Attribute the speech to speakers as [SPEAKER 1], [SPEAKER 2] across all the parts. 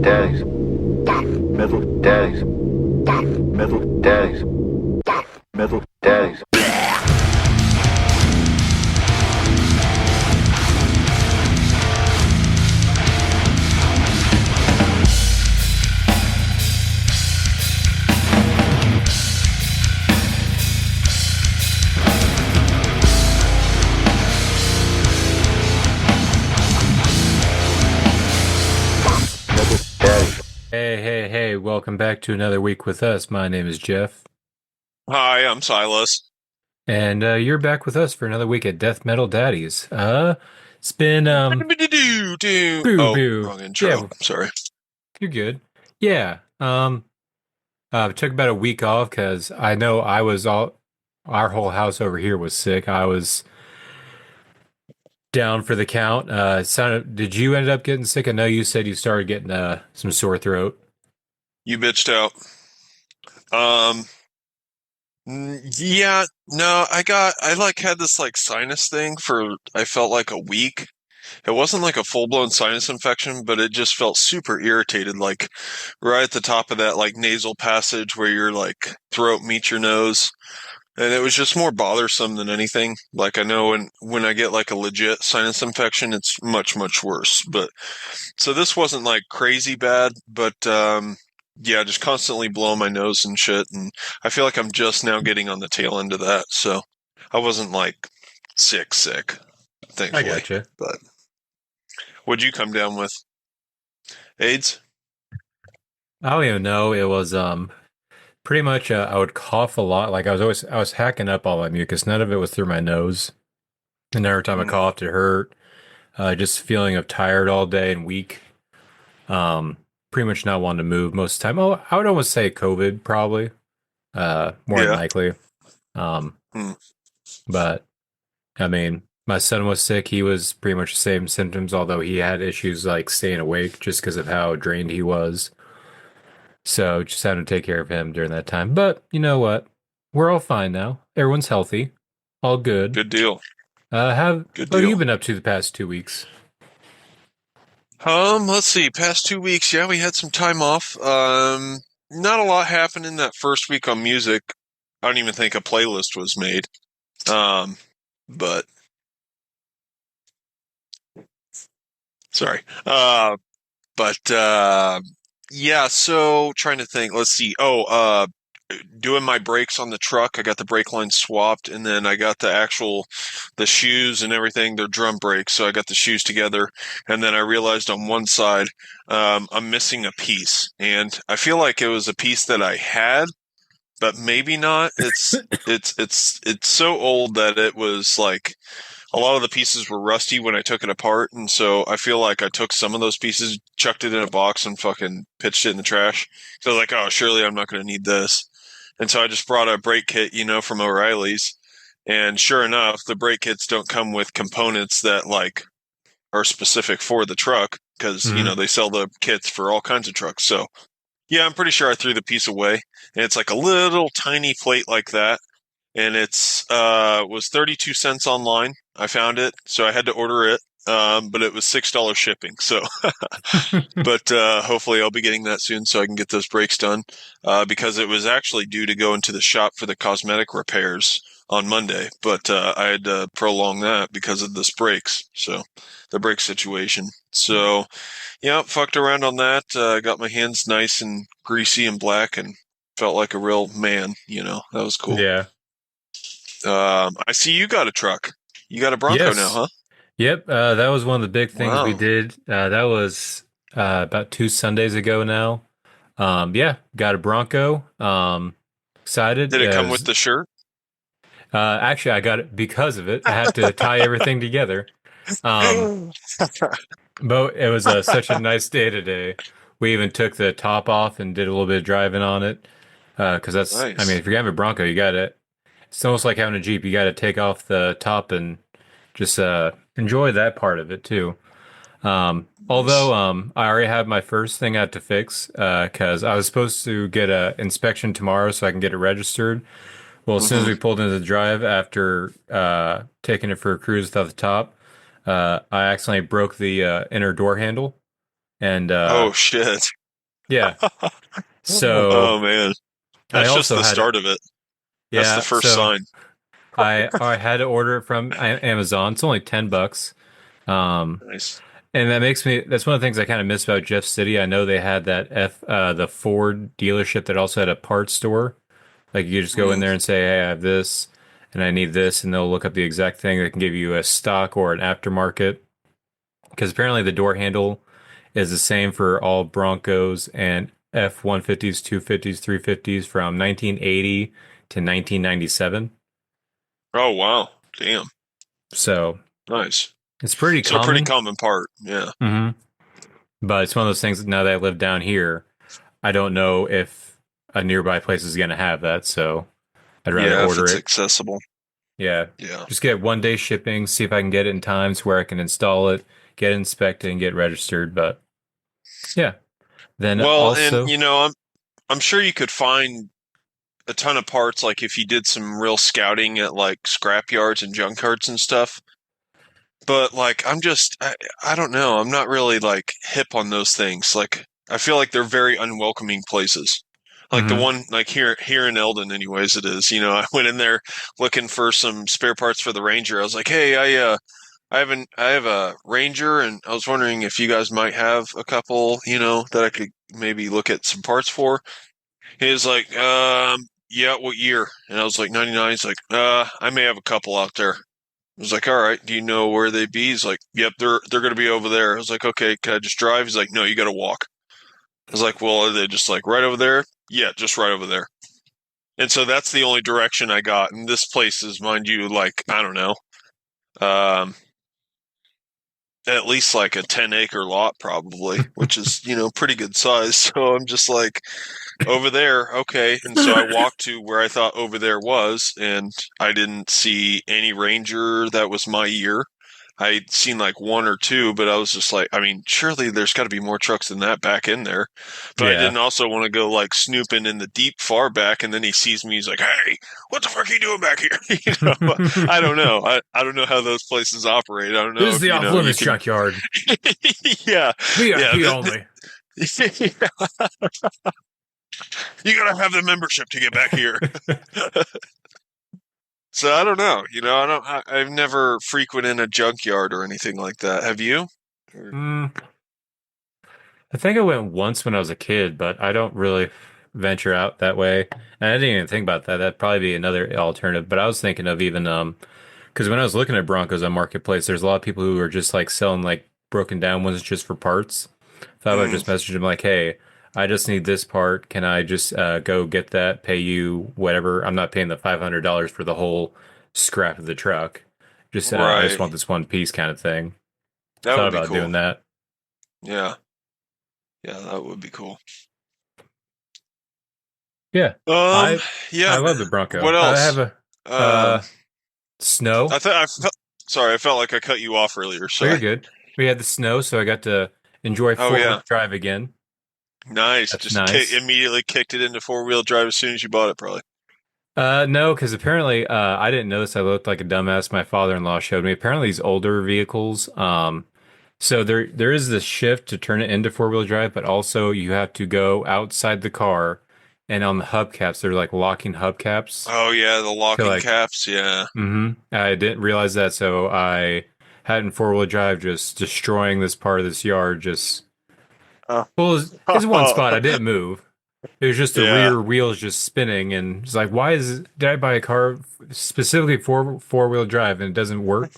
[SPEAKER 1] daddies, metal daddies, metal daddies, metal daddies.
[SPEAKER 2] Hey, welcome back to another week with us. My name is Jeff,
[SPEAKER 3] Hi, I'm Silas.
[SPEAKER 2] and you're back with us for another week at Death Metal Daddies. It's been, boo
[SPEAKER 3] Oh,
[SPEAKER 2] boo.
[SPEAKER 3] wrong intro.
[SPEAKER 2] Yeah,
[SPEAKER 3] Sorry.
[SPEAKER 2] you're good. Yeah, took about a week off because I know our whole house over here was sick. I was down for the count. Did you end up getting sick? I know you said you started getting, some sore throat.
[SPEAKER 3] You bitched out. Um, yeah, no, I had this like sinus thing for, I felt like a week. It wasn't like a full-blown sinus infection, but it just felt super irritated, like right at the top of that like nasal passage where your like throat meets your nose. And it was just more bothersome than anything. Like I know when I get like a legit sinus infection, it's much, much worse. But so this wasn't like crazy bad, but yeah, just constantly blowing my nose and shit. And I feel like I'm just now getting on the tail end of that. So I wasn't like sick,
[SPEAKER 2] I
[SPEAKER 3] thankfully.
[SPEAKER 2] gotcha.
[SPEAKER 3] But what'd you come down with? AIDS?
[SPEAKER 2] I don't even know. It was, pretty much, I would cough a lot. Like I was hacking up all my mucus. None of it was through my nose. And every time I
[SPEAKER 3] Mm,
[SPEAKER 2] coughed, it hurt. Just feeling of tired all day and weak. Pretty much not wanting to move most of the time. Oh, I would almost say COVID, probably. More than
[SPEAKER 3] yeah.
[SPEAKER 2] likely. Um,
[SPEAKER 3] Mm,
[SPEAKER 2] but I mean, my son was sick. He was pretty much the same symptoms, although he had issues like staying awake just because of how drained he was. So just having to take care of him during that time. But you know what? We're all fine now. Everyone's healthy. All good.
[SPEAKER 3] good deal.
[SPEAKER 2] Have
[SPEAKER 3] Good
[SPEAKER 2] What have you
[SPEAKER 3] deal.
[SPEAKER 2] been up to the past 2 weeks?
[SPEAKER 3] Let's see. Past 2 weeks, yeah, we had some time off. Not a lot happened in that first week on music. I don't even think a playlist was made. Um, but sorry. But yeah, so trying to think. Let's see. Doing my brakes on the truck. I got the brake line swapped, and then I got the shoes and everything. They're drum brakes, so I got the shoes together, and then I realized on one side, I'm missing a piece, and I feel like it was a piece that I had, but maybe not. It's so old that it was like a lot of the pieces were rusty when I took it apart, and so I feel like I took some of those pieces, chucked it in a box, and fucking pitched it in the trash. So I was like, oh, surely I'm not going to need this. And so I just brought a brake kit, from O'Reilly's. And sure enough, the brake kits don't come with components that like are specific for the truck because,
[SPEAKER 2] Hmm.
[SPEAKER 3] they sell the kits for all kinds of trucks. So yeah, I'm pretty sure I threw the piece away. And it's like a little tiny plate like that, and it's was 32 cents online. I found it, so I had to order it. But it was $6 shipping. So, but hopefully I'll be getting that soon so I can get those brakes done. Because it was actually due to go into the shop for the cosmetic repairs on Monday, but I had to prolong that because of this brakes. So, the brake situation. So, yeah, fucked around on that. Got my hands nice and greasy and black and felt like a real man. That was cool.
[SPEAKER 2] Yeah.
[SPEAKER 3] I see you got a truck. You got a Bronco now,
[SPEAKER 2] Yes.
[SPEAKER 3] huh?
[SPEAKER 2] Yep. That was one of the big things we
[SPEAKER 3] Wow.
[SPEAKER 2] did. That was about 2 Sundays ago now. Yeah, got a Bronco. Excited.
[SPEAKER 3] Did it come with the shirt?
[SPEAKER 2] Actually, I got it because of it. I had to tie everything together. Um, but it was such a nice day today. We even took the top off and did a little bit of driving on it. Because I mean,
[SPEAKER 3] Nice.
[SPEAKER 2] if you're having a Bronco, you got to, it's almost like having a Jeep. You got to take off the top and just enjoy that part of it too. Although
[SPEAKER 3] Nice.
[SPEAKER 2] I already have my first thing I had to fix because I was supposed to get a inspection tomorrow so I can get it registered. Well, as soon as
[SPEAKER 3] Hmm.
[SPEAKER 2] we pulled into the drive after taking it for a cruise without the top, I accidentally broke the inner door handle, And
[SPEAKER 3] Oh shit.
[SPEAKER 2] yeah, so
[SPEAKER 3] Oh man.
[SPEAKER 2] I
[SPEAKER 3] That's just
[SPEAKER 2] also
[SPEAKER 3] the
[SPEAKER 2] had
[SPEAKER 3] start of it. That's the
[SPEAKER 2] yeah,
[SPEAKER 3] first
[SPEAKER 2] so
[SPEAKER 3] sign.
[SPEAKER 2] I had to order it from Amazon. It's only $10. Um,
[SPEAKER 3] Nice.
[SPEAKER 2] and that's one of the things I kind of miss about Jeff City. I know they had the Ford dealership that also had a parts store. Like you just go in
[SPEAKER 3] Mm,
[SPEAKER 2] there and say, "Hey, I have this and I need this," and they'll look up the exact thing. They can give you a stock or an aftermarket. Because apparently the door handle is the same for all Broncos and F-150s, 250s, 350s from 1980 to 1997.
[SPEAKER 3] oh wow. Damn.
[SPEAKER 2] So
[SPEAKER 3] Nice.
[SPEAKER 2] it's pretty
[SPEAKER 3] So pretty
[SPEAKER 2] common.
[SPEAKER 3] common part. Yeah.
[SPEAKER 2] hmm But it's one of those things that now that I live down here, I don't know if a nearby place is going to have that. So I'd rather
[SPEAKER 3] Yeah, if
[SPEAKER 2] order
[SPEAKER 3] it's
[SPEAKER 2] it.
[SPEAKER 3] accessible.
[SPEAKER 2] Yeah.
[SPEAKER 3] Yeah.
[SPEAKER 2] Just get 1 day shipping, see if I can get it in times where I can install it, get it inspected, and get registered. But yeah. Then
[SPEAKER 3] Well, and
[SPEAKER 2] also,
[SPEAKER 3] I'm sure you could find a ton of parts like if you did some real scouting at like scrap yards and junkyards and stuff. But like I don't know. I'm not really like hip on those things. Like I feel like they're very unwelcoming places. Like the
[SPEAKER 2] hmm
[SPEAKER 3] one like here in Eldon anyways it is. I went in there looking for some spare parts for the Ranger. I was like, "Hey, I have a Ranger and I was wondering if you guys might have a couple, that I could maybe look at some parts for." He was like, yeah, what year?" And I was like, 99. He's like, I may have a couple out there. I was like, all right, do you know where they be? He's like, yep, they're gonna be over there. I was like, okay, can I just drive? He's like, no, you gotta walk. I was like, well, are they just like right over there? Yeah, just right over there. And so that's the only direction I got. And this place is, mind you, like, I don't know, um, at least like a 10-acre lot probably, which is, pretty good size. So I'm just like, over there, okay. And so I walked to where I thought over there was, and I didn't see any Ranger that was my year. I'd seen like one or two, but I was just like, I mean, surely there's got to be more trucks than that back in there. But I
[SPEAKER 2] yeah.
[SPEAKER 3] didn't also want to go like snooping in the deep far back, and then he sees me. He's like, "Hey, what the fuck are you doing back here?" I don't know. I don't know how those places operate. I don't
[SPEAKER 2] This
[SPEAKER 3] know
[SPEAKER 2] is
[SPEAKER 3] if
[SPEAKER 2] the
[SPEAKER 3] you
[SPEAKER 2] off
[SPEAKER 3] know you
[SPEAKER 2] limits
[SPEAKER 3] can.
[SPEAKER 2] junkyard.
[SPEAKER 3] Yeah, yeah.
[SPEAKER 2] VIP only.
[SPEAKER 3] You gotta have the membership to get back here. So I don't know. I've never frequented a junkyard or anything like that. Have you? Or-
[SPEAKER 2] Mm, I think I went once when I was a kid, but I don't really venture out that way. And I didn't even think about that. That'd probably be another alternative. But I was thinking of even because when I was looking at Broncos on Marketplace, there's a lot of people who are just like selling like broken down ones just for parts. Thought about
[SPEAKER 3] Mm,
[SPEAKER 2] just messaging them like, "Hey, I just need this part. Can I just go get that? Pay you whatever. I'm not paying the $500 for the whole scrap of the truck. Just I just
[SPEAKER 3] right.
[SPEAKER 2] want this one piece kind of thing."
[SPEAKER 3] That
[SPEAKER 2] Thought
[SPEAKER 3] would be
[SPEAKER 2] about
[SPEAKER 3] cool.
[SPEAKER 2] doing that.
[SPEAKER 3] Yeah. Yeah, that would be cool.
[SPEAKER 2] Yeah,
[SPEAKER 3] Um,
[SPEAKER 2] I
[SPEAKER 3] yeah,
[SPEAKER 2] I love
[SPEAKER 3] man.
[SPEAKER 2] the Bronco.
[SPEAKER 3] What
[SPEAKER 2] I have
[SPEAKER 3] else?
[SPEAKER 2] a
[SPEAKER 3] Um,
[SPEAKER 2] snow.
[SPEAKER 3] sorry, I felt like I cut you off earlier.
[SPEAKER 2] Oh, you're
[SPEAKER 3] Sorry.
[SPEAKER 2] good. We had the snow, so I got to enjoy
[SPEAKER 3] Oh
[SPEAKER 2] four-wheel
[SPEAKER 3] yeah.
[SPEAKER 2] drive again.
[SPEAKER 3] Nice.
[SPEAKER 2] That's
[SPEAKER 3] Just
[SPEAKER 2] nice.
[SPEAKER 3] immediately kicked it into four-wheel drive as soon as you bought it, probably.
[SPEAKER 2] No, because apparently I didn't notice I looked like a dumbass. My father-in-law showed me. Apparently, these older vehicles, so there is this shift to turn it into four-wheel drive, but also you have to go outside the car, and on the hubcaps, they're like locking hubcaps
[SPEAKER 3] Oh yeah, the
[SPEAKER 2] to
[SPEAKER 3] locking
[SPEAKER 2] like.
[SPEAKER 3] caps. Yeah.
[SPEAKER 2] I didn't realize that, so I had in four-wheel drive just destroying this part of this yard. Just
[SPEAKER 3] Oh.
[SPEAKER 2] well, it's one spot. I didn't move. It was just the
[SPEAKER 3] Yeah.
[SPEAKER 2] rear wheels just spinning, and it's like, why did I buy a car specifically for four-wheel drive and it doesn't work?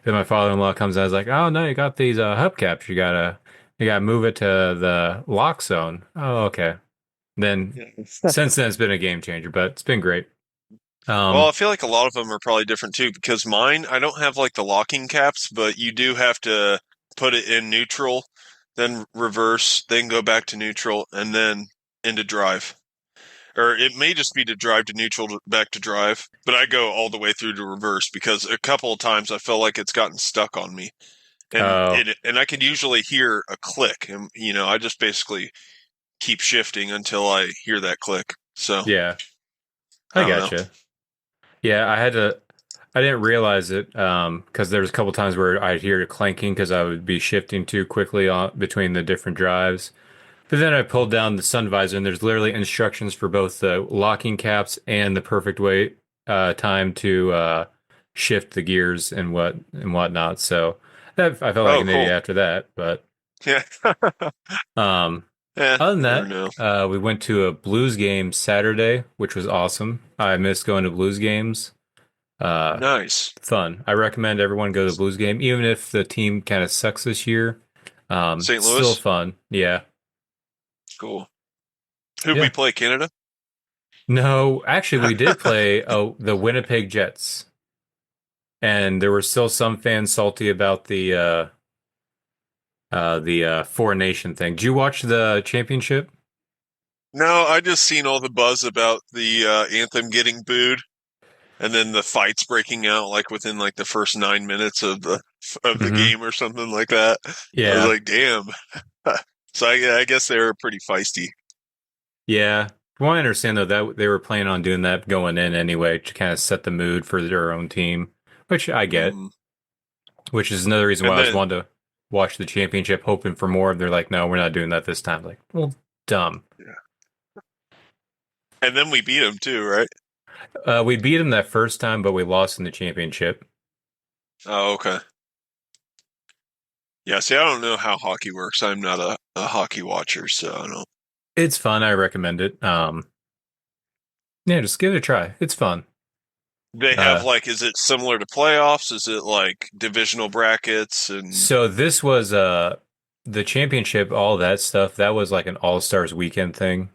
[SPEAKER 2] Then my father-in-law comes out, and is like, oh no, you got these hubcaps. You gotta move it to the lock zone. Oh, okay. Then since then it's been a game changer, but it's been great.
[SPEAKER 3] Well,
[SPEAKER 2] Um,
[SPEAKER 3] I feel like a lot of them are probably different too, because mine, I don't have like the locking caps, but you do have to put it in neutral, then reverse, then go back to neutral, and then into drive. Or it may just be to drive to neutral back to drive, but I go all the way through to reverse because a couple of times I feel like it's gotten stuck on me. And
[SPEAKER 2] oh
[SPEAKER 3] I can usually hear a click, and I just basically keep shifting until I hear that click. So,
[SPEAKER 2] yeah, I
[SPEAKER 3] I don't know.
[SPEAKER 2] gotcha. Yeah, I didn't realize it because there was a couple times where I'd hear it clanking because I would be shifting too quickly between the different drives. But then I pulled down the sun visor, and there's literally instructions for both the locking caps and the perfect way time to shift the gears and whatnot. So that I felt like
[SPEAKER 3] Oh,
[SPEAKER 2] an
[SPEAKER 3] cool.
[SPEAKER 2] idiot after that. But
[SPEAKER 3] Yeah.
[SPEAKER 2] um,
[SPEAKER 3] Yeah,
[SPEAKER 2] other than
[SPEAKER 3] never
[SPEAKER 2] that,
[SPEAKER 3] know.
[SPEAKER 2] we went to a blues game Saturday, which was awesome. I miss going to blues games. Uh,
[SPEAKER 3] Nice.
[SPEAKER 2] Fun. I recommend everyone go to the blues game, even if the team kind of sucks this year.
[SPEAKER 3] St.
[SPEAKER 2] Still
[SPEAKER 3] Louis?
[SPEAKER 2] fun. Yeah.
[SPEAKER 3] Cool. Who'd we
[SPEAKER 2] Yeah.
[SPEAKER 3] play? Canada?
[SPEAKER 2] No, actually, we did play the Winnipeg Jets, and there were still some fans salty about the foreign nation thing. Did you watch the championship?
[SPEAKER 3] No, I just seen all the buzz about the anthem getting booed, and then the fights breaking out like within like the first 9 minutes of the
[SPEAKER 2] Hmm.
[SPEAKER 3] game or something like that. I was
[SPEAKER 2] Yeah,
[SPEAKER 3] like, damn. So I guess they were pretty feisty.
[SPEAKER 2] yeah. From what I understand, though, that they were planning on doing that going in anyway to kind of set the mood for their own team, which I get.
[SPEAKER 3] Hmm.
[SPEAKER 2] Which is another reason why
[SPEAKER 3] And
[SPEAKER 2] I was
[SPEAKER 3] then
[SPEAKER 2] wanting to watch the championship, hoping for more. They're like, no, we're not doing that this time. Like, well, dumb.
[SPEAKER 3] yeah. And then we beat them too, right?
[SPEAKER 2] We beat them that first time, but we lost in the championship.
[SPEAKER 3] Oh, okay. Yeah, see, I don't know how hockey works. I'm not a hockey watcher, so I don't.
[SPEAKER 2] It's fun. I recommend it. Yeah, just give it a try. It's fun.
[SPEAKER 3] They have
[SPEAKER 2] Uh,
[SPEAKER 3] like, is it similar to playoffs? Is it like divisional brackets and
[SPEAKER 2] so this was the championship, all that stuff. That was like an all stars weekend thing.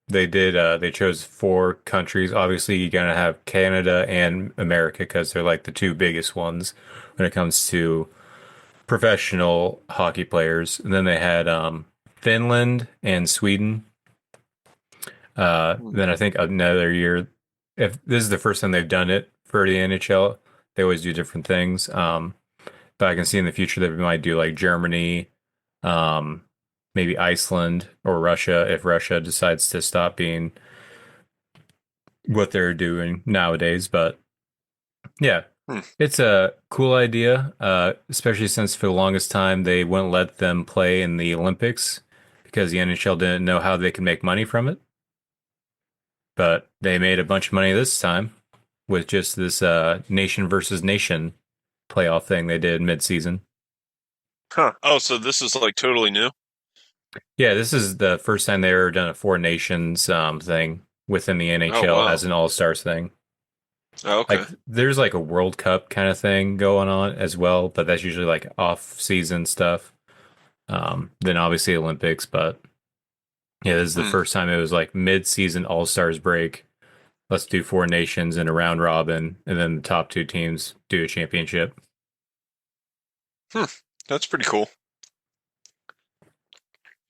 [SPEAKER 2] They chose four countries. Obviously, you're gonna have Canada and America because they're like the two biggest ones when it comes to professional hockey players. And then they had Finland and Sweden.
[SPEAKER 3] Hmm.
[SPEAKER 2] Then I think another year, if this is the first time they've done it for the NHL, they always do different things. But I can see in the future that we might do like Germany, um, maybe Iceland or Russia if Russia decides to stop being what they're doing nowadays. But yeah,
[SPEAKER 3] Hmm.
[SPEAKER 2] it's a cool idea, especially since for the longest time they wouldn't let them play in the Olympics because the NHL didn't know how they could make money from it. But they made a bunch of money this time with just this nation versus nation playoff thing they did mid-season.
[SPEAKER 3] Huh. Oh, so this is like totally new?
[SPEAKER 2] Yeah, this is the first time they ever done a four nations thing within the
[SPEAKER 3] Oh,
[SPEAKER 2] NHL
[SPEAKER 3] wow.
[SPEAKER 2] as an all-stars thing.
[SPEAKER 3] Oh, okay.
[SPEAKER 2] Like there's like a World Cup kind of thing going on as well, but that's usually like off-season stuff. Then obviously Olympics, but yeah, this is the
[SPEAKER 3] Hmm.
[SPEAKER 2] first time it was like mid-season all-stars break. Let's do four nations in a round robin, and then the top two teams do a championship.
[SPEAKER 3] Hmm. That's pretty cool.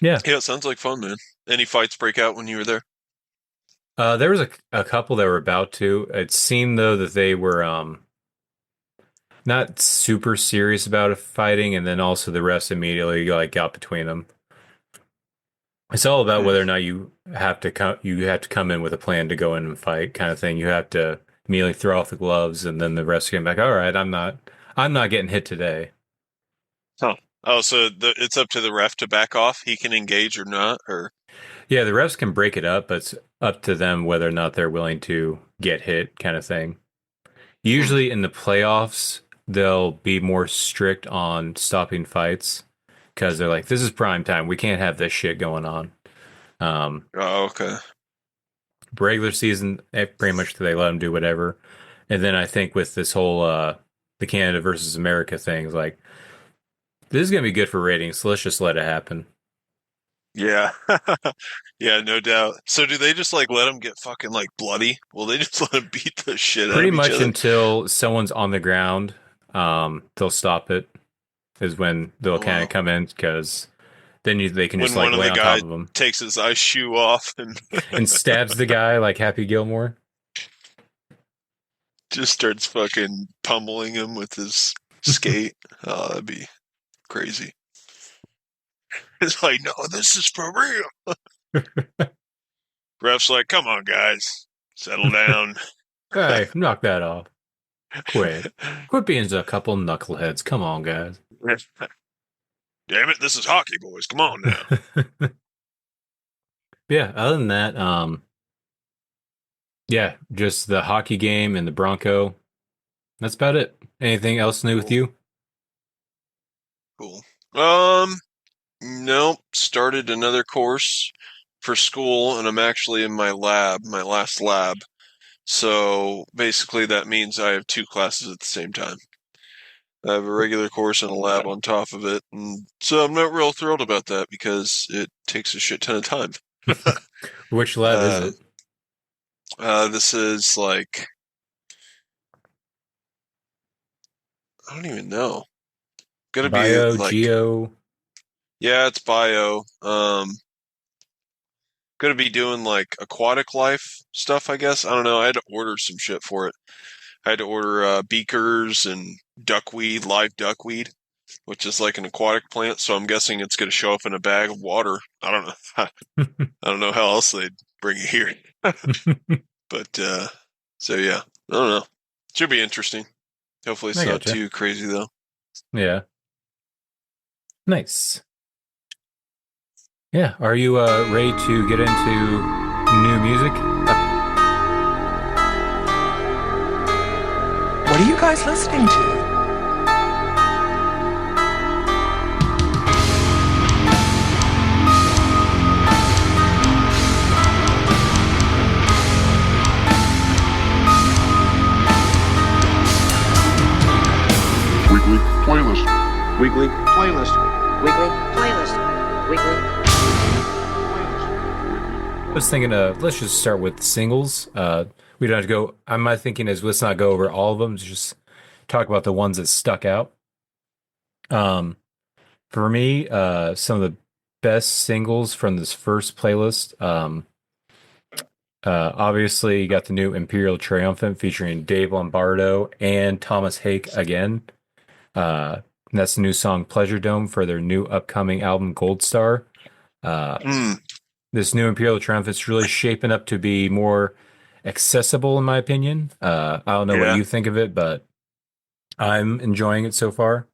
[SPEAKER 2] Yeah.
[SPEAKER 3] Yeah, it sounds like fun, man. Any fights break out when you were there?
[SPEAKER 2] There was a couple that were about to. It seemed though that they were not super serious about it fighting, and then also the rest immediately like got between them. It's all about
[SPEAKER 3] Hmm.
[SPEAKER 2] whether or not you have to come in with a plan to go in and fight kind of thing. You have to immediately throw off the gloves, and then the rest came back. All right, I'm not getting hit today.
[SPEAKER 3] Huh. Oh, so it's up to the ref to back off. He can engage or not, or
[SPEAKER 2] Yeah, the refs can break it up, but it's up to them whether or not they're willing to get hit kind of thing.
[SPEAKER 3] hmm.
[SPEAKER 2] Usually in the playoffs, they'll be more strict on stopping fights because they're like, this is prime time. We can't have this shit going on. Um,
[SPEAKER 3] Oh, okay.
[SPEAKER 2] Regular season, pretty much they let them do whatever. And then I think with this whole the Canada versus America thing, it's like this is gonna be good for ratings, so let's just let it happen.
[SPEAKER 3] Yeah. Yeah, no doubt. So do they just like let them get fucking like bloody? Will they just let them beat the shit out
[SPEAKER 2] Pretty
[SPEAKER 3] of each
[SPEAKER 2] much
[SPEAKER 3] other?
[SPEAKER 2] until someone's on the ground, they'll stop it. Is when they'll
[SPEAKER 3] Oh,
[SPEAKER 2] kind of
[SPEAKER 3] wow.
[SPEAKER 2] come in because then they can just
[SPEAKER 3] When
[SPEAKER 2] like
[SPEAKER 3] one of
[SPEAKER 2] lay
[SPEAKER 3] the
[SPEAKER 2] on top
[SPEAKER 3] guys
[SPEAKER 2] of them
[SPEAKER 3] takes his ice shoe off and
[SPEAKER 2] and stabs the guy like Happy Gilmore.
[SPEAKER 3] just starts fucking pummeling him with his skate. Oh, that'd be crazy. It's like, no, this is for real. Ref's like, come on, guys, settle down.
[SPEAKER 2] Hey, knock that off. Quit being a couple knuckleheads. Come on, guys.
[SPEAKER 3] Damn it, this is hockey, boys. Come on now.
[SPEAKER 2] Yeah, other than that, yeah, just the hockey game and the Bronco. That's about it. Anything else new with
[SPEAKER 3] Cool.
[SPEAKER 2] you?
[SPEAKER 3] Cool. Nope. Started another course for school, and I'm actually in my lab, my last lab. So basically, that means I have two classes at the same time. I have a regular course and a lab on top of it, and so I'm not real thrilled about that because it takes a shit ton of time.
[SPEAKER 2] Which lab is
[SPEAKER 3] Uh,
[SPEAKER 2] it?
[SPEAKER 3] this is like I don't even know. Gonna be
[SPEAKER 2] Bio,
[SPEAKER 3] like
[SPEAKER 2] Geo.
[SPEAKER 3] yeah, it's bio. Gonna be doing like aquatic life stuff, I guess. I don't know. I had to order some shit for it. I had to order beakers and duckweed, live duckweed, which is like an aquatic plant. So I'm guessing it's gonna show up in a bag of water. I don't know. I don't know how else they'd bring it here. But so yeah, I don't know. Should be interesting. Hopefully it's
[SPEAKER 2] I
[SPEAKER 3] not
[SPEAKER 2] gotcha.
[SPEAKER 3] too crazy though.
[SPEAKER 2] Yeah. Nice. Yeah. Are you ready to get into new music?
[SPEAKER 4] What are you guys listening to?
[SPEAKER 1] Weekly playlist.
[SPEAKER 5] Weekly playlist.
[SPEAKER 6] Weekly playlist. Weekly.
[SPEAKER 2] I was thinking, let's just start with singles. We don't have to go. My thinking is let's not go over all of them. Just talk about the ones that stuck out. Um, for me, some of the best singles from this first playlist. Obviously, you got the new Imperial Triumphant featuring Dave Lombardo and Thomas Hake again. And that's the new song Pleasure Dome for their new upcoming album Gold Star. Uh,
[SPEAKER 3] Mm,
[SPEAKER 2] this new Imperial Triumph is really shaping up to be more accessible, in my opinion. I don't know what
[SPEAKER 3] yeah.
[SPEAKER 2] you think of it, but I'm enjoying it so far.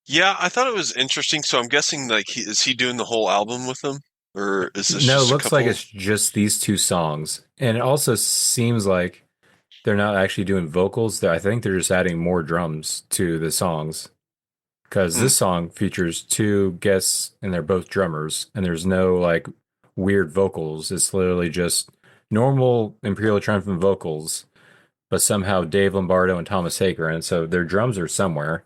[SPEAKER 3] Yeah, I thought it was interesting. So I'm guessing like is he doing the whole album with them? Or is this
[SPEAKER 2] No, it
[SPEAKER 3] just a
[SPEAKER 2] looks like
[SPEAKER 3] couple?
[SPEAKER 2] it's just these two songs. And it also seems like they're not actually doing vocals. I think they're just adding more drums to the songs. Because
[SPEAKER 3] Hmm.
[SPEAKER 2] this song features two guests and they're both drummers, and there's no like weird vocals. It's literally just normal Imperial Triumphant vocals, but somehow Dave Lombardo and Thomas Hake are in, so their drums are somewhere.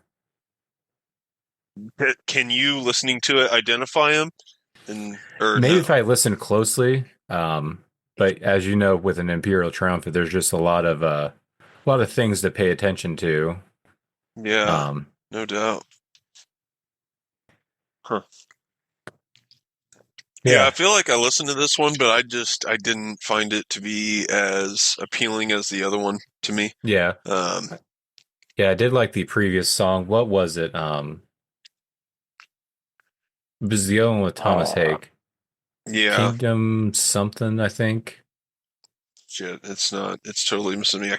[SPEAKER 3] Can you listening to it identify him? And or
[SPEAKER 2] Maybe if
[SPEAKER 3] no?
[SPEAKER 2] I listen closely, but as you know, with an Imperial Triumphant, there's just a lot of things to pay attention to.
[SPEAKER 3] Yeah,
[SPEAKER 2] Um,
[SPEAKER 3] no doubt. Huh. Yeah, I
[SPEAKER 2] yeah,
[SPEAKER 3] feel like I listened to this one, but I didn't find it to be as appealing as the other one to me.
[SPEAKER 2] yeah,
[SPEAKER 3] Um,
[SPEAKER 2] yeah. I did like the previous song. What was it? It was the other one with Thomas Hake.
[SPEAKER 3] yeah,
[SPEAKER 2] Kingdom something, I think.
[SPEAKER 3] shit, it's not. It's totally missing me. I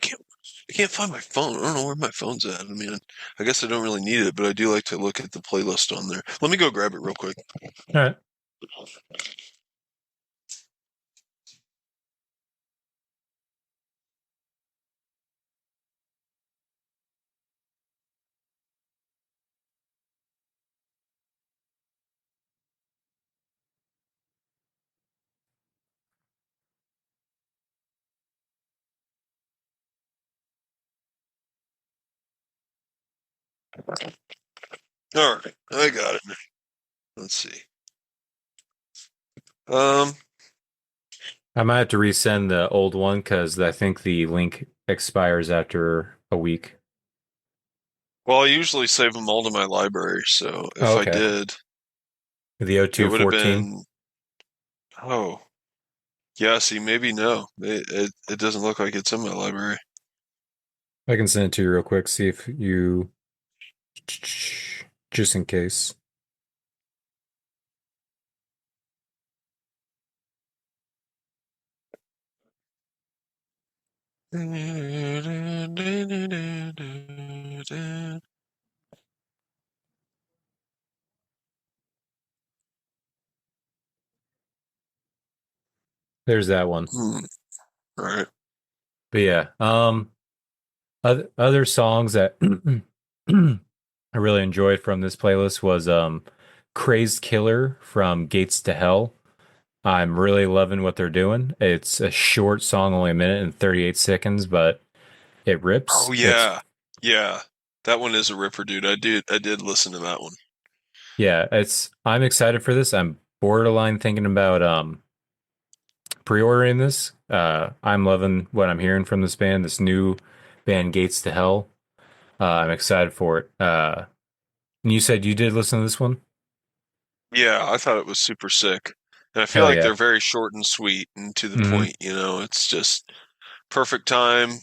[SPEAKER 3] can't find my phone. I don't know where my phone's at. I mean, I guess I don't really need it, but I do like to look at the playlist on there. Let me go grab it real quick.
[SPEAKER 2] All right.
[SPEAKER 3] All right, I got it. Let's see. Um,
[SPEAKER 2] I might have to resend the old one because I think the link expires after a week.
[SPEAKER 3] well, I usually save them all to my library, so
[SPEAKER 2] Oh,
[SPEAKER 3] if I
[SPEAKER 2] okay.
[SPEAKER 3] did,
[SPEAKER 2] The
[SPEAKER 3] it would have
[SPEAKER 2] 0214.
[SPEAKER 3] been. Oh, yeah. See, maybe no. It doesn't look like it's in my library.
[SPEAKER 2] I can send it to you real quick, see if you just in case. There's that one.
[SPEAKER 3] All right.
[SPEAKER 2] But yeah, other songs that I really enjoyed from this playlist was Crazed Killer from Gates to Hell. I'm really loving what they're doing. It's a short song, only a minute and 38 seconds, but it rips.
[SPEAKER 3] Oh
[SPEAKER 2] It's
[SPEAKER 3] yeah, yeah. That one is a ripper, dude. I did listen to that one.
[SPEAKER 2] yeah, it's I'm excited for this. I'm borderline thinking about pre-ordering this. I'm loving what I'm hearing from this band, this new band Gates to Hell. I'm excited for it. And you said you did listen to this one?
[SPEAKER 3] Yeah, I thought it was super sick. And I feel
[SPEAKER 2] Hell
[SPEAKER 3] like
[SPEAKER 2] yeah.
[SPEAKER 3] they're very short and sweet and to the
[SPEAKER 2] hmm
[SPEAKER 3] point, it's just perfect time,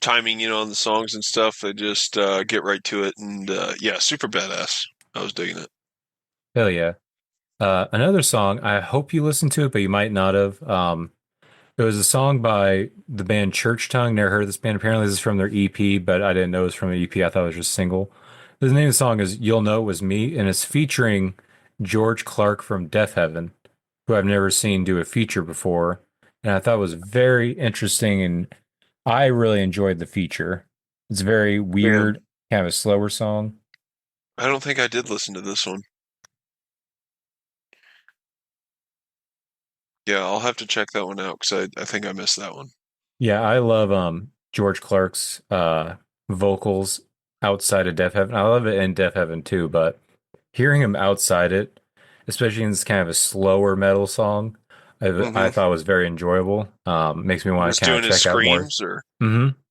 [SPEAKER 3] timing, on the songs and stuff. They just get right to it and yeah, super badass. I was digging it.
[SPEAKER 2] Hell yeah. Another song, I hope you listened to it, but you might not have. It was a song by the band Church Tongue. Never heard of this band. Apparently, this is from their EP, but I didn't know it was from an EP. I thought it was just single. The name of the song is You'll Know It Was Me, and it's featuring George Clark from Deaf Heaven, who I've never seen do a feature before. And I thought it was very interesting, and I really enjoyed the feature. It's very
[SPEAKER 3] Man,
[SPEAKER 2] weird, kind of a slower song.
[SPEAKER 3] I don't think I did listen to this one. Yeah, I'll have to check that one out because I think I missed that one.
[SPEAKER 2] Yeah, I love George Clark's vocals outside of Deaf Heaven. I love it in Deaf Heaven too, but hearing him outside it, especially in this kind of a slower metal song, I
[SPEAKER 3] Mm-hmm.
[SPEAKER 2] thought was very enjoyable. Makes me want
[SPEAKER 3] Just
[SPEAKER 2] to kind of
[SPEAKER 3] doing his
[SPEAKER 2] check out more.
[SPEAKER 3] screams, or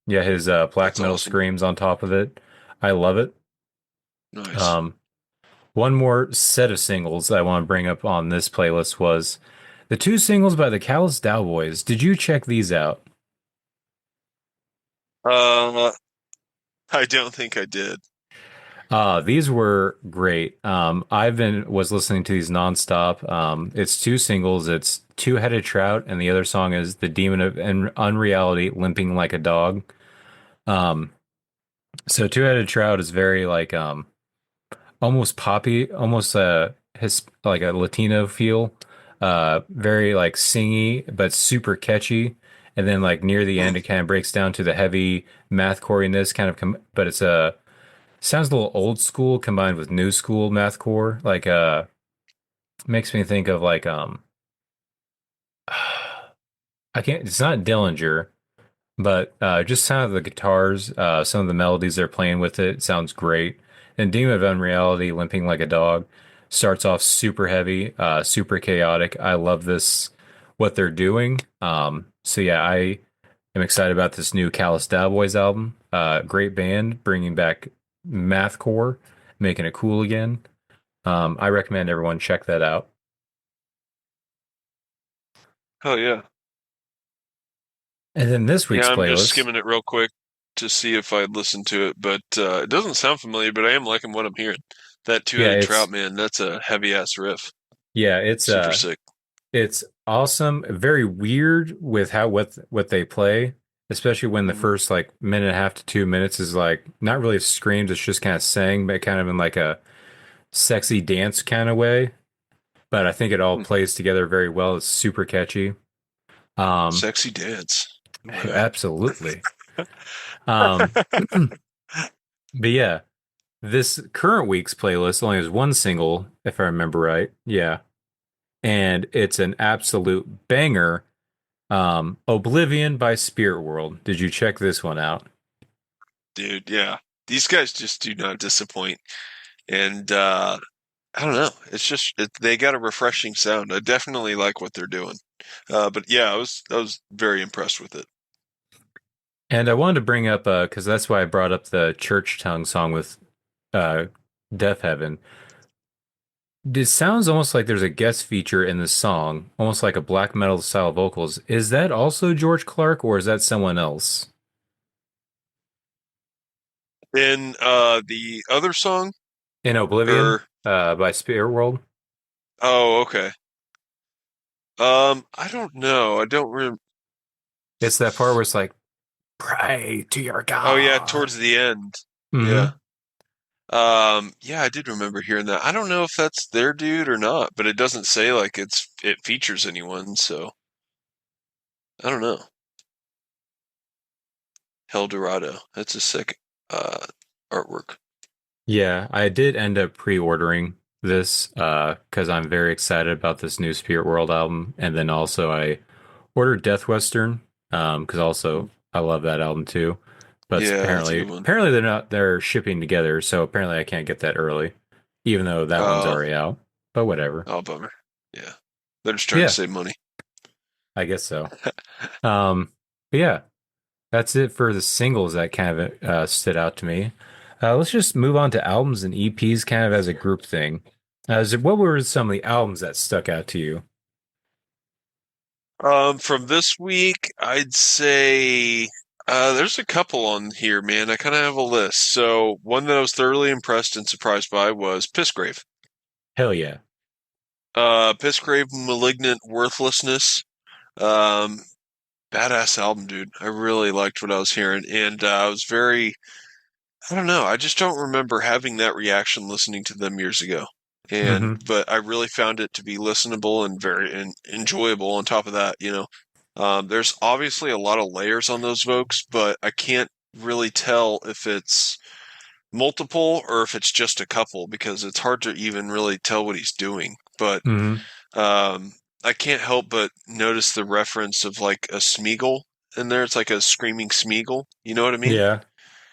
[SPEAKER 2] Yeah, his black
[SPEAKER 3] that's
[SPEAKER 2] metal
[SPEAKER 3] awesome.
[SPEAKER 2] screams on top of it. I love it.
[SPEAKER 3] Nice.
[SPEAKER 2] Um, one more set of singles I want to bring up on this playlist was the two singles by the Callous Cowboys. Did you check these out?
[SPEAKER 3] Uh, I don't think I did.
[SPEAKER 2] These were great. I've been was listening to these nonstop. It's two singles. It's Two-Headed Trout, and the other song is The Demon of Unreality, Limping Like a Dog. Um, so Two-Headed Trout is very like almost poppy, almost his like a Latino feel. Very like singy, but super catchy. And then like near the
[SPEAKER 3] Hmm.
[SPEAKER 2] end, it kind of breaks down to the heavy mathcore-ness kind of, but it's a sounds a little old school combined with new school mathcore. Like makes me think of like I can't it's not Dillinger, but just sound of the guitars, some of the melodies they're playing with it sounds great. And Demon of Unreality, Limping Like a Dog, starts off super heavy, super chaotic. I love this what they're doing. So yeah, I am excited about this new Callous Cowboys album. Great band, bringing back mathcore, making it cool again. I recommend everyone check that out.
[SPEAKER 3] Oh yeah.
[SPEAKER 2] And then this
[SPEAKER 3] Yeah,
[SPEAKER 2] week's
[SPEAKER 3] I'm just
[SPEAKER 2] playlist,
[SPEAKER 3] skimming it real quick to see if I'd listened to it, but it doesn't sound familiar, but I am liking what I'm hearing. That
[SPEAKER 2] yeah,
[SPEAKER 3] two-headed trout, man, that's a heavy ass riff.
[SPEAKER 2] yeah,
[SPEAKER 3] Super sick.
[SPEAKER 2] it's awesome. Very weird with how what they play, especially when the
[SPEAKER 3] Hmm.
[SPEAKER 2] first like minute and a half to 2 minutes is like not really screams, it's just kind of sang, but kind of in like a sexy dance kind of way. But I think it all
[SPEAKER 3] Hmm.
[SPEAKER 2] plays together very well. It's super catchy. Um,
[SPEAKER 3] Sexy dance. Okay.
[SPEAKER 2] absolutely. Um, but yeah, this current week's playlist only has one single, if I remember right. Yeah. And it's an absolute banger. Oblivion by Spirit World. Did you check this one out?
[SPEAKER 3] Dude, yeah. These guys just do not disappoint. And I don't know. They got a refreshing sound. I definitely like what they're doing. But yeah, I was very impressed with it.
[SPEAKER 2] And I wanted to bring up because that's why I brought up the Church Tongue song with uh Death Heaven. It sounds almost like there's a guest feature in the song, almost like a black metal style vocals. Is that also George Clark or is that someone else?
[SPEAKER 3] Then the other song,
[SPEAKER 2] In Oblivion,
[SPEAKER 3] or
[SPEAKER 2] by Spirit World.
[SPEAKER 3] oh, okay. I don't know. I don't remember.
[SPEAKER 2] It's that part where it's like Pray to your God.
[SPEAKER 3] Oh yeah, towards the end.
[SPEAKER 2] Mhm.
[SPEAKER 3] Yeah. Yeah, I did remember hearing that. I don't know if that's their dude or not, but it doesn't say like it features anyone, so I don't know. Hell Dorado. That's a sick artwork.
[SPEAKER 2] Yeah, I did end up pre-ordering this because I'm very excited about this new Spirit World album, and then also I ordered Death Western because also I love that album too. But
[SPEAKER 3] Yeah, that's a
[SPEAKER 2] apparently,
[SPEAKER 3] good one.
[SPEAKER 2] they're shipping together, so apparently I can't get that early, even though that one's
[SPEAKER 3] Oh,
[SPEAKER 2] already out. But whatever.
[SPEAKER 3] oh, bummer. Yeah. They're just trying to
[SPEAKER 2] Yeah,
[SPEAKER 3] save money.
[SPEAKER 2] I guess so. But yeah, that's it for the singles that kind of stood out to me. Let's just move on to albums and EPs kind of as a group thing. What were some of the albums that stuck out to you?
[SPEAKER 3] From this week, I'd say there's a couple on here, man. I kind of have a list. So one that I was thoroughly impressed and surprised by was Pissgrave.
[SPEAKER 2] Hell yeah.
[SPEAKER 3] Pissgrave, Malignant Worthlessness. Um, Badass album, dude. I really liked what I was hearing, and I was very, I don't know, I just don't remember having that reaction listening to them years ago.
[SPEAKER 2] Hmm.
[SPEAKER 3] But I really found it to be listenable and very enjoyable. On top of that, there's obviously a lot of layers on those Vokes, but I can't really tell if it's multiple or if it's just a couple because it's hard to even really tell what he's doing. But
[SPEAKER 2] Hmm.
[SPEAKER 3] um, I can't help but notice the reference of like a Smeagol in there. It's like a screaming Smeagol. You know what I mean?
[SPEAKER 2] Yeah.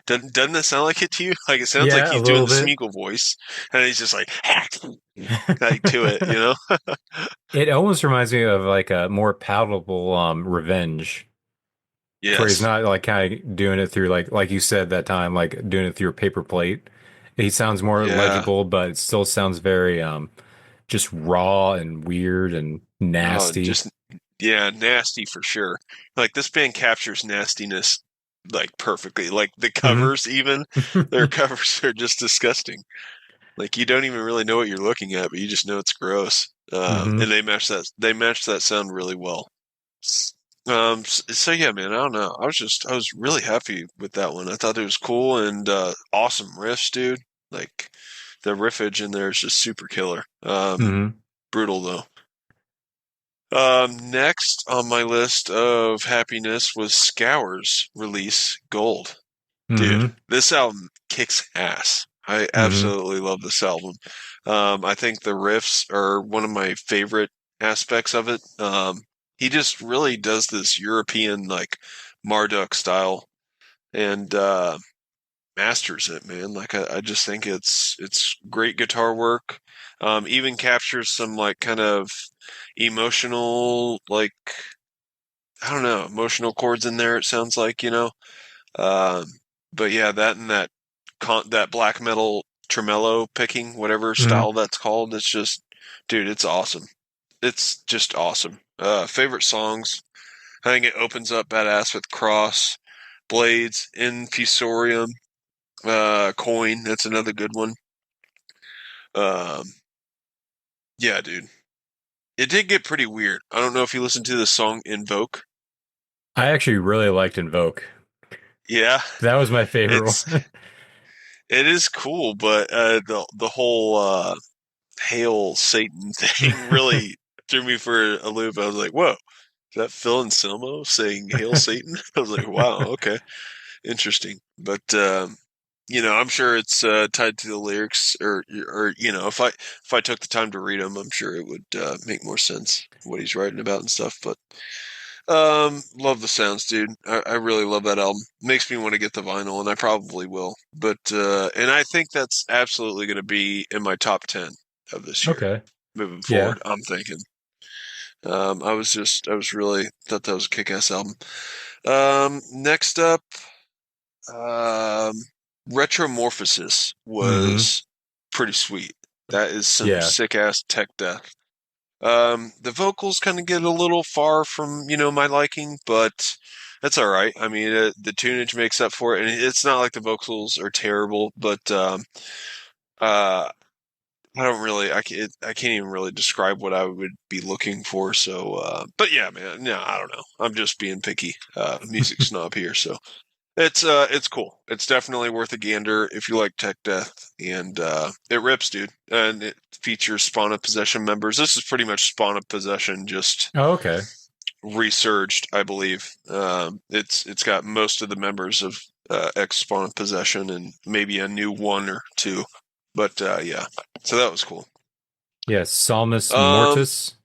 [SPEAKER 3] Doesn't that sound like it to you? Like it sounds like
[SPEAKER 2] Yeah, a
[SPEAKER 3] he's doing
[SPEAKER 2] little
[SPEAKER 3] the
[SPEAKER 2] bit.
[SPEAKER 3] Smeagol voice, and he's just like like to it, you know?
[SPEAKER 2] It almost reminds me of like a more palatable revenge, to where he's
[SPEAKER 3] Yes.
[SPEAKER 2] not like kind of doing it through like you said that time, like doing it through a paper plate. He sounds more
[SPEAKER 3] Yeah.
[SPEAKER 2] legible, but it still sounds very just raw and weird and
[SPEAKER 3] Oh,
[SPEAKER 2] nasty.
[SPEAKER 3] just yeah, nasty for sure. Like this band captures nastiness like perfectly. Like the
[SPEAKER 2] Hmm.
[SPEAKER 3] covers, even their covers are just disgusting. Like you don't even really know what you're looking at, but you just know it's gross.
[SPEAKER 2] Hmm.
[SPEAKER 3] And they match that. They match that sound really well. So yeah, man, I don't know. I was really happy with that one. I thought it was cool and awesome riffs, dude. Like the riffage in there is just super killer.
[SPEAKER 2] Hmm.
[SPEAKER 3] Brutal though. Next on my list of happiness was Scour's release, Gold. Dude,
[SPEAKER 2] Hmm.
[SPEAKER 3] this album kicks ass. I
[SPEAKER 2] Hmm.
[SPEAKER 3] absolutely love this album. I think the riffs are one of my favorite aspects of it. He just really does this European like Marduk style and masters it, man. Like I just think it's great guitar work. Even captures some like kind of emotional like I don't know, emotional chords in there, it sounds like, you know. Um, but yeah, that and that black metal tremolo picking, whatever
[SPEAKER 2] Hmm.
[SPEAKER 3] style that's called, it's just, dude, it's awesome. It's just awesome. Favorite songs. I think it opens up badass with Cross, Blades, Infusorium, Coin. That's another good one. Um, yeah, dude. It did get pretty weird. I don't know if you listened to the song Invoke.
[SPEAKER 2] I actually really liked Invoke.
[SPEAKER 3] Yeah,
[SPEAKER 2] That was my favorite
[SPEAKER 3] it's
[SPEAKER 2] one.
[SPEAKER 3] it is cool, but the whole Hail Satan thing really threw me for a loop. I was like, whoa, is that Phil Anselmo saying Hail Satan? I was like, wow, okay, interesting. But I'm sure it's tied to the lyrics, or if I took the time to read them, I'm sure it would make more sense what he's writing about and stuff. But love the sounds, dude. I really love that album. Makes me want to get the vinyl, and I probably will. But and I think that's absolutely going to be in my top 10 of this year
[SPEAKER 2] Okay.
[SPEAKER 3] moving
[SPEAKER 2] Yeah.
[SPEAKER 3] forward. I'm thinking. I was really thought that was a kick-ass album. Next up, um, Retromorphosis
[SPEAKER 2] Hmm.
[SPEAKER 3] was pretty sweet. That is some
[SPEAKER 2] Yeah.
[SPEAKER 3] sick-ass tech death. The vocals kind of get a little far from, my liking, but that's all right. I mean, the tunage makes up for it, and it's not like the vocals are terrible, but uh, I don't really, I can't even really describe what I would be looking for. So, but yeah, man, no, I don't know. I'm just being picky, music snob here. So it's cool. It's definitely worth a gander if you like tech death, and it rips, dude. And it features Spawn of Possession members. This is pretty much Spawn of Possession, just
[SPEAKER 2] Oh, okay.
[SPEAKER 3] resurged, I believe. It's got most of the members of X Spawn of Possession and maybe a new one or two. But yeah, so that was cool.
[SPEAKER 2] Yeah, Salmus
[SPEAKER 3] Um,
[SPEAKER 2] Mortis.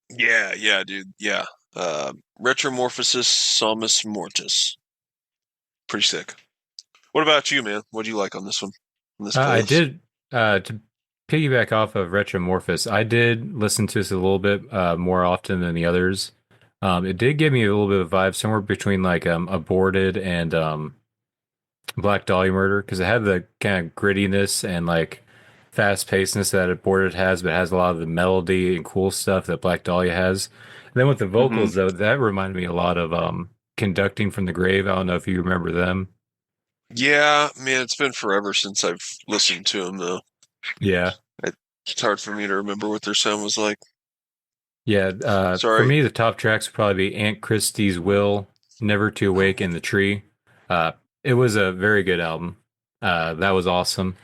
[SPEAKER 3] yeah, dude, yeah. Retromorphosis Salmus Mortis, pretty sick. What about you, man? What do you like on this one, on this
[SPEAKER 2] I
[SPEAKER 3] playlist?
[SPEAKER 2] did to piggyback off of Retromorphous. I did listen to this a little bit more often than the others. It did give me a little bit of vibe somewhere between like Aborted and Black Dahlia Murder because it had the kind of grittiness and like fast pacedness that Aborted has, but it has a lot of the melody and cool stuff that Black Dahlia has. And then with the
[SPEAKER 3] Hmm.
[SPEAKER 2] vocals though, that reminded me a lot of Conducting from the Grave. I don't know if you remember them.
[SPEAKER 3] Yeah, man, it's been forever since I've listened to them, though.
[SPEAKER 2] Yeah.
[SPEAKER 3] It's hard for me to remember what their sound was like.
[SPEAKER 2] Yeah, for
[SPEAKER 3] Sorry.
[SPEAKER 2] me, the top tracks would probably be Aunt Christie's Will, Never to Awake, and The Tree. Uh, it was a very good album. That was awesome.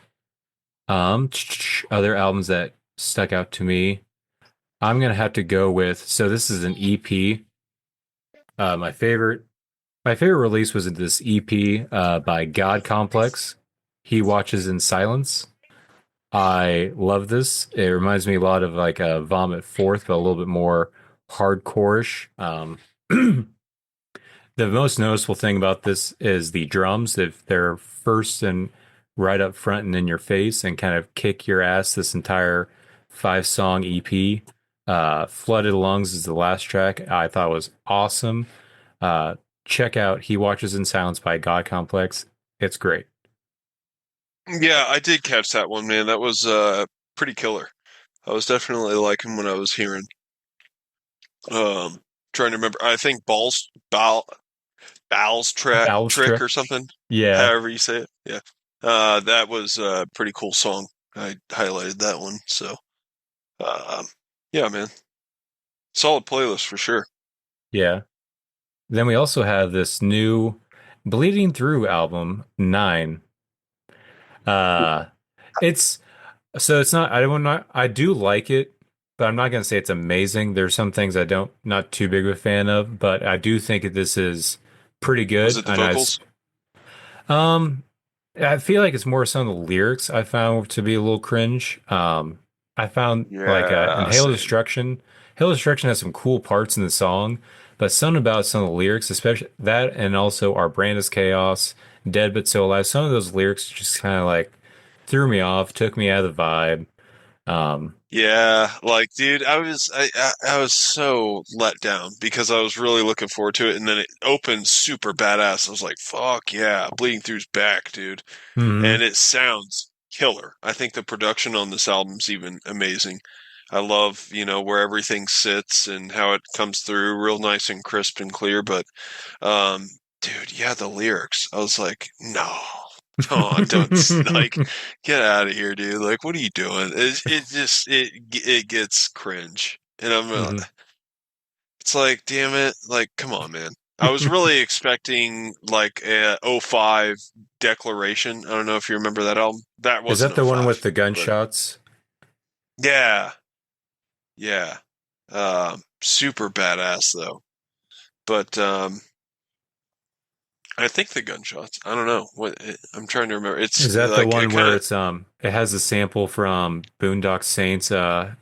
[SPEAKER 2] Other albums that stuck out to me, I'm gonna have to go with. So this is an EP. Uh, my favorite, my favorite release was this EP by God Complex. He Watches in Silence. I love this. It reminds me a lot of like a Vomit Forth, but a little bit more hardcore-ish. The most noticeable thing about this is the drums. If they're first and right up front and in your face and kind of kick your ass this entire 5 song EP. Flooded Lungs is the last track. I thought was awesome. Uh, Check out He Watches in Silence by God Complex. It's great.
[SPEAKER 3] Yeah, I did catch that one, man. That was pretty killer. I was definitely liking what I was hearing. Um, Trying to remember. I think Bowl's trick
[SPEAKER 2] Balustra.
[SPEAKER 3] or something.
[SPEAKER 2] Yeah.
[SPEAKER 3] However you say it. Yeah. That was a pretty cool song. I highlighted that one. So, um, yeah, man, solid playlist for sure.
[SPEAKER 2] Yeah. Then we also have this new Bleeding Through album, 9. Uh it's it's not I do like it, but I'm not gonna say it's amazing. There's some things I don't not too big of a fan of, but I do think that this is pretty
[SPEAKER 3] Was
[SPEAKER 2] good.
[SPEAKER 3] it the
[SPEAKER 2] And
[SPEAKER 3] vocals?
[SPEAKER 2] um I feel like it's more some of the lyrics I found to be a little cringe. I found like in
[SPEAKER 3] Yeah, same.
[SPEAKER 2] Hail Destruction has some cool parts in the song, but something about some of the lyrics, especially that and also Our Brand is Chaos, Dead But So Alive, some of those lyrics just kind of like threw me off, took me out of the vibe. Um,
[SPEAKER 3] Yeah, like, dude, I was so let down because I was really looking forward to it, and then it opened super badass. I was like, "Fuck yeah, Bleeding Through's back, dude!"
[SPEAKER 2] mhm.
[SPEAKER 3] And it sounds killer. I think the production on this album's even amazing. I love, where everything sits and how it comes through, real nice and crisp and clear. But, um, dude, yeah, the lyrics. I was like, no. Oh, don't like get out of here, dude. Like, what are you doing? It gets cringe, and
[SPEAKER 2] Mhm.
[SPEAKER 3] it's like, damn it, like, come on, man. I was really expecting like a '05 Declaration. I don't know if you remember that album. That
[SPEAKER 2] Is
[SPEAKER 3] wasn't
[SPEAKER 2] that the one
[SPEAKER 3] '05,
[SPEAKER 2] with the
[SPEAKER 3] but
[SPEAKER 2] gunshots?
[SPEAKER 3] yeah, yeah, super badass though. But I think the gunshots. I don't know I'm trying to remember. It's
[SPEAKER 2] Is that the
[SPEAKER 3] like it
[SPEAKER 2] one
[SPEAKER 3] kind
[SPEAKER 2] where
[SPEAKER 3] of.
[SPEAKER 2] it has a sample from Boondock Saints and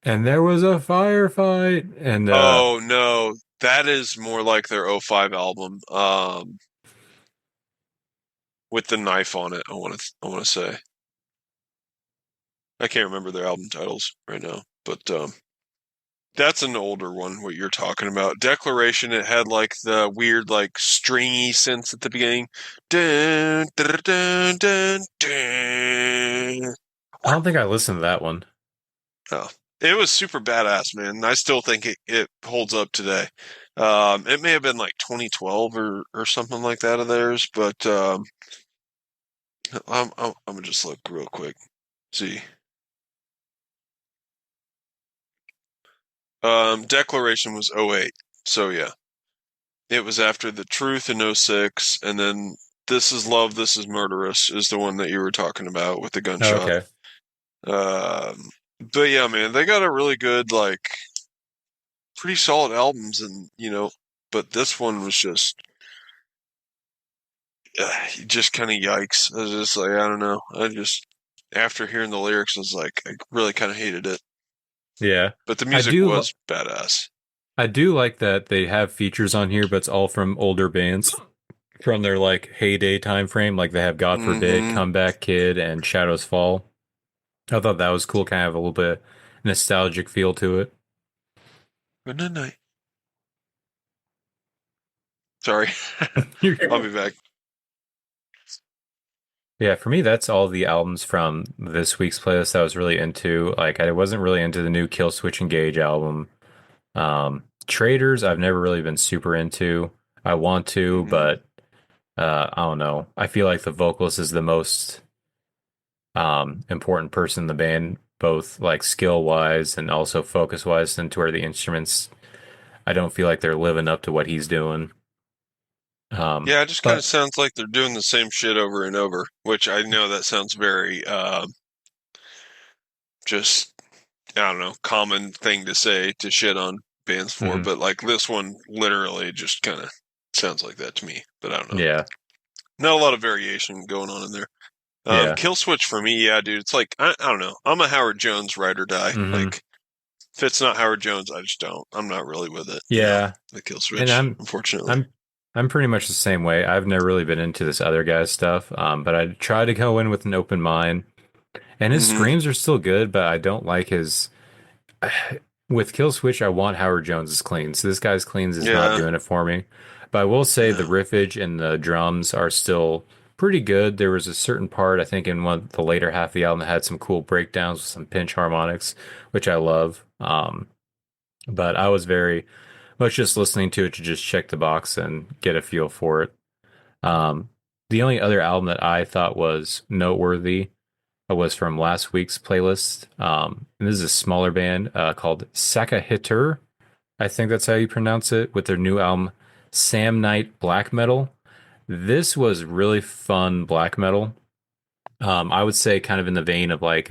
[SPEAKER 2] there was a firefight and
[SPEAKER 3] Oh no, that is more like their '05 album, with the knife on it. I want to say I can't remember their album titles right now, but that's an older one. What you're talking about, Declaration. It had like the weird like stringy synths at the beginning. Dun, dun, dun, dun, dun.
[SPEAKER 2] I don't think I listened to that one.
[SPEAKER 3] Oh, it was super badass, man. I still think it holds up today. It may have been like 2012 or something like that of theirs, but I'm gonna just look real quick. See. Declaration was '08. So yeah. It was after The Truth in '06, and then This Is Love, This Is Murderous is the one that you were talking about with the
[SPEAKER 2] Oh,
[SPEAKER 3] gunshot.
[SPEAKER 2] okay.
[SPEAKER 3] But yeah, man, they got a really good, like, pretty solid albums, and but this one was just kind of yikes. I was just like, I don't know. After hearing the lyrics, I was like, I really kind of hated it.
[SPEAKER 2] Yeah.
[SPEAKER 3] But the
[SPEAKER 2] I
[SPEAKER 3] music
[SPEAKER 2] do
[SPEAKER 3] was badass.
[SPEAKER 2] I do like that they have features on here, but it's all from older bands from their like heyday time frame. Like they have God Forbid,
[SPEAKER 3] Mm-hmm.
[SPEAKER 2] Comeback Kid, and Shadows Fall. I thought that was cool, kind of a little bit nostalgic feel to it.
[SPEAKER 3] Good night. Sorry. I'll be back.
[SPEAKER 2] Yeah, for me, that's all the albums from this week's playlist I was really into. Like, I wasn't really into the new Kill Switch Engage album. Traders, I've never really been super into. I want to,
[SPEAKER 3] Mm-hmm.
[SPEAKER 2] but I don't know. I feel like the vocalist is the most important person in the band, both like skill wise and also focus wise, and to where the instruments, I don't feel like they're living up to what he's doing.
[SPEAKER 3] Yeah, it just kind of
[SPEAKER 2] But
[SPEAKER 3] sounds like they're doing the same shit over and over, which I know that sounds very just I don't know, common thing to say to shit on bands for,
[SPEAKER 2] mhm,
[SPEAKER 3] but like this one literally just kind of sounds like that to me. But I don't know.
[SPEAKER 2] yeah,
[SPEAKER 3] Not a lot of variation going on in there.
[SPEAKER 2] yeah,
[SPEAKER 3] Kill Switch for me, yeah, dude. It's like I don't know. I'm a Howard Jones ride or die.
[SPEAKER 2] hmm,
[SPEAKER 3] Like if it's not Howard Jones, I just don't. I'm not really with it.
[SPEAKER 2] yeah.
[SPEAKER 3] The Kill
[SPEAKER 2] And
[SPEAKER 3] Switch,
[SPEAKER 2] I'm
[SPEAKER 3] unfortunately.
[SPEAKER 2] I'm I'm pretty much the same way. I've never really been into this other guy's stuff, but I try to go in with an open mind. And his
[SPEAKER 3] Mm-hmm.
[SPEAKER 2] screams are still good, but I don't like his. With Kill Switch, I want Howard Jones's cleans. This guy's cleans is not
[SPEAKER 3] Yeah.
[SPEAKER 2] doing it for me. But I will say the
[SPEAKER 3] No.
[SPEAKER 2] riffage and the drums are still pretty good. There was a certain part, I think, in one the later half of the album that had some cool breakdowns with some pinch harmonics, which I love. But I was very much just listening to it to just check the box and get a feel for it. Um, the only other album that I thought was noteworthy was from last week's playlist. And this is a smaller band called Saka Hitter. I think that's how you pronounce it, with their new album, Sam Night Black Metal. This was really fun black metal. I would say kind of in the vein of like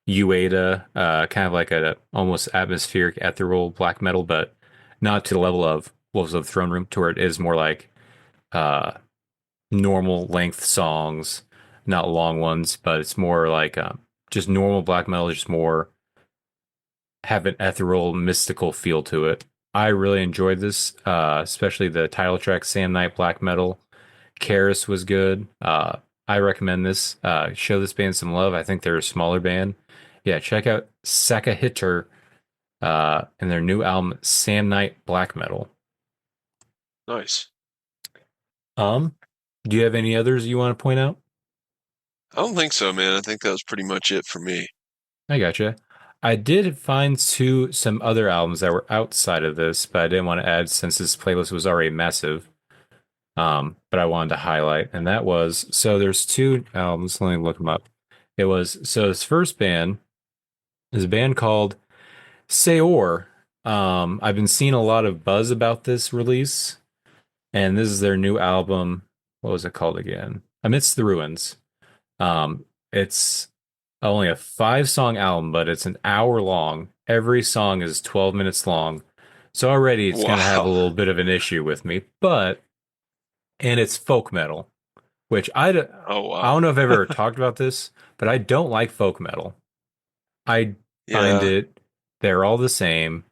[SPEAKER 2] Ueda, kind of like a almost atmospheric ethereal black metal, but not to the level of Wolves of the Throne Room, to where it is more like uh, normal length songs, not long ones, but it's more like just normal black metal, just more have an ethereal, mystical feel to it. I really enjoyed this, especially the title track, Sam Night Black Metal. Karis was good. I recommend this. Show this band some love. I think they're a smaller band. Yeah, check out Saka Hitter and their new album, Sam Night Black Metal.
[SPEAKER 3] Nice.
[SPEAKER 2] Um, do you have any others you want to point out?
[SPEAKER 3] I don't think so, man. I think that was pretty much it for me.
[SPEAKER 2] I gotcha. I did find some other albums that were outside of this, but I didn't want to add since this playlist was already massive. But I wanted to highlight, and that was so there's two albums. Let me look them up. It was so this first band is a band called Seor. I've been seeing a lot of buzz about this release, and this is their new album. What was it called again? Amidst the Ruins. It's only a 5 song album, but it's an hour long. Every song is 12 minutes long. So already it's going to have a
[SPEAKER 3] Wow.
[SPEAKER 2] little bit of an issue with me, and it's folk metal, which
[SPEAKER 3] Oh,
[SPEAKER 2] I
[SPEAKER 3] wow.
[SPEAKER 2] don't know if I've ever talked about this, but I don't like folk metal. I find
[SPEAKER 3] Yeah.
[SPEAKER 2] it, they're all the same.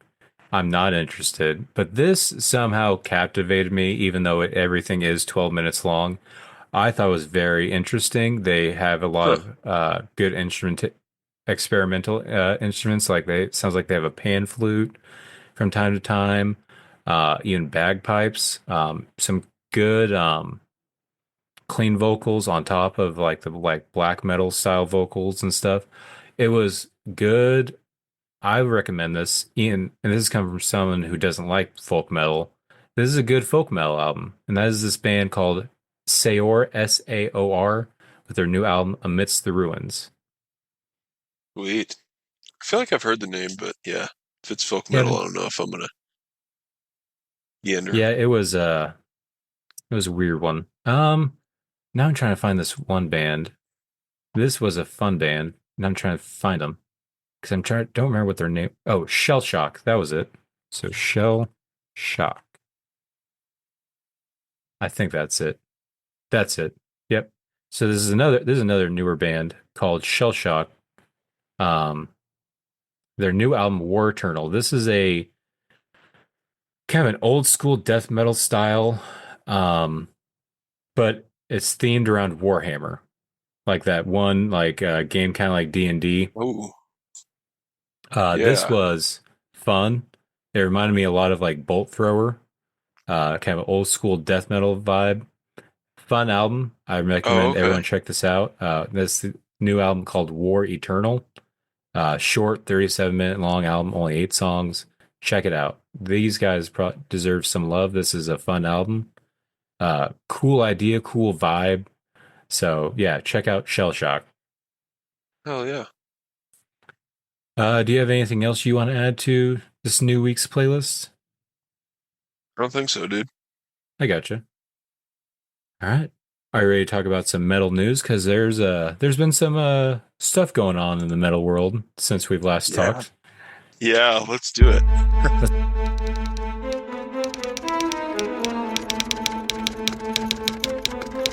[SPEAKER 2] I'm not interested, but this somehow captivated me, even though everything is 12 minutes long. I thought it was very interesting. They have a lot
[SPEAKER 3] Huh.
[SPEAKER 2] of good experimental instruments. Like it sounds like they have a pan flute from time to time, even bagpipes. Some good clean vocals on top of like the like black metal style vocals and stuff. It was good. I recommend this. Ian, and this is coming from someone who doesn't like folk metal. This is a good folk metal album, and that is this band called Saor, Saor, with their new album Amidst the Ruins.
[SPEAKER 3] Sweet. I feel like I've heard the name, but yeah, if it's folk
[SPEAKER 2] Yeah,
[SPEAKER 3] metal, I don't know if I'm gonna yander.
[SPEAKER 2] yeah, it was a weird one. Now I'm trying to find this one band. This was a fun band. Now I'm trying to find them because don't remember what their name. Oh, Shell Shock. That was it. So Shell Shock. I think that's it. That's it. Yep. So this is another newer band called Shell Shock. Um, their new album War Eternal. This is a kind of an old school death metal style, but it's themed around Warhammer, like that one game kind of like D&D.
[SPEAKER 3] Oh,
[SPEAKER 2] This
[SPEAKER 3] yeah.
[SPEAKER 2] was fun. It reminded me a lot of like Bolt Thrower, kind of old school death metal vibe. Fun album. I
[SPEAKER 3] Oh,
[SPEAKER 2] recommend
[SPEAKER 3] okay.
[SPEAKER 2] everyone check this out. This new album called War Eternal. Short, 37-minute long album, only 8 songs. Check it out. These guys deserve some love. This is a fun album. Cool idea, cool vibe. So yeah, check out Shell Shock.
[SPEAKER 3] Hell yeah.
[SPEAKER 2] Do you have anything else you want to add to this new week's playlist?
[SPEAKER 3] I don't think so, dude.
[SPEAKER 2] I gotcha. All right. Are you ready to talk about some metal news? Because there's been some stuff going on in the metal world since we've last
[SPEAKER 3] Yeah.
[SPEAKER 2] talked.
[SPEAKER 3] Yeah, let's do it.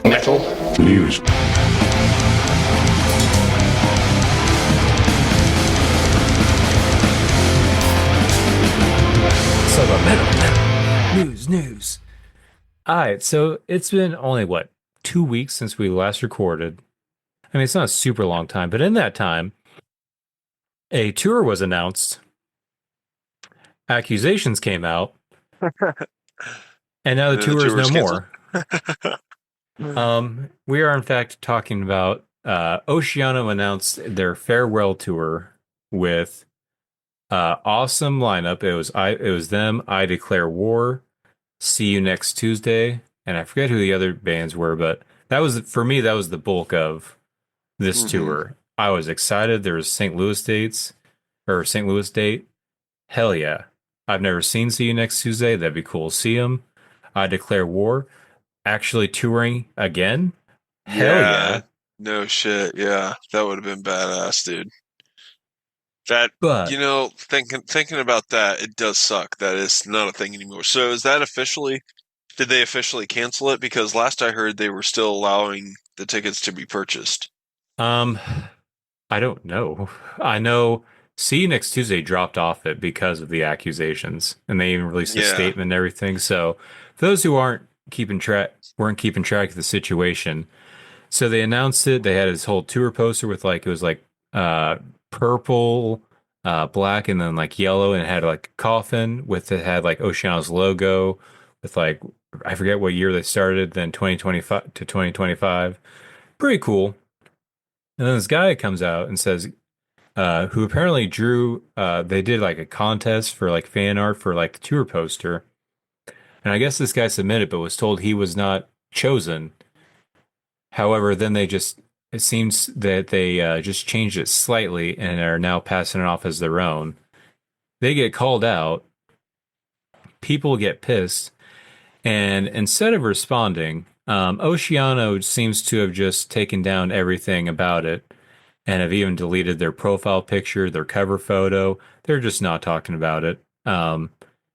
[SPEAKER 1] Metal news.
[SPEAKER 2] So about metal news. All right, so it's been only what 2 weeks since we last recorded. I mean, it's not a super long time, but in that time, a tour was announced. Accusations came out, and now the
[SPEAKER 3] The
[SPEAKER 2] tour is no
[SPEAKER 3] tour's
[SPEAKER 2] more.
[SPEAKER 3] canceled.
[SPEAKER 2] We are in fact talking about Oceano announced their farewell tour with awesome lineup. It was them. I Declare War. See You Next Tuesday, and I forget who the other bands were, but that was for me. That was the bulk of this
[SPEAKER 3] Mhm.
[SPEAKER 2] tour. I was excited. There was St. Louis date. Hell yeah! I've never seen See You Next Tuesday. That'd be cool. See them. I Declare War. Actually touring again. Hell yeah!
[SPEAKER 3] No shit. Yeah, that would have been badass, dude. That
[SPEAKER 2] But
[SPEAKER 3] thinking about that, it does suck. That is not a thing anymore. So is that officially? Did they officially cancel it? Because last I heard, they were still allowing the tickets to be purchased.
[SPEAKER 2] I don't know. I know See You Next Tuesday dropped off it because of the accusations, and they even released a
[SPEAKER 3] Yeah.
[SPEAKER 2] statement and everything. So, for those who weren't keeping track of the situation, so they announced it. They had this whole tour poster with it was like purple, black, and then like yellow, and it had like a coffin with it had like Oceano's logo with like I forget what year they started, then 2025 to 2025. Pretty cool. And then this guy comes out and says, who apparently they did like a contest for like fan art for like the tour poster. And I guess this guy submitted, but was told he was not chosen. However, then it seems that they just changed it slightly and are now passing it off as their own. They get called out. People get pissed. And instead of responding, Oceano seems to have just taken down everything about it and have even deleted their profile picture, their cover photo. They're just not talking about it.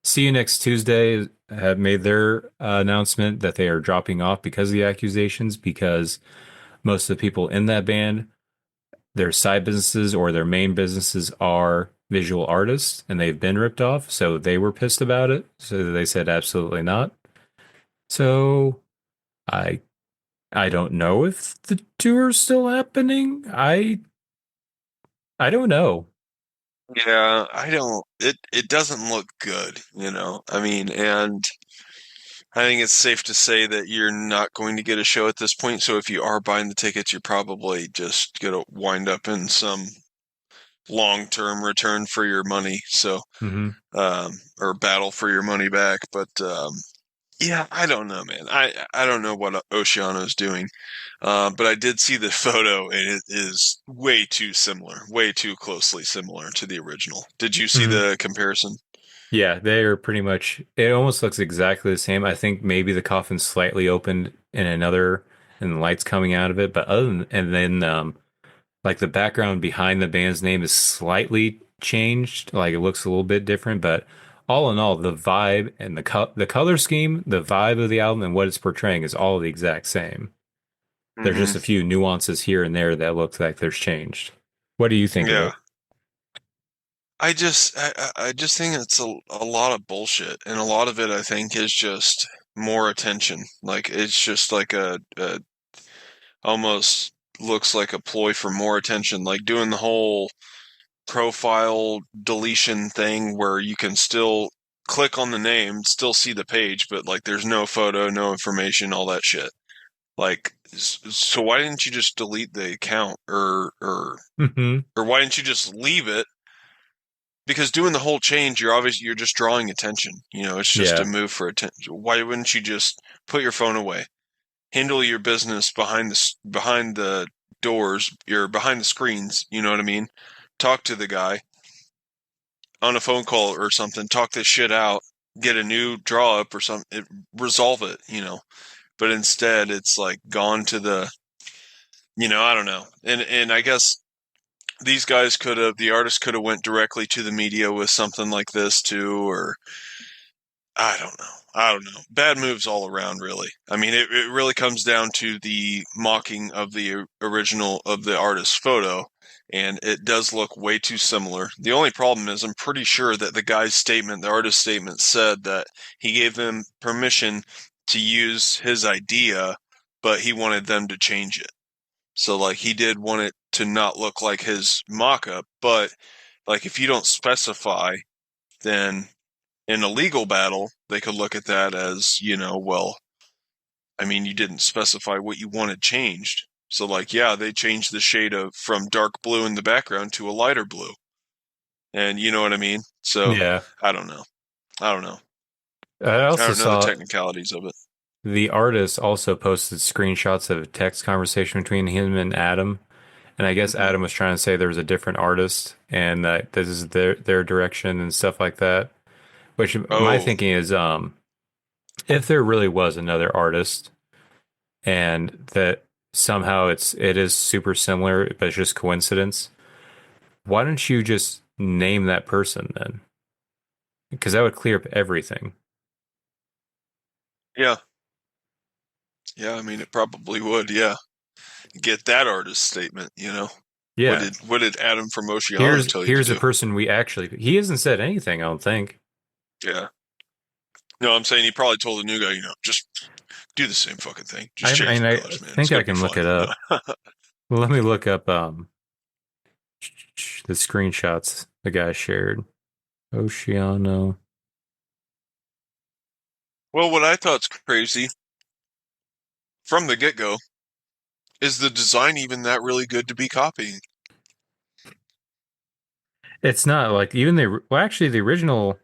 [SPEAKER 2] See You Next Tuesday have made their announcement that they are dropping off because of the accusations, because most of the people in that band, their side businesses or their main businesses are visual artists, and they've been ripped off. So they were pissed about it. So they said absolutely not. So I don't know if the tour's still happening. I don't know.
[SPEAKER 3] Yeah, I don't. It doesn't look good, you know. I mean, and I think it's safe to say that you're not going to get a show at this point. So if you are buying the tickets, you're probably just gonna wind up in some long-term return for your money. So,
[SPEAKER 2] Mm-hmm.
[SPEAKER 3] or battle for your money back. But Yeah, I don't know, man. I don't know what Oceano's doing, but I did see the photo, and it is way too similar, way too closely similar to the original. Did you see
[SPEAKER 2] Mhm.
[SPEAKER 3] the comparison?
[SPEAKER 2] Yeah, they are pretty much. It almost looks exactly the same. I think maybe the coffin's slightly opened in another, and the light's coming out of it. But other than, and then like the background behind the band's name is slightly changed. Like it looks a little bit different, but all in all, the vibe and the color scheme, the vibe of the album, and what it's portraying is all the exact same. There's
[SPEAKER 3] Hmm.
[SPEAKER 2] just a few nuances here and there that look like there's changed. What do you think of
[SPEAKER 3] Yeah.
[SPEAKER 2] it?
[SPEAKER 3] I just think it's a lot of bullshit, and a lot of it I think is just more attention. Like it's just like a almost looks like a ploy for more attention, like doing the whole profile deletion thing where you can still click on the name, still see the page, but like there's no photo, no information, all that shit. Like, so why didn't you just delete the account,
[SPEAKER 2] Hmm.
[SPEAKER 3] or why didn't you just leave it? Because doing the whole change, you're just drawing attention. You know, it's just a
[SPEAKER 2] Yeah.
[SPEAKER 3] move for attention. Why wouldn't you just put your phone away, handle your business behind the doors, you're behind the screens? You know what I mean? Talk to the guy on a phone call or something, talk this shit out, get a new draw up or something, resolve it, you know. But instead, it's like gone to the, I don't know. And I guess these guys the artist could have went directly to the media with something like this too, or I don't know. I don't know. Bad moves all around, really. I mean, it really comes down to the mocking of the original of the artist's photo, and it does look way too similar. The only problem is I'm pretty sure that the artist's statement said that he gave them permission to use his idea, but he wanted them to change it. So, like, he did want it to not look like his mock-up, but, like, if you don't specify, then in a legal battle, they could look at that as, well, I mean, you didn't specify what you wanted changed. So, like, yeah, they changed the shade of from dark blue in the background to a lighter blue. And you know what I mean? So,
[SPEAKER 2] Yeah.
[SPEAKER 3] I don't know. I don't know.
[SPEAKER 2] I
[SPEAKER 3] I
[SPEAKER 2] also
[SPEAKER 3] don't know the
[SPEAKER 2] saw
[SPEAKER 3] technicalities of it.
[SPEAKER 2] the artist also posted screenshots of a text conversation between him and Adam. And I guess
[SPEAKER 3] Hmm.
[SPEAKER 2] Adam was trying to say there was a different artist and that this is their direction and stuff like that. Which my
[SPEAKER 3] Oh,
[SPEAKER 2] thinking is, if there really was another artist and that somehow it is super similar, but it's just coincidence, why don't you just name that person then? Because that would clear up everything.
[SPEAKER 3] yeah. Yeah, I mean, it probably would. Yeah. Get that artist statement.
[SPEAKER 2] Yeah.
[SPEAKER 3] What did Adam from Oceano
[SPEAKER 2] Here's
[SPEAKER 3] tell you to
[SPEAKER 2] here's a
[SPEAKER 3] do?
[SPEAKER 2] person we actually he hasn't said anything, I don't think.
[SPEAKER 3] Yeah. No, I'm saying he probably told the new guy, just do the same fucking thing. Just change the
[SPEAKER 2] I
[SPEAKER 3] colors, man. It's
[SPEAKER 2] think I
[SPEAKER 3] gonna be
[SPEAKER 2] can look
[SPEAKER 3] fine.
[SPEAKER 2] it up. Let me look up the screenshots the guy shared. Oceano.
[SPEAKER 3] Well, what I thought's crazy from the get-go is the design even that really good to be copying?
[SPEAKER 2] It's not like even actually the original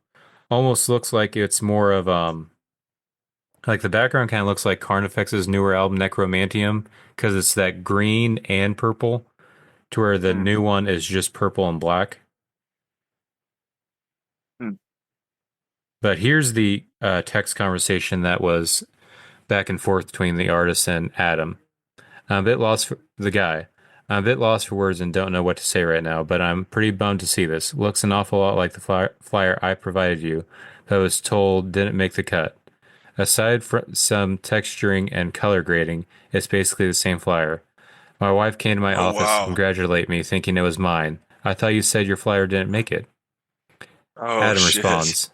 [SPEAKER 2] almost looks like it's more of like the background kind of looks like Carnifex's newer album Necromantium because it's that green and purple to where the
[SPEAKER 3] Hmm.
[SPEAKER 2] new one is just purple and black.
[SPEAKER 3] Hmm.
[SPEAKER 2] But here's the text conversation that was back and forth between the artist and Adam. I'm a bit lost for the guy. I'm a bit lost for words and don't know what to say right now, but I'm pretty bummed to see this. Looks an awful lot like the flyer I provided you, that I was told didn't make the cut. Aside from some texturing and color grading, it's basically the same flyer. My wife came to my
[SPEAKER 3] Oh,
[SPEAKER 2] office to
[SPEAKER 3] wow.
[SPEAKER 2] congratulate me, thinking it was mine. I thought you said your flyer didn't make it.
[SPEAKER 3] Oh,
[SPEAKER 2] Adam
[SPEAKER 3] shit.
[SPEAKER 2] responds.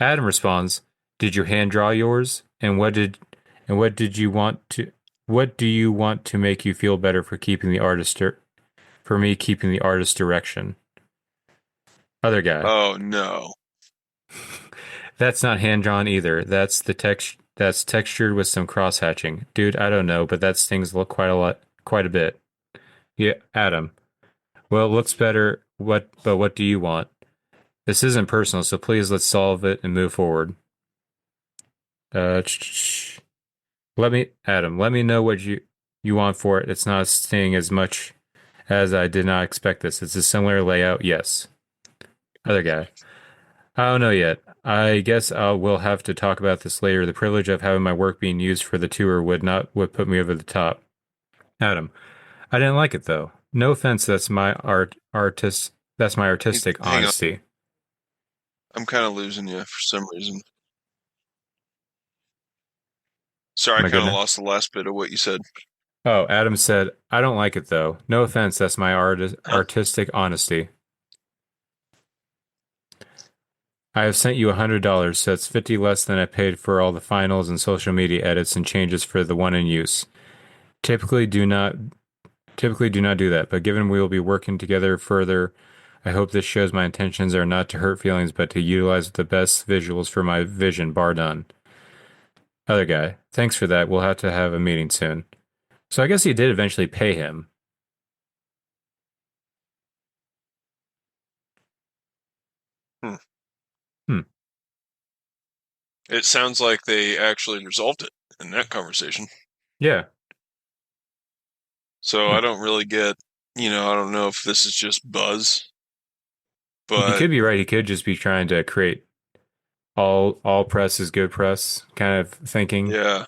[SPEAKER 2] Adam responds, "Did you hand draw yours? And what do you want to make you feel better for keeping the for me keeping the artist direction?" Other guy.
[SPEAKER 3] Oh, no.
[SPEAKER 2] That's not hand drawn either. That's textured with some cross hatching. Dude, I don't know, but that stings look quite a bit. Yeah, Adam. Well, it looks better. What do you want? This isn't personal, so please let's solve it and move forward. Uh, let me know what you want for it. It's not sting as much as I did not expect this. It's a similar layout, yes. Other guy. I don't know yet. I guess we'll have to talk about this later. The privilege of having my work being used for the tour would put me over the top. Adam, I didn't like it though. No offense, that's my artistic
[SPEAKER 3] Hang on.
[SPEAKER 2] honesty.
[SPEAKER 3] I'm kind of losing you for some reason. Sorry, I
[SPEAKER 2] My
[SPEAKER 3] kind of
[SPEAKER 2] goodness.
[SPEAKER 3] lost the last bit of what you said.
[SPEAKER 2] Oh, Adam said, I don't like it though. No offense, that's my artistic honesty. I have sent you $100, so it's 50 less than I paid for all the finals and social media edits and changes for the one in use. Typically do not typically do not do that, but given we will be working together further, I hope this shows my intentions are not to hurt feelings but to utilize the best visuals for my vision, bar none. Other guy, thanks for that. We'll have to have a meeting soon. So I guess he did eventually pay him.
[SPEAKER 3] Hmm.
[SPEAKER 2] Hmm.
[SPEAKER 3] It sounds like they actually resolved it in that conversation.
[SPEAKER 2] Yeah.
[SPEAKER 3] So
[SPEAKER 2] Hmm.
[SPEAKER 3] I don't really get, I don't know if this is just buzz,
[SPEAKER 2] You
[SPEAKER 3] but
[SPEAKER 2] could be right. He could just be trying to create all press is good press kind of thinking.
[SPEAKER 3] yeah.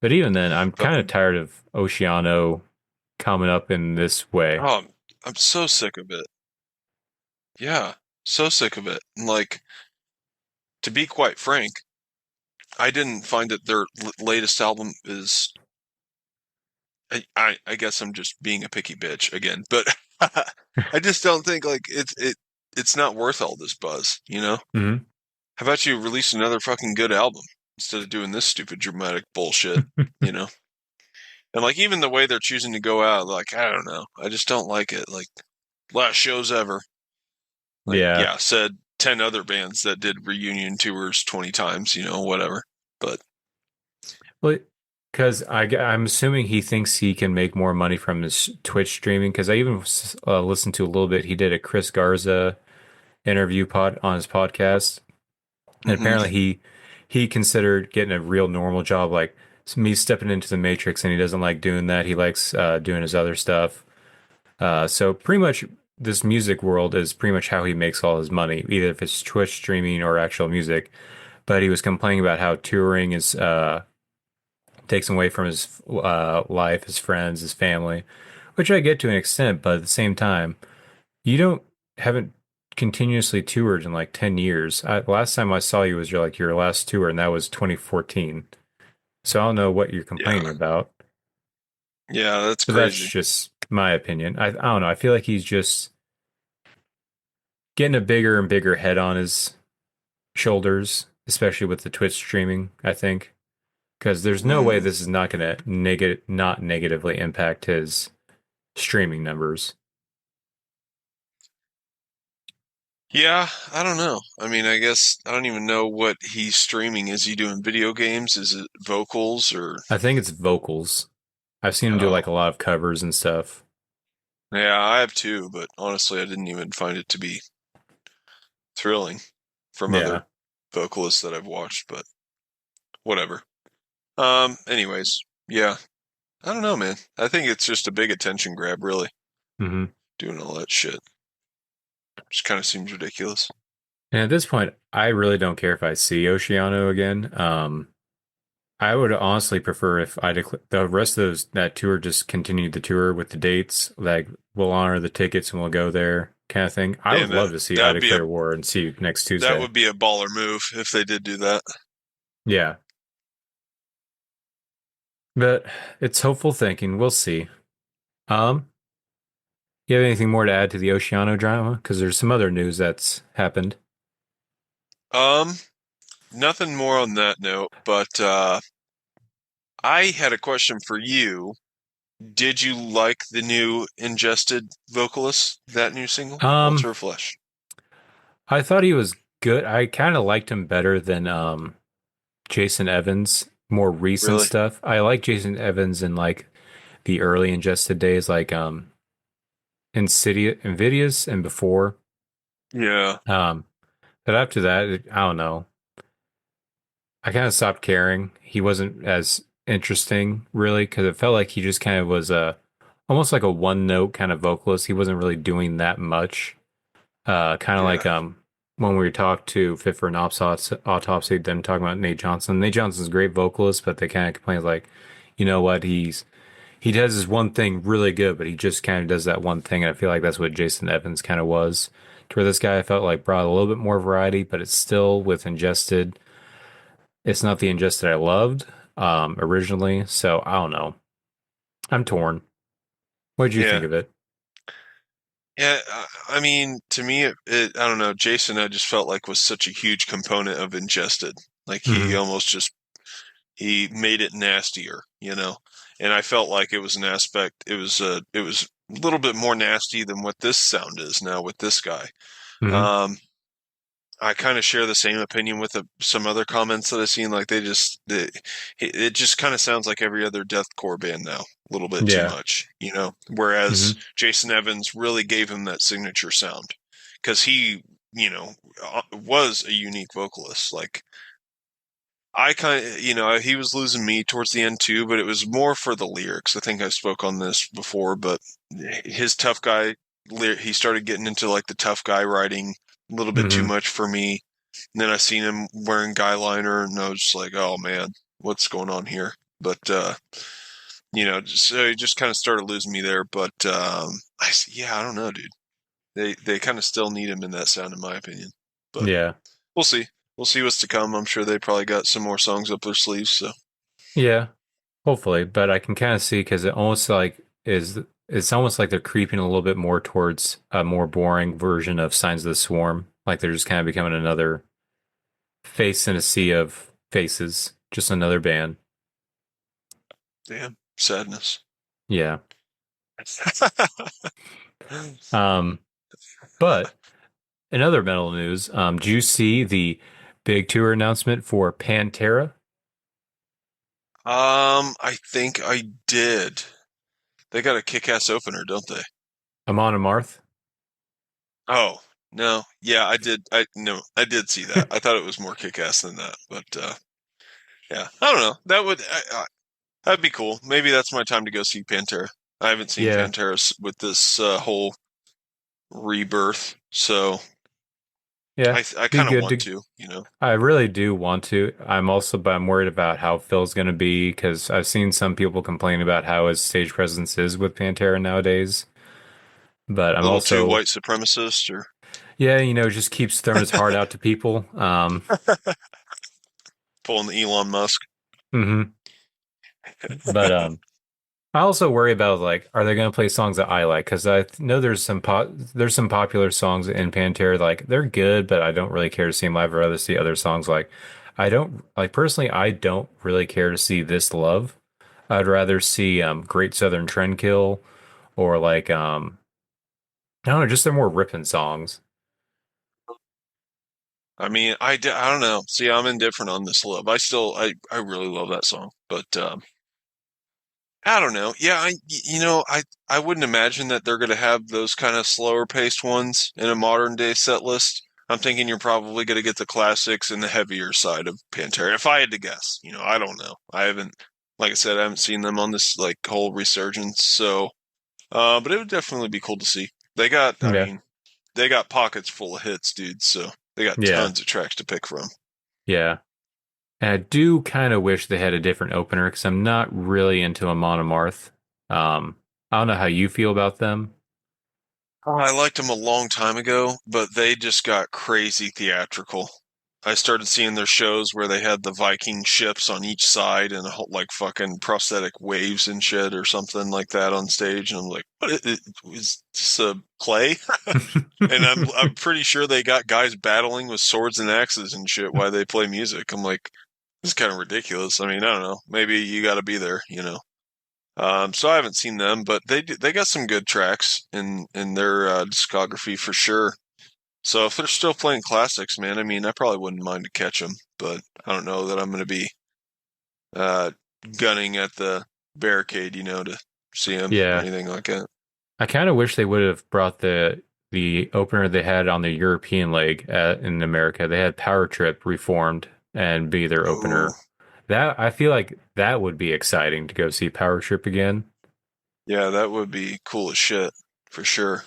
[SPEAKER 2] But even then, I'm
[SPEAKER 3] But
[SPEAKER 2] kind of tired of Oceano coming up in this way.
[SPEAKER 3] oh, I'm so sick of it. Yeah, so sick of it. And like, to be quite frank, I didn't find that their latest album is. I guess I'm just being a picky bitch again, but I just don't think like it's not worth all this buzz, you know?
[SPEAKER 2] Hmm.
[SPEAKER 3] How about you release another fucking good album instead of doing this stupid dramatic bullshit, you know? And like even the way they're choosing to go out, like I don't know, I just don't like it. Like last shows ever. Like
[SPEAKER 2] Yeah.
[SPEAKER 3] yeah, said 10 other bands that did reunion tours 20 times, whatever. But
[SPEAKER 2] Well, because I'm assuming he thinks he can make more money from his Twitch streaming. Because I even listened to a little bit. He did a Chris Garza interview pod on his podcast, and
[SPEAKER 3] mhm.
[SPEAKER 2] apparently he considered getting a real normal job, like me stepping into the Matrix, and he doesn't like doing that. He likes doing his other stuff. So pretty much this music world is pretty much how he makes all his money, either if it's Twitch streaming or actual music. But he was complaining about how touring is takes him away from his life, his friends, his family, which I get to an extent. But at the same time, you don't haven't continuously toured in like 10 years. Last time I saw you was your last tour, and that was 2014. So I don't know what you're complaining
[SPEAKER 3] Yeah.
[SPEAKER 2] about.
[SPEAKER 3] Yeah, that's
[SPEAKER 2] But that's
[SPEAKER 3] crazy.
[SPEAKER 2] just my opinion. I don't know. I feel like he's just getting a bigger and bigger head on his shoulders, especially with the Twitch streaming, I think. Because there's no way
[SPEAKER 3] Mm.
[SPEAKER 2] this is not going to not negatively impact his streaming numbers.
[SPEAKER 3] Yeah, I don't know. I mean, I guess I don't even know what he's streaming. Is he doing video games? Is it vocals or
[SPEAKER 2] I think it's vocals. I've seen him do
[SPEAKER 3] oh.
[SPEAKER 2] like a lot of covers and stuff.
[SPEAKER 3] Yeah, I have too, but honestly, I didn't even find it to be thrilling from
[SPEAKER 2] Yeah.
[SPEAKER 3] other vocalists that I've watched, but whatever. Anyways, yeah. I don't know, man. I think it's just a big attention grab, really,
[SPEAKER 2] Hmm.
[SPEAKER 3] doing all that shit. Just kind of seems ridiculous.
[SPEAKER 2] And at this point, I really don't care if I see Oceano again. I would honestly prefer if the rest of that tour just continued the tour with the dates. Like we'll honor the tickets and we'll go there, kind of thing. I would
[SPEAKER 3] Damn,
[SPEAKER 2] love to see I
[SPEAKER 3] that'd be a
[SPEAKER 2] Declare War and see you next
[SPEAKER 3] that
[SPEAKER 2] Tuesday.
[SPEAKER 3] would be a baller move if they did do that.
[SPEAKER 2] Yeah, but it's hopeful thinking. We'll see. Um, you have anything more to add to the Oceano drama? Because there's some other news that's happened.
[SPEAKER 3] Um, Nothing more on that note, but I had a question for you. Did you like the new Ingested vocalist, that new single,
[SPEAKER 2] Um,
[SPEAKER 3] Altar of Flesh?
[SPEAKER 2] I thought he was good. I kind of liked him better than Jason Evans, more recent
[SPEAKER 3] Really?
[SPEAKER 2] stuff. I like Jason Evans in like the early Ingested days, like Invidious and before.
[SPEAKER 3] Yeah.
[SPEAKER 2] Um, but after that, I don't know. I kind of stopped caring. He wasn't as interesting, really, because it felt like he just kind of was a almost like a one note kind of vocalist. He wasn't really doing that much. Kind of like
[SPEAKER 3] Yeah.
[SPEAKER 2] when we talked to Fit for an Autopsy, them talking about Nate Johnson. Nate Johnson's a great vocalist, but they kind of complain like, you know what, he does this one thing really good, but he just kind of does that one thing. And I feel like that's what Jason Evans kind of was. To where this guy I felt like brought a little bit more variety, but it's still with Ingested. It's not the Ingested I loved originally, so I don't know. I'm torn. What did you think
[SPEAKER 3] Yeah.
[SPEAKER 2] of it?
[SPEAKER 3] Yeah, I mean, to me, I don't know. Jason, I just felt like was such a huge component of Ingested. Like he
[SPEAKER 2] Hmm.
[SPEAKER 3] almost just he made it nastier, you know. And I felt like it was an aspect. It was a little bit more nasty than what this sound is now with this guy.
[SPEAKER 2] Hmm.
[SPEAKER 3] Um, I kind of share the same opinion with some other comments that I've seen. Like it just kind of sounds like every other deathcore band now, a little bit too
[SPEAKER 2] Yeah.
[SPEAKER 3] much, you know. Whereas
[SPEAKER 2] Hmm.
[SPEAKER 3] Jason Evans really gave him that signature sound because he, you know, was a unique vocalist. Like I kind of, you know, he was losing me towards the end too, but it was more for the lyrics. I think I spoke on this before, but his tough guy, he started getting into like the tough guy writing a little bit too
[SPEAKER 2] Hmm.
[SPEAKER 3] much for me. And then I seen him wearing guy liner, and I was just like, oh man, what's going on here? But you know, so he just kind of started losing me there. But yeah, I don't know, dude. They kind of still need him in that sound, in my opinion. But
[SPEAKER 2] Yeah.
[SPEAKER 3] we'll see. We'll see what's to come. I'm sure they probably got some more songs up their sleeves. So
[SPEAKER 2] Yeah. Hopefully, but I can kind of see because it almost like is it's almost like they're creeping a little bit more towards a more boring version of Signs of the Swarm. Like they're just kind of becoming another face in a sea of faces, just another band.
[SPEAKER 3] damn sadness.
[SPEAKER 2] Yeah. Um, but in other metal news, do you see the big tour announcement for Pantera?
[SPEAKER 3] I think I did. They got a kick-ass opener, don't they?
[SPEAKER 2] Amon Amarth?
[SPEAKER 3] Oh, no. Yeah, I did. I did see that. I thought it was more kick-ass than that, but yeah. I don't know. That'd be cool. Maybe that's my time to go see Pantera. I haven't seen
[SPEAKER 2] Yeah,
[SPEAKER 3] Pantera with this whole rebirth, so
[SPEAKER 2] yeah,
[SPEAKER 3] I
[SPEAKER 2] be
[SPEAKER 3] kind of
[SPEAKER 2] good
[SPEAKER 3] want
[SPEAKER 2] to.
[SPEAKER 3] to, you know.
[SPEAKER 2] I really do want to. But I'm worried about how Phil's going to be because I've seen some people complain about how his stage presence is with Pantera nowadays. But
[SPEAKER 3] A
[SPEAKER 2] I'm
[SPEAKER 3] little too
[SPEAKER 2] also,
[SPEAKER 3] white supremacist or
[SPEAKER 2] yeah, just keeps throwing his heart out to people.
[SPEAKER 3] pulling the Elon Musk.
[SPEAKER 2] Mhm. But I also worry about like, are they going to play songs that I like? Because know there's some popular songs in Pantera like they're good, but I don't really care to see them live or rather see other songs. Like I don't like personally, I don't really care to see This Love. I'd rather see Great Southern Trendkill or like I don't know, just their more ripping songs.
[SPEAKER 3] I mean, I don't know. See, I'm indifferent on this love. I really love that song, but I don't know. Yeah, I wouldn't imagine that they're going to have those kind of slower paced ones in a modern day set list. I'm thinking you're probably going to get the classics and the heavier side of Pantera. If I had to guess, you know, I don't know. I haven't, like I said, I haven't seen them on this like whole resurgence. So, but it would definitely be cool to see. I
[SPEAKER 2] Yeah,
[SPEAKER 3] mean, they got pockets full of hits, dude. So they got
[SPEAKER 2] yeah,
[SPEAKER 3] tons of tracks to pick from.
[SPEAKER 2] yeah. And I do kind of wish they had a different opener because I'm not really into a Monomarth. I don't know how you feel about them.
[SPEAKER 3] Oh, I liked them a long time ago, but they just got crazy theatrical. I started seeing their shows where they had the Viking ships on each side and like fucking prosthetic waves and shit or something like that on stage, and I'm like, what is this a play? And I'm pretty sure they got guys battling with swords and axes and shit while they play music. I'm like, this is kind of ridiculous. I mean, I don't know. Maybe you got to be there, you know. So I haven't seen them, but they got some good tracks in their discography for sure. So if they're still playing classics, man, I mean, I probably wouldn't mind to catch them, but I don't know that I'm going to be uh, gunning at the barricade, you know, to see them or
[SPEAKER 2] Yeah,
[SPEAKER 3] anything like that.
[SPEAKER 2] I kind of wish they would have brought the opener they had on the European leg in America. They had Power Trip Reformed, and be their
[SPEAKER 3] Oh,
[SPEAKER 2] opener. That I feel like that would be exciting to go see Power Trip again.
[SPEAKER 3] yeah, that would be cool as shit for sure.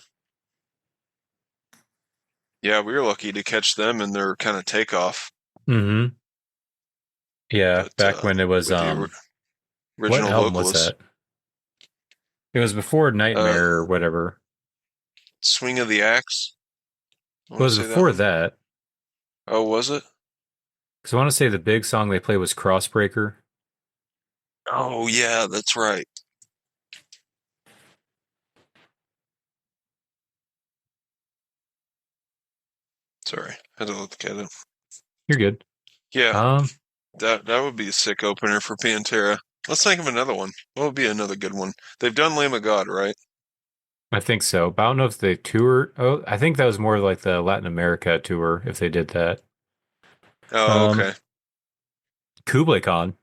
[SPEAKER 3] Yeah, we were lucky to catch them in their kind of takeoff,
[SPEAKER 2] Mm-hmm. Yeah,
[SPEAKER 3] but
[SPEAKER 2] back when it was
[SPEAKER 3] with the
[SPEAKER 2] what
[SPEAKER 3] original
[SPEAKER 2] album was
[SPEAKER 3] vocalist,
[SPEAKER 2] that? It was before
[SPEAKER 3] uh,
[SPEAKER 2] Nightmare or whatever.
[SPEAKER 3] Swing of the Axe. I
[SPEAKER 2] It
[SPEAKER 3] want to
[SPEAKER 2] was
[SPEAKER 3] say that
[SPEAKER 2] before
[SPEAKER 3] one.
[SPEAKER 2] that.
[SPEAKER 3] Oh, was it?
[SPEAKER 2] Because I want to say the big song they played was Crossbreaker.
[SPEAKER 3] Oh, yeah, that's right. Sorry, had to look at it.
[SPEAKER 2] You're good.
[SPEAKER 3] Yeah,
[SPEAKER 2] Um,
[SPEAKER 3] that would be a sick opener for Pantera. Let's think of another one. What would be another good one? They've done Lamb of God, right?
[SPEAKER 2] I think so. But I don't know if they toured. Oh, I think that was more like the Latin America tour if they did that.
[SPEAKER 3] Oh,
[SPEAKER 2] Um,
[SPEAKER 3] okay.
[SPEAKER 2] Kublai Khan.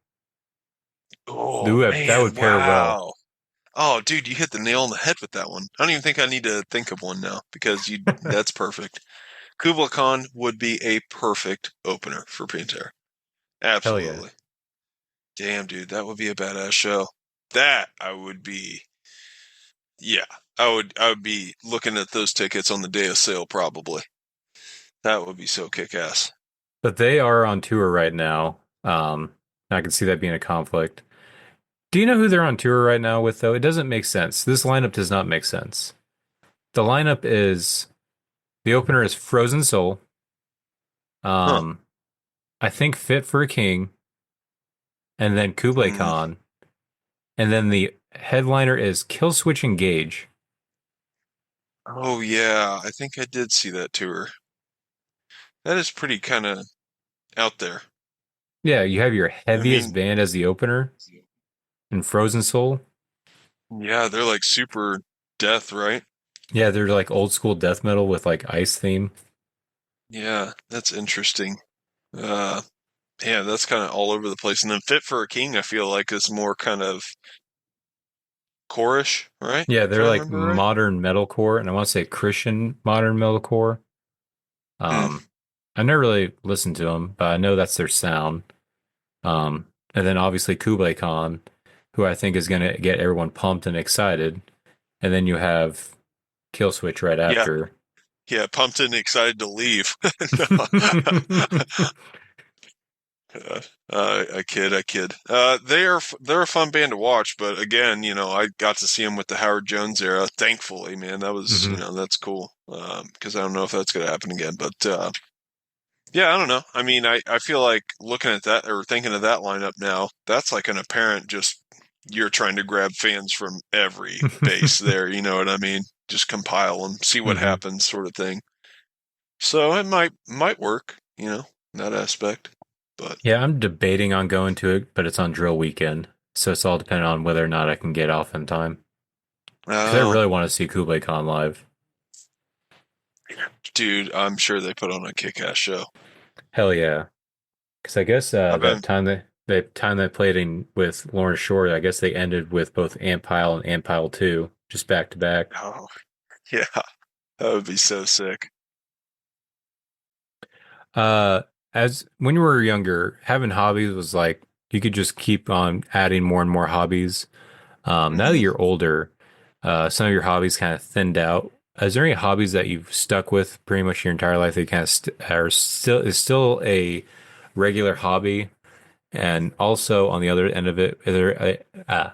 [SPEAKER 3] Oh,
[SPEAKER 2] That
[SPEAKER 3] man,
[SPEAKER 2] would pair well.
[SPEAKER 3] wow. Oh, dude, you hit the nail on the head with that one. I don't even think I need to think of one now because that's perfect. Kubla Khan would be a perfect opener for Pantera.
[SPEAKER 2] Hell yeah.
[SPEAKER 3] Absolutely. Damn, dude, that would be a badass show. That I would be, yeah, I would be looking at those tickets on the day of sale probably. That would be so kick-ass.
[SPEAKER 2] But they are on tour right now. I can see that being a conflict. Do you know who they're on tour right now with, though? It doesn't make sense. This lineup does not make sense. The lineup is the opener is Frozen Soul.
[SPEAKER 3] Huh.
[SPEAKER 2] Um, I think Fit for a King, and then Kublai
[SPEAKER 3] Mm.
[SPEAKER 2] Khan, and then the headliner is Killswitch Engage.
[SPEAKER 3] Oh yeah, I think I did see that tour. That is pretty kind of out there.
[SPEAKER 2] Yeah, you have your
[SPEAKER 3] I
[SPEAKER 2] heaviest
[SPEAKER 3] mean,
[SPEAKER 2] band as the opener in Frozen Soul.
[SPEAKER 3] yeah, they're like super death, right?
[SPEAKER 2] Yeah, they're like old school death metal with like ice theme.
[SPEAKER 3] Yeah, that's interesting. Uh, yeah, that's kind of all over the place. And then Fit for a King, I feel like is more kind of chorish, right?
[SPEAKER 2] Yeah,
[SPEAKER 3] If
[SPEAKER 2] they're
[SPEAKER 3] I
[SPEAKER 2] like
[SPEAKER 3] remember right.
[SPEAKER 2] modern metalcore, and I want to say Christian modern metalcore.
[SPEAKER 3] Hmm.
[SPEAKER 2] Um, I never really listened to them, but I know that's their sound. And then obviously Kublai Khan, who I think is going to get everyone pumped and excited. And then you have Killswitch right
[SPEAKER 3] Yeah,
[SPEAKER 2] after.
[SPEAKER 3] yeah, pumped and excited to leave. No. I kid, I kid. They're a fun band to watch, but again, I got to see them with the Howard Jones era. Thankfully, man, that was
[SPEAKER 2] hmm
[SPEAKER 3] that's cool. Because I don't know if that's gonna happen again, but yeah, I don't know. I mean, I feel like looking at that or thinking of that lineup now, that's like an apparent just you're trying to grab fans from every base there. You know what I mean? Just compile them, see what
[SPEAKER 2] hmm
[SPEAKER 3] happens, sort of thing. So it might work, in that aspect. But
[SPEAKER 2] Yeah, I'm debating on going to it, but it's on drill weekend. So it's all dependent on whether or not I can get off in time. Because I
[SPEAKER 3] oh,
[SPEAKER 2] really want to see Kublai Khan live.
[SPEAKER 3] dude, I'm sure they put on a kick-ass show.
[SPEAKER 2] Hell yeah. Because I guess
[SPEAKER 3] I've been,
[SPEAKER 2] the time they played in with Lawrence Shore, I guess they ended with both Amp Pile and Amp Pile 2, just back to back.
[SPEAKER 3] oh, yeah, that would be so sick.
[SPEAKER 2] Uh, as when you were younger, having hobbies was like you could just keep on adding more and more hobbies. Now that
[SPEAKER 3] Hmm.
[SPEAKER 2] you're older, some of your hobbies kind of thinned out. Is there any hobbies that you've stuck with pretty much your entire life that you kind of are still is still a regular hobby? And also on the other end of it,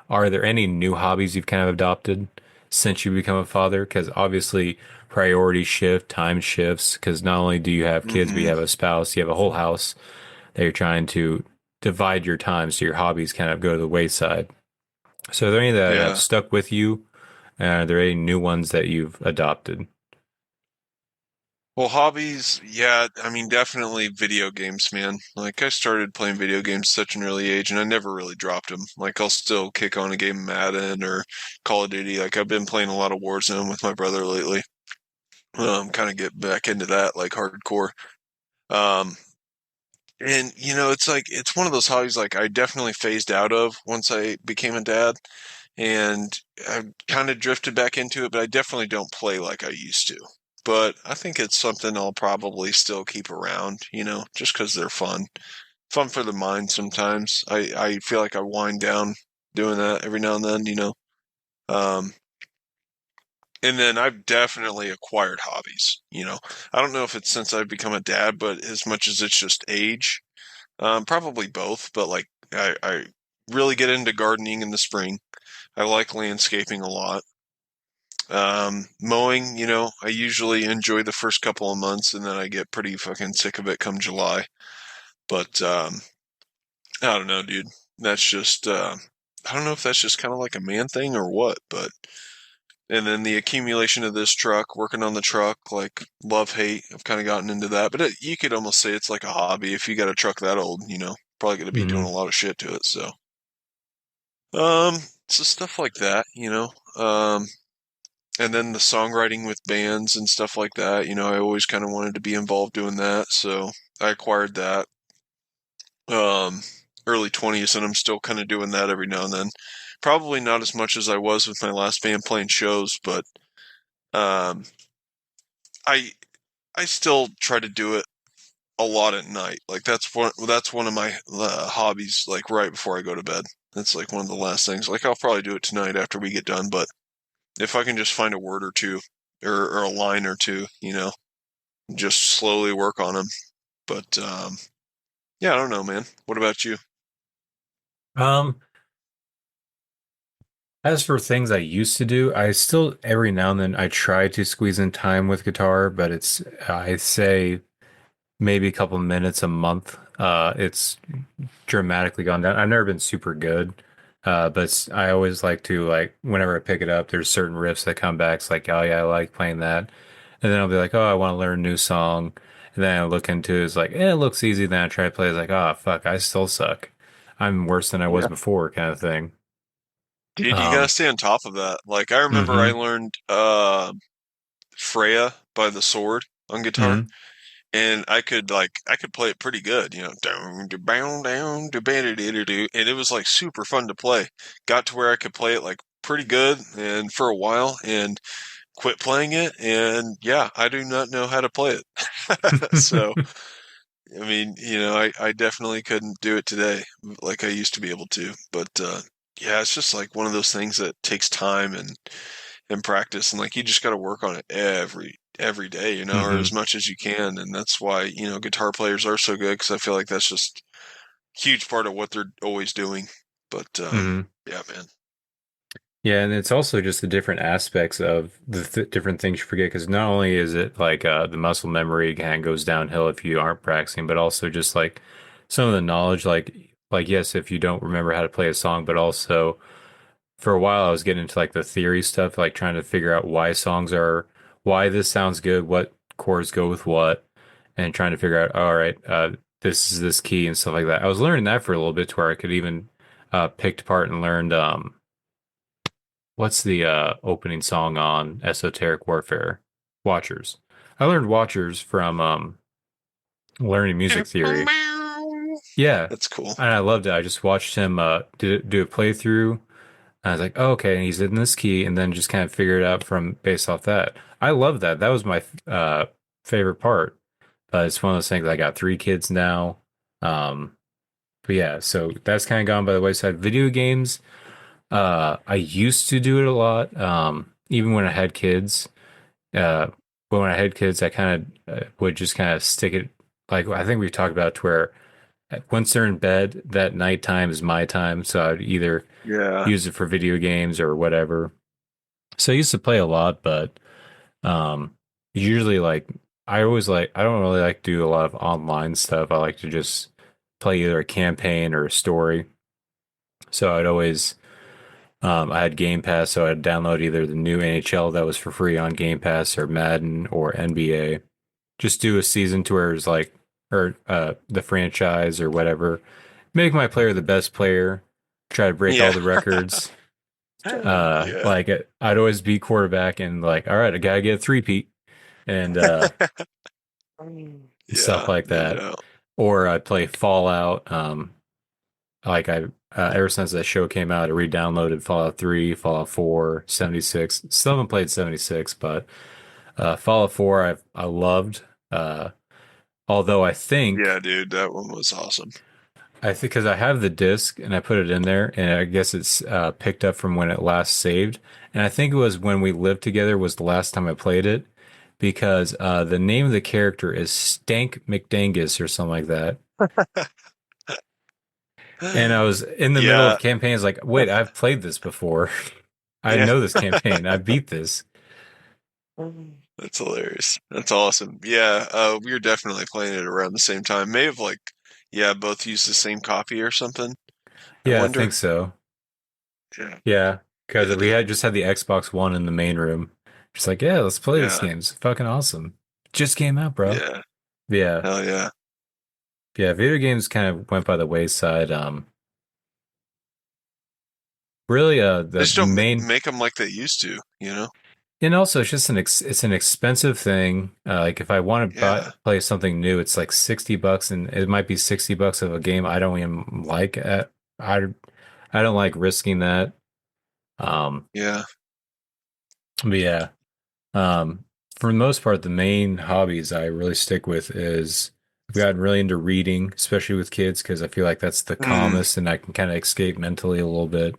[SPEAKER 2] are there any new hobbies you've kind of adopted since you become a father? Because obviously priorities shift, time shifts. Because not only do you have kids, but you
[SPEAKER 3] Hmm.
[SPEAKER 2] have a spouse, you have a whole house that you're trying to divide your time so your hobbies kind of go to the wayside. So are there any that have
[SPEAKER 3] Yeah.
[SPEAKER 2] stuck with you? Are there any new ones that you've adopted?
[SPEAKER 3] Well, hobbies, yeah, I mean, definitely video games, man. Like, I started playing video games at such an early age, and I never really dropped them. Like, I'll still kick on a game of Madden or Call of Duty. Like, I've been playing a lot of Warzone with my brother lately. Kind of get back into that, like, hardcore. Um, and, it's like, it's one of those hobbies, like, I definitely phased out of once I became a dad. And I've kind of drifted back into it, but I definitely don't play like I used to. But I think it's something I'll probably still keep around, just because they're fun. fun for the mind sometimes. I feel like I wind down doing that every now and then, you know. Um, and then I've definitely acquired hobbies, you know. I don't know if it's since I've become a dad, but as much as it's just age, probably both. But like I really get into gardening in the spring. I like landscaping a lot. Mowing, you know, I usually enjoy the first couple of months and then I get pretty fucking sick of it come July. But I don't know, dude. That's just I don't know if that's just kind of like a man thing or what, but and then the accumulation of this truck, working on the truck, like love hate. I've kind of gotten into that, but you could almost say it's like a hobby if you got a truck that old, you know. Probably going to be doing
[SPEAKER 2] Hmm.
[SPEAKER 3] a lot of shit to it, so um so stuff like that, you know. And then the songwriting with bands and stuff like that, you know, I always kind of wanted to be involved doing that, so I acquired that um, early 20s, and I'm still kind of doing that every now and then. Probably not as much as I was with my last band playing shows, but um, I I still try to do it a lot at night. Like that's one of my hobbies. Like right before I go to bed, that's like one of the last things. Like I'll probably do it tonight after we get done, but if I can just find a word or two or a line or two, you know, just slowly work on them. But yeah, I don't know, man. What about you?
[SPEAKER 2] Um, as for things I used to do, I still every now and then I try to squeeze in time with guitar, but it's I say maybe a couple minutes a month. It's dramatically gone down. I've never been super good, but I always like to like whenever I pick it up, there's certain riffs that come back. It's like, oh yeah, I like playing that, and then I'll be like, oh, I want to learn a new song, and then I look into it, it's like, it looks easy. Then I try to play, it's like, oh fuck, I still suck. I'm worse than I was
[SPEAKER 3] Yeah.
[SPEAKER 2] before, kind of thing.
[SPEAKER 3] Dude, you gotta
[SPEAKER 2] Um,
[SPEAKER 3] stay on top of that. Like I remember I
[SPEAKER 2] mm-hmm,
[SPEAKER 3] learned Freya by the Sword on guitar,
[SPEAKER 2] mm-hmm.
[SPEAKER 3] and I could play it pretty good, you know, down to bound down to do, and it was like super fun to play. Got to where I could play it like pretty good and for a while and quit playing it, and yeah, I do not know how to play it. So I mean, you know, I definitely couldn't do it today like I used to be able to. But yeah, it's just like one of those things that takes time and practice, and like you just got to work on it every day, you know, or
[SPEAKER 2] Mm-hmm.
[SPEAKER 3] as much as you can. And that's why, you know, guitar players are so good because I feel like that's just a huge part of what they're always doing. But
[SPEAKER 2] Mm-hmm.
[SPEAKER 3] yeah, man.
[SPEAKER 2] Yeah, and it's also just the different aspects of the different things you forget because not only is it like the muscle memory kind of goes downhill if you aren't practicing, but also just like some of the knowledge, like yes, if you don't remember how to play a song, but also for a while I was getting into like the theory stuff, like trying to figure out why this sounds good, what chords go with what, and trying to figure out, all right, this is this key and stuff like that. I was learning that for a little bit to where I could even picked apart and learned what's the opening song on Esoteric Warfare? Watchers. I learned Watchers from learning music theory. Yeah,
[SPEAKER 3] That's cool.
[SPEAKER 2] and I loved it. I just watched him do a playthrough. And I was like, oh, okay, and he's in this key, and then just kind of figure it out from based off that. I love that. That was my favorite part. But it's one of those things. I got three kids now. Um, but yeah, so that's kind of gone by the wayside. Video games. I used to do it a lot. Even when I had kids. Uh, but when I had kids, I kind of would just kind of stick it. Like I think we've talked about to where once they're in bed, that nighttime is my time. So I'd either
[SPEAKER 3] Yeah.
[SPEAKER 2] use it for video games or whatever. So I used to play a lot, but um, usually I don't really like to do a lot of online stuff. I like to just play either a campaign or a story. So I'd always I had Game Pass, so I'd download either the new NHL that was for free on Game Pass or Madden or NBA. Just do a season to where it's like, or the franchise or whatever. Make my player the best player. Try to break all
[SPEAKER 3] Yeah.
[SPEAKER 2] the records.
[SPEAKER 3] Yeah.
[SPEAKER 2] I'd always be quarterback and like, all right, I gotta get a three-peat and stuff
[SPEAKER 3] Yeah,
[SPEAKER 2] like
[SPEAKER 3] no
[SPEAKER 2] that.
[SPEAKER 3] doubt.
[SPEAKER 2] Or I'd play Fallout. Like I ever since that show came out, I re-downloaded Fallout 3, Fallout 4, 76. Still haven't played 76, but Fallout 4 I loved. Although I
[SPEAKER 3] Yeah,
[SPEAKER 2] think
[SPEAKER 3] dude, that one was awesome.
[SPEAKER 2] I think because I have the disc and I put it in there, and I guess it's picked up from when it last saved. And I think it was when we lived together was the last time I played it because the name of the character is Stank McDangus or something like that. And I was in the middle of
[SPEAKER 3] Yeah,
[SPEAKER 2] the campaign. I was like, wait, I've played this before. I
[SPEAKER 3] yeah.
[SPEAKER 2] know this campaign. I beat this.
[SPEAKER 3] That's hilarious. That's awesome. Yeah, we were definitely playing it around the same time. May have like, yeah, both used the same copy or something. I
[SPEAKER 2] Yeah, I think
[SPEAKER 3] wonder.
[SPEAKER 2] so.
[SPEAKER 3] Yeah,
[SPEAKER 2] Yeah, because we
[SPEAKER 3] yeah,
[SPEAKER 2] had just had the Xbox One in the main room. Just like, yeah, let's play this
[SPEAKER 3] yeah,
[SPEAKER 2] game. It's fucking awesome. Just came out, bro.
[SPEAKER 3] yeah.
[SPEAKER 2] Yeah,
[SPEAKER 3] Hell yeah.
[SPEAKER 2] yeah. Video games kind of went by the wayside. Really,
[SPEAKER 3] They
[SPEAKER 2] the
[SPEAKER 3] just don't
[SPEAKER 2] main
[SPEAKER 3] make them like they used to, you know?
[SPEAKER 2] and also it's just it's an expensive thing. Like if I want to
[SPEAKER 3] Yeah,
[SPEAKER 2] play something new, it's like $60, and it might be $60 of a game I don't even like. I I don't like risking that. Um,
[SPEAKER 3] yeah.
[SPEAKER 2] but yeah. Um, for the most part, the main hobbies I really stick with is I've gotten really into reading, especially with kids, because I feel like that's the
[SPEAKER 3] Mm,
[SPEAKER 2] calmest and I can kind of escape mentally a little bit.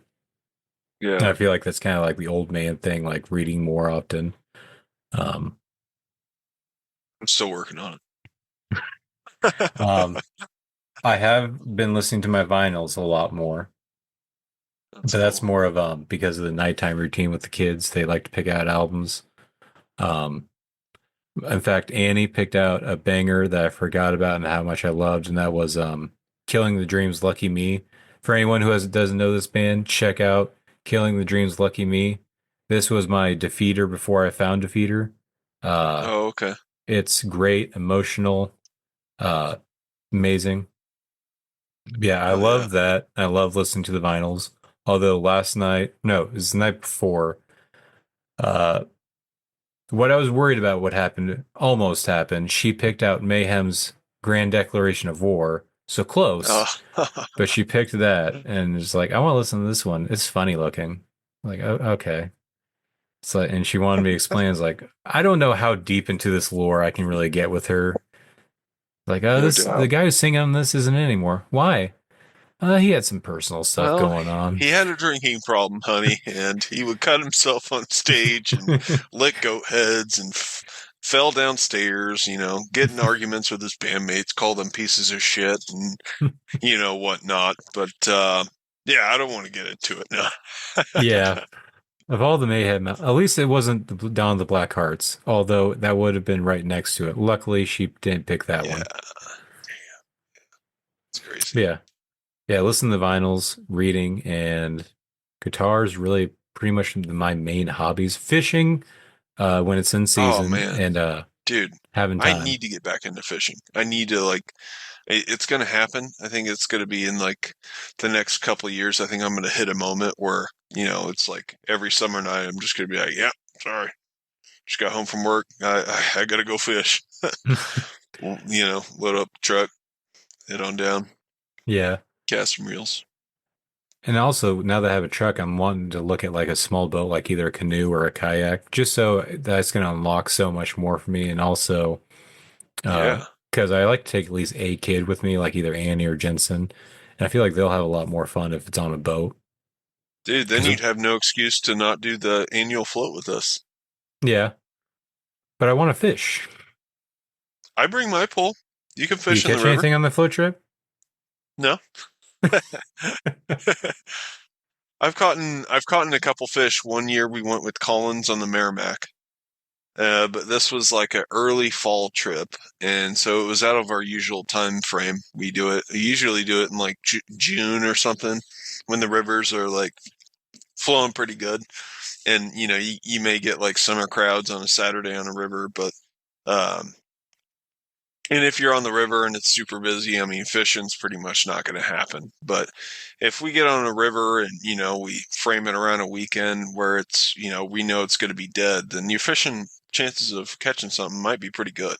[SPEAKER 2] And
[SPEAKER 3] yeah.
[SPEAKER 2] I feel like that's kind of like the old man thing, like reading more often. Um,
[SPEAKER 3] I'm still working on
[SPEAKER 2] um,
[SPEAKER 3] it.
[SPEAKER 2] I have been listening to my vinyls a lot more,
[SPEAKER 3] That's
[SPEAKER 2] but that's
[SPEAKER 3] cool.
[SPEAKER 2] more of because of the nighttime routine with the kids. They like to pick out albums. Um, In fact, Annie picked out a banger that I forgot about and how much I loved, and that was Killing the Dreams Lucky Me. For anyone who doesn't know this band, check out Killing the Dreams Lucky Me. This was my defeater before I found defeater. Uh
[SPEAKER 3] Oh, okay.
[SPEAKER 2] it's great, emotional, uh amazing. Yeah, I
[SPEAKER 3] Hell yeah.
[SPEAKER 2] love that. I love listening to the vinyls. Although last night, no, it was the night before, uh what I was worried about what happened almost happened. She picked out Mayhem's Grand Declaration of War. So close,
[SPEAKER 3] Oh,
[SPEAKER 2] but she picked that and it's like, I want to listen to this one. It's funny looking. Like, oh, okay. It's like, and she wanted me to explain. It's like, I don't know how deep into this lore I can really get with her. Like, oh,
[SPEAKER 3] no
[SPEAKER 2] this the
[SPEAKER 3] doubt.
[SPEAKER 2] guy who's singing on this isn't it anymore. Why? He had some personal stuff
[SPEAKER 3] Well,
[SPEAKER 2] going on.
[SPEAKER 3] he had a drinking problem, honey, and he would cut himself on stage and lick goat heads and fell downstairs, get in arguments with his bandmates, call them pieces of shit and, whatnot. But, yeah, I don't want to get into it now.
[SPEAKER 2] Yeah. Of all the Mayhem, at least it wasn't the Dawn of the Black Hearts, although that would have been right next to it. Luckily, she didn't pick that
[SPEAKER 3] Yeah,
[SPEAKER 2] one.
[SPEAKER 3] it's crazy.
[SPEAKER 2] But yeah. Yeah, listen to vinyls, reading, and guitars really pretty much my main hobbies. Fishing, when it's in
[SPEAKER 3] Oh,
[SPEAKER 2] season,
[SPEAKER 3] man.
[SPEAKER 2] and
[SPEAKER 3] Dude,
[SPEAKER 2] having
[SPEAKER 3] I
[SPEAKER 2] time.
[SPEAKER 3] need to get back into fishing. I need to, it's going to happen. I think it's going to be in the next couple of years. I think I'm going to hit a moment where, it's like every summer night, I'm just going to be like, yeah, sorry. Just got home from work. I got to go fish. Load up the truck, head on down,
[SPEAKER 2] Yeah.
[SPEAKER 3] cast some reels.
[SPEAKER 2] And also, now that I have a truck, I'm wanting to look at like a small boat, like either a canoe or a kayak, just so that's going to unlock so much more for me. And also,
[SPEAKER 3] Yeah.
[SPEAKER 2] because I like to take at least a kid with me, like either Annie or Jensen. And I feel like they'll have a lot more fun if it's on a boat.
[SPEAKER 3] Dude, then
[SPEAKER 2] 'Cause
[SPEAKER 3] you'd have no excuse to not do the annual float with us.
[SPEAKER 2] yeah, but I want to fish.
[SPEAKER 3] I bring my pole. You can
[SPEAKER 2] Do you
[SPEAKER 3] fish in the
[SPEAKER 2] catch
[SPEAKER 3] river.
[SPEAKER 2] anything on the float trip?
[SPEAKER 3] No. I've caught a couple fish. One year we went with Collins on the Merrimack. But this was like an early fall trip, and so it was out of our usual time frame. We usually do it in like June or something, when the rivers are like flowing pretty good, and you may get like summer crowds on a Saturday on a river, but um, and if you're on the river and it's super busy, I mean, fishing's pretty much not going to happen. But if we get on a river and, we frame it around a weekend where it's, we know it's going to be dead, then your fishing chances of catching something might be pretty good.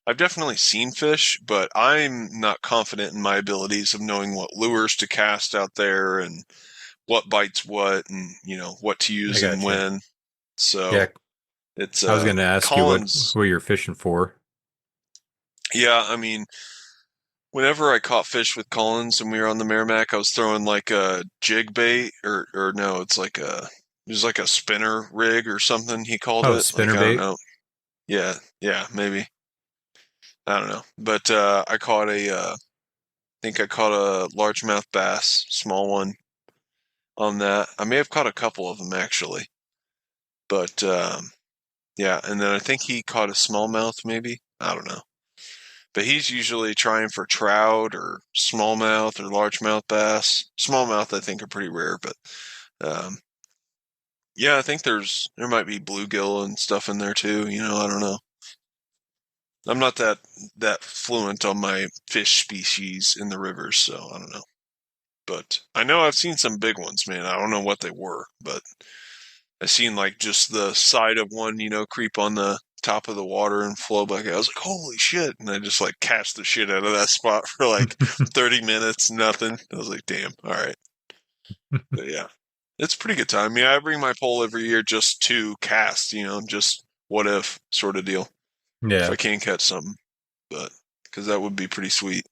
[SPEAKER 3] I've definitely seen fish, but I'm not confident in my abilities of knowing what lures to cast out there and what bites what and, what to
[SPEAKER 2] I
[SPEAKER 3] use and
[SPEAKER 2] got you.
[SPEAKER 3] when. So
[SPEAKER 2] Yeah,
[SPEAKER 3] it's
[SPEAKER 2] I was going to ask you
[SPEAKER 3] Collins.
[SPEAKER 2] what you're fishing for.
[SPEAKER 3] Yeah, I mean, whenever I caught fish with Collins and we were on the Merrimack, I was throwing like a jig bait or no, it was like a spinner rig or something he called
[SPEAKER 2] Oh,
[SPEAKER 3] it. Like
[SPEAKER 2] spinner
[SPEAKER 3] I don't
[SPEAKER 2] bait.
[SPEAKER 3] know. Yeah, maybe. I don't know. But I caught I think I caught a largemouth bass, small one on that. I may have caught a couple of them actually. But yeah, and then I think he caught a smallmouth maybe. I don't know. But he's usually trying for trout or smallmouth or largemouth bass. Smallmouth, I think, are pretty rare, but um, yeah, I think there might be bluegill and stuff in there too. I don't know. I'm not that fluent on my fish species in the rivers, so I don't know. But I know I've seen some big ones, man. I don't know what they were, but I seen like just the side of one, creep on the top of the water and flow back. I was like, holy shit. And I just like cast the shit out of that spot for like 30 minutes, nothing. I was like, damn, all right. But yeah, it's a pretty good time. Yeah, I bring my pole every year just to cast, just what if sort of deal. If I
[SPEAKER 2] Yeah,
[SPEAKER 3] can catch something, but because that would be pretty sweet.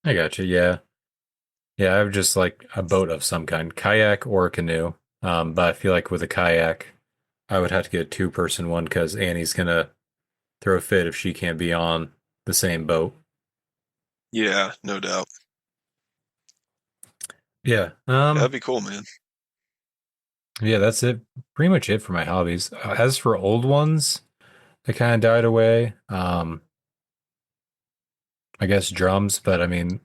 [SPEAKER 2] I got you. Yeah, yeah. I have just like a boat of some kind, kayak or canoe. But I feel like with a kayak, I would have to get a two-person one because Annie's gonna throw a fit if she can't be on the same boat.
[SPEAKER 3] Yeah, no doubt.
[SPEAKER 2] Yeah.
[SPEAKER 3] Yeah, that'd be cool, man.
[SPEAKER 2] Yeah, that's it. Pretty much it for my hobbies. As for old ones, they kind of died away. I guess drums, but I mean,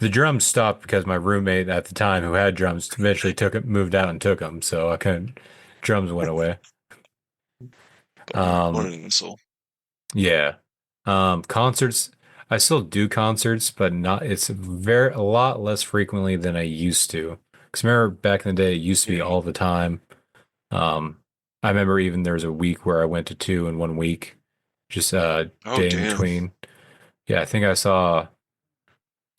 [SPEAKER 2] the drums stopped because my roommate at the time who had drums eventually moved out and took them. So I couldn't, drums went away.
[SPEAKER 3] Bummer. What
[SPEAKER 2] Um,
[SPEAKER 3] an insult.
[SPEAKER 2] yeah. Concerts, I still do concerts, but not, it's a lot less frequently than I used to. Because remember back in the day, it used to be
[SPEAKER 3] Yeah.
[SPEAKER 2] all the time. Um, I remember even there was a week where I went to two in 1 week, just a
[SPEAKER 3] Oh,
[SPEAKER 2] day in
[SPEAKER 3] damn.
[SPEAKER 2] between. Yeah, I think I saw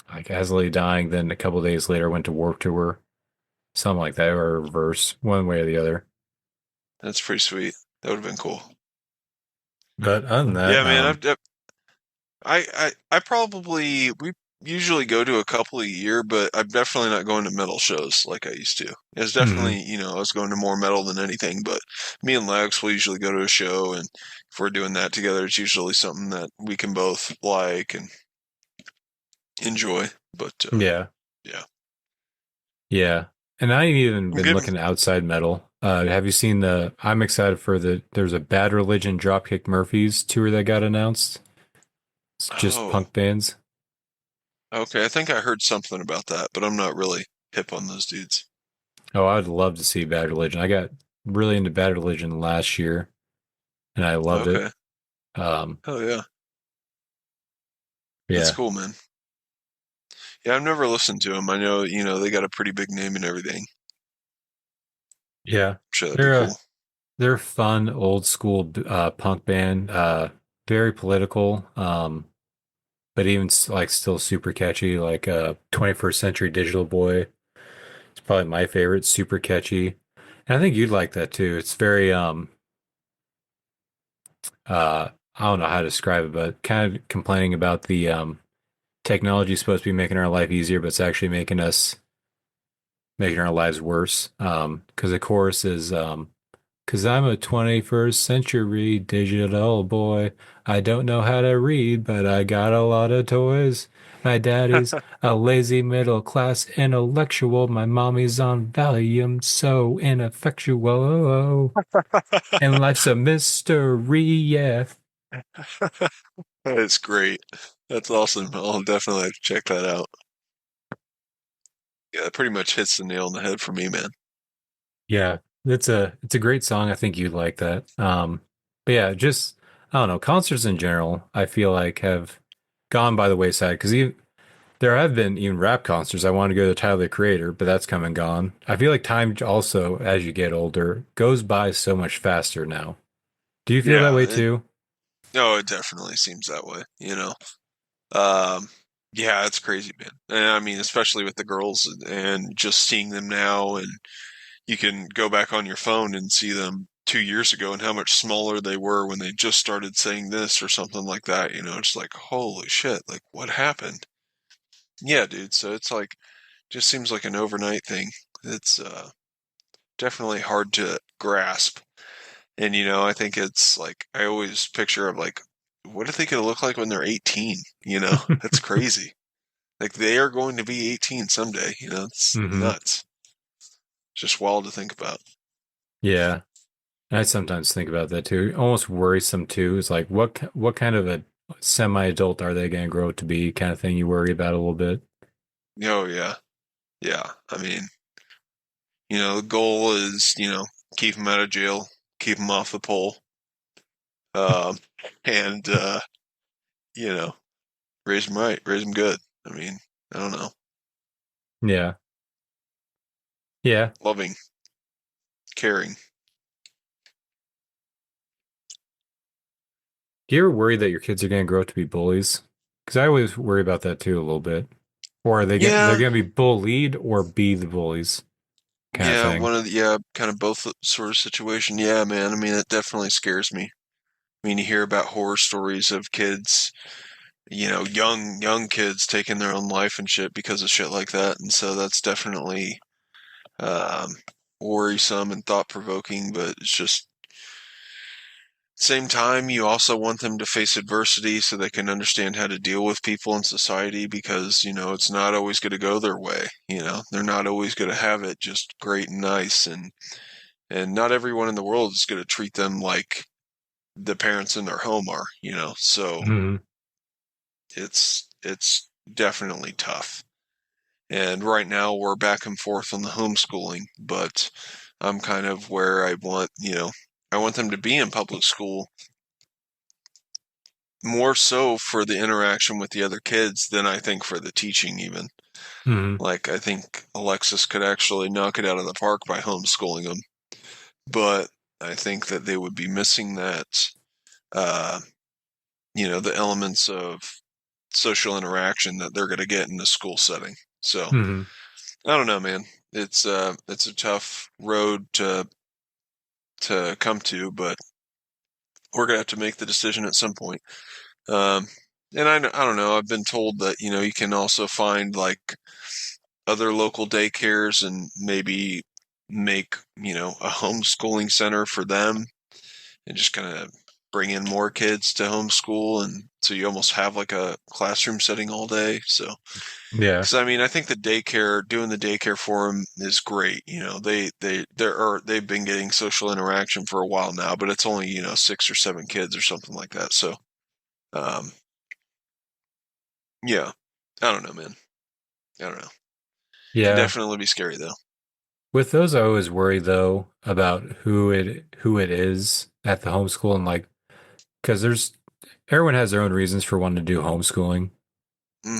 [SPEAKER 2] like Asley dying, then a couple days later went to Warped Tour, something like that, or reverse, one way or the other.
[SPEAKER 3] That's pretty sweet. That would have been cool.
[SPEAKER 2] But other than that,
[SPEAKER 3] Yeah, man. I probably we usually go to a couple a year, but I'm definitely not going to metal shows like I used to. It's
[SPEAKER 2] mhm,
[SPEAKER 3] definitely, I was going to more metal than anything, but me and Lex will usually go to a show, and if we're doing that together, it's usually something that we can both like and enjoy. But
[SPEAKER 2] yeah,
[SPEAKER 3] yeah,
[SPEAKER 2] yeah. And I've even
[SPEAKER 3] I'm
[SPEAKER 2] been
[SPEAKER 3] good.
[SPEAKER 2] looking at outside metal. Have you seen I'm excited for there's a Bad Religion Dropkick Murphys tour that got announced. It's just
[SPEAKER 3] Oh,
[SPEAKER 2] punk bands.
[SPEAKER 3] okay. I think I heard something about that, but I'm not really hip on those dudes.
[SPEAKER 2] Oh, I'd love to see Bad Religion. I got really into Bad Religion last year and I loved it.
[SPEAKER 3] Okay.
[SPEAKER 2] Um,
[SPEAKER 3] Oh yeah, that's
[SPEAKER 2] yeah,
[SPEAKER 3] cool, man. Yeah, I've never listened to them. I know, they got a pretty big name and everything.
[SPEAKER 2] yeah.
[SPEAKER 3] I'm sure that'd be
[SPEAKER 2] They're
[SPEAKER 3] cool.
[SPEAKER 2] they're a fun old school punk band. Very political. But even like still super catchy. Like 21st Century Digital Boy. It's probably my favorite. Super catchy. And I think you'd like that too. It's very I don't know how to describe it, but kind of complaining about the technology supposed to be making our life easier, but it's actually making our lives worse. Because the chorus is because I'm a 21st century digital boy. I don't know how to read, but I got a lot of toys. My daddy's a lazy middle class intellectual. My mommy's on Valium, so ineffectual. And life's a mystery, yeah.
[SPEAKER 3] That's great. That's awesome. I'll definitely have to check that out. Yeah, that pretty much hits the nail on the head for me, man.
[SPEAKER 2] Yeah, it's a great song. I think you'd like that. But yeah, just I don't know, concerts in general, I feel like have gone by the wayside because there have been even rap concerts. I want to go to Tyler the Creator, but that's come and gone. I feel like time also, as you get older, goes by so much faster now. Do you feel that
[SPEAKER 3] Yeah,
[SPEAKER 2] way too?
[SPEAKER 3] no, it definitely seems that way. Um, yeah, it's crazy, man. And I mean, especially with the girls and just seeing them now, and you can go back on your phone and see them, 2 years ago and how much smaller they were when they just started saying this or something like that. It's like, holy shit, like what happened? Yeah, dude. So it's like, just seems like an overnight thing. It's definitely hard to grasp. And I think it's like I always picture of like, what are they gonna look like when they're 18? That's crazy. Like they are going to be 18 someday. It's
[SPEAKER 2] Hmm.
[SPEAKER 3] nuts. Just wild to think about.
[SPEAKER 2] Yeah. I sometimes think about that too. Almost worrisome too. It's like what kind of a semi-adult are they going to grow to be kind of thing you worry about a little bit.
[SPEAKER 3] Oh yeah, yeah. I mean, the goal is keep them out of jail, keep them off the pole, um, and you know raise them right, raise them good. I mean, I don't know,
[SPEAKER 2] Yeah. Yeah.
[SPEAKER 3] loving, caring.
[SPEAKER 2] Do you ever worry that your kids are going to grow up to be bullies? Because I always worry about that too a little bit. Or are they're
[SPEAKER 3] Yeah,
[SPEAKER 2] going to be bullied or be the bullies kind of
[SPEAKER 3] yeah.
[SPEAKER 2] thing.
[SPEAKER 3] One of the kind of both sort of situation. Yeah, man. I mean, it definitely scares me. I mean, you hear about horror stories of kids, young kids taking their own life and shit because of shit like that, and so that's definitely um, worrisome and thought provoking. But it's just same time, you also want them to face adversity so they can understand how to deal with people in society because, it's not always going to go their way. They're not always going to have it just great and nice. And not everyone in the world is going to treat them like the parents in their home are. So
[SPEAKER 2] Hmm.
[SPEAKER 3] it's definitely tough. And right now we're back and forth on the homeschooling, but I'm kind of where I want them to be in public school more so for the interaction with the other kids than I think for the teaching even.
[SPEAKER 2] Hmm.
[SPEAKER 3] Like I think Alexis could actually knock it out of the park by homeschooling them, but I think that they would be missing that uh the elements of social interaction that they're going to get in the school setting. So,
[SPEAKER 2] Hmm.
[SPEAKER 3] I don't know, man. It's a tough road to come to, but we're going to have to make the decision at some point. Um and I don't know. I've been told that you can also find like other local daycares and maybe make a homeschooling center for them and just kind of bring in more kids to homeschool, and so you almost have like a classroom setting all day. So
[SPEAKER 2] Yeah.
[SPEAKER 3] because I mean I think doing the daycare for them is great. They've been getting social interaction for a while now, but it's only 6 or 7 kids or something like that. So um yeah, I don't know, man. I don't know. Can
[SPEAKER 2] Yeah.
[SPEAKER 3] definitely be scary though.
[SPEAKER 2] With those, I always worry though about who it is at the homeschool and like because there's everyone has their own reasons for wanting to do homeschooling.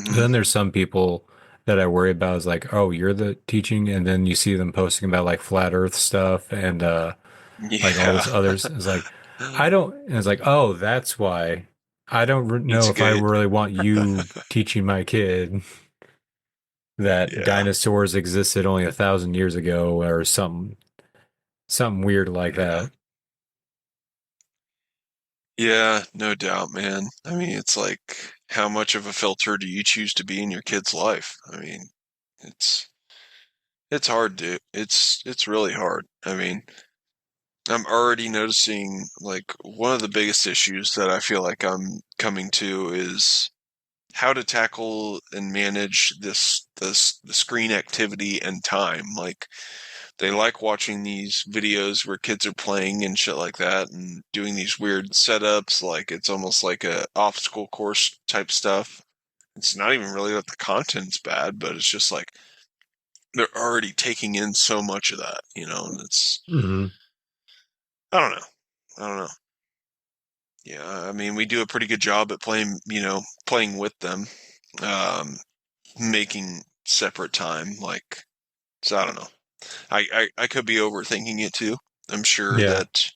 [SPEAKER 2] But
[SPEAKER 3] Hmm.
[SPEAKER 2] then there's some people that I worry about is like, oh, you're the teaching, and then you see them posting about like flat Earth stuff and like all
[SPEAKER 3] Yeah.
[SPEAKER 2] this others. It's like I don't. And it's like, oh, that's why I don't know if I
[SPEAKER 3] Pizzagate.
[SPEAKER 2] really want you teaching my kid that
[SPEAKER 3] Yeah.
[SPEAKER 2] dinosaurs existed only 1,000 years ago or something weird like
[SPEAKER 3] Yeah.
[SPEAKER 2] that.
[SPEAKER 3] Yeah, no doubt, man. I mean, it's like how much of a filter do you choose to be in your kid's life? I mean, it's it's hard, dude. It's really hard. I mean, I'm already noticing like one of the biggest issues that I feel like I'm coming to is how to tackle and manage the screen activity and time. Like they like watching these videos where kids are playing and shit like that and doing these weird setups, like it's almost like a obstacle course type stuff. It's not even really that the content's bad, but it's just like they're already taking in so much of that, and it's
[SPEAKER 2] Hmm.
[SPEAKER 3] I don't know. I don't know. Yeah, I mean we do a pretty good job at playing with them. Um Making separate time, like so I don't know. I could be overthinking it too. I'm sure
[SPEAKER 2] Yeah.
[SPEAKER 3] that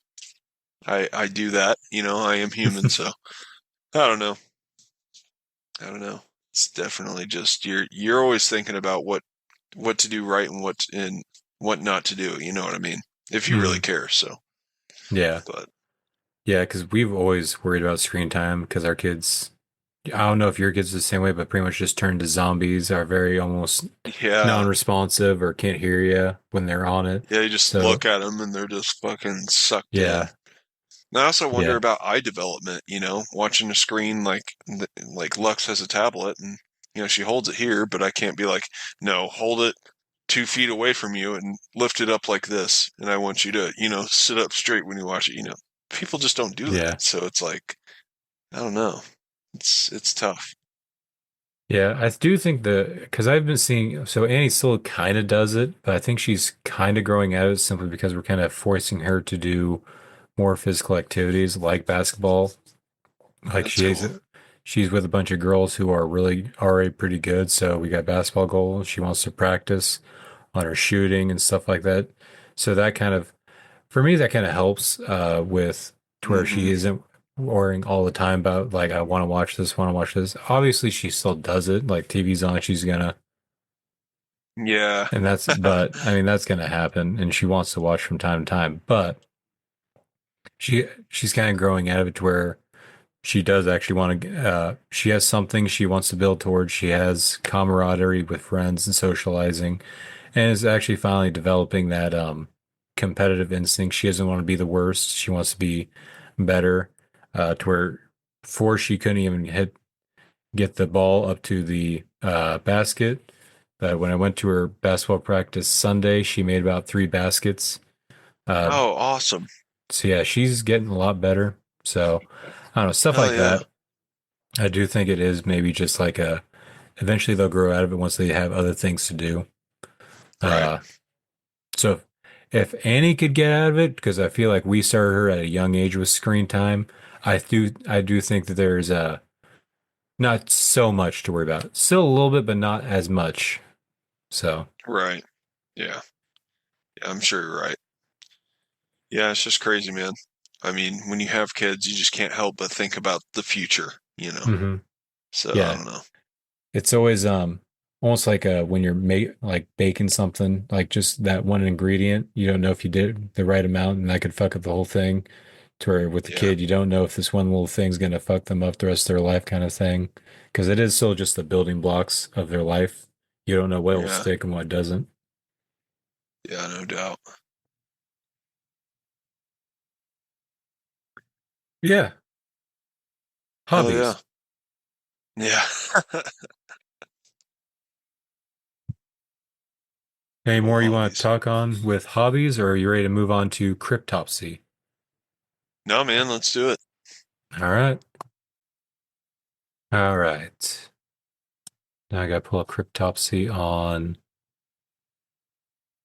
[SPEAKER 3] I do that. I am human, so I don't know. I don't know. It's definitely just you're always thinking about what to do right and what not to do. You know what I mean? If you really
[SPEAKER 2] Hmm.
[SPEAKER 3] care. So
[SPEAKER 2] Yeah.
[SPEAKER 3] But
[SPEAKER 2] Yeah, because we've always worried about screen time because our kids, I don't know if your kids are the same way, but pretty much just turn to zombies, are very almost
[SPEAKER 3] yeah,
[SPEAKER 2] non-responsive or can't hear you when they're on it.
[SPEAKER 3] yeah, you just
[SPEAKER 2] So,
[SPEAKER 3] look at them and they're just fucking sucked in.
[SPEAKER 2] yeah,
[SPEAKER 3] And I also wonder
[SPEAKER 2] yeah,
[SPEAKER 3] about eye development, watching a screen like Lux has a tablet and she holds it here, but I can't be like, no, hold it 2 feet away from you and lift it up like this, and I want you to, sit up straight when you watch it. People just don't do
[SPEAKER 2] yeah.
[SPEAKER 3] that, so it's like I don't know, it's tough.
[SPEAKER 2] Yeah, I do think because I've been seeing, so Annie still kind of does it, but I think she's kind of growing out of it simply because we're kind of forcing her to do more physical activities like basketball. Like
[SPEAKER 3] That's cool.
[SPEAKER 2] she's with a bunch of girls who are really already pretty good. So we got basketball goals. She wants to practice on her shooting and stuff like that. So that kind of, for me, that kind of helps with to where she
[SPEAKER 3] Hmm.
[SPEAKER 2] isn't worrying all the time about like, I want to watch this, want to watch this. Obviously, she still does it. Like TV's on, she's gonna,
[SPEAKER 3] Yeah.
[SPEAKER 2] and but I mean, that's gonna happen. And she wants to watch from time to time. But she's kind of growing out of it to where she does actually want to, she has something she wants to build towards. She has camaraderie with friends and socializing, and is actually finally developing that competitive instinct. She doesn't want to be the worst. She wants to be better, to where before she couldn't even get the ball up to the basket. But when I went to her basketball practice Sunday, she made about 3 baskets. Uh,
[SPEAKER 3] Oh, awesome.
[SPEAKER 2] so yeah, she's getting a lot better. So I don't know, stuff
[SPEAKER 3] Hell
[SPEAKER 2] like
[SPEAKER 3] yeah.
[SPEAKER 2] that. I do think it is maybe just like eventually they'll grow out of it once they have other things to do.
[SPEAKER 3] Right.
[SPEAKER 2] Uh, so if Annie could get out of it, because I feel like we started her at a young age with screen time, I do think that there's not so much to worry about. Still a little bit, but not as much. So
[SPEAKER 3] Right. Yeah. Yeah, I'm sure you're right. Yeah, it's just crazy, man. I mean, when you have kids, you just can't help but think about the future.
[SPEAKER 2] mhm.
[SPEAKER 3] So I
[SPEAKER 2] Yeah,
[SPEAKER 3] don't know.
[SPEAKER 2] it's always almost like when you're like baking something, like just that one ingredient, you don't know if you did the right amount, and that could fuck up the whole thing. To where with the
[SPEAKER 3] Yeah.
[SPEAKER 2] kid, you don't know if this one little thing's gonna fuck them up the rest of their life, kind of thing. Because it is still just the building blocks of their life. You don't know what will
[SPEAKER 3] Yeah.
[SPEAKER 2] stick and what doesn't.
[SPEAKER 3] Yeah, no doubt.
[SPEAKER 2] Yeah,
[SPEAKER 3] Hell yeah.
[SPEAKER 2] hobbies.
[SPEAKER 3] Yeah.
[SPEAKER 2] Any
[SPEAKER 3] Cool
[SPEAKER 2] more you want to
[SPEAKER 3] hobbies.
[SPEAKER 2] talk on with hobbies, or are you ready to move on to Cryptopsy?
[SPEAKER 3] No, man, let's do it.
[SPEAKER 2] All right, all right. Now I gotta pull up Cryptopsy on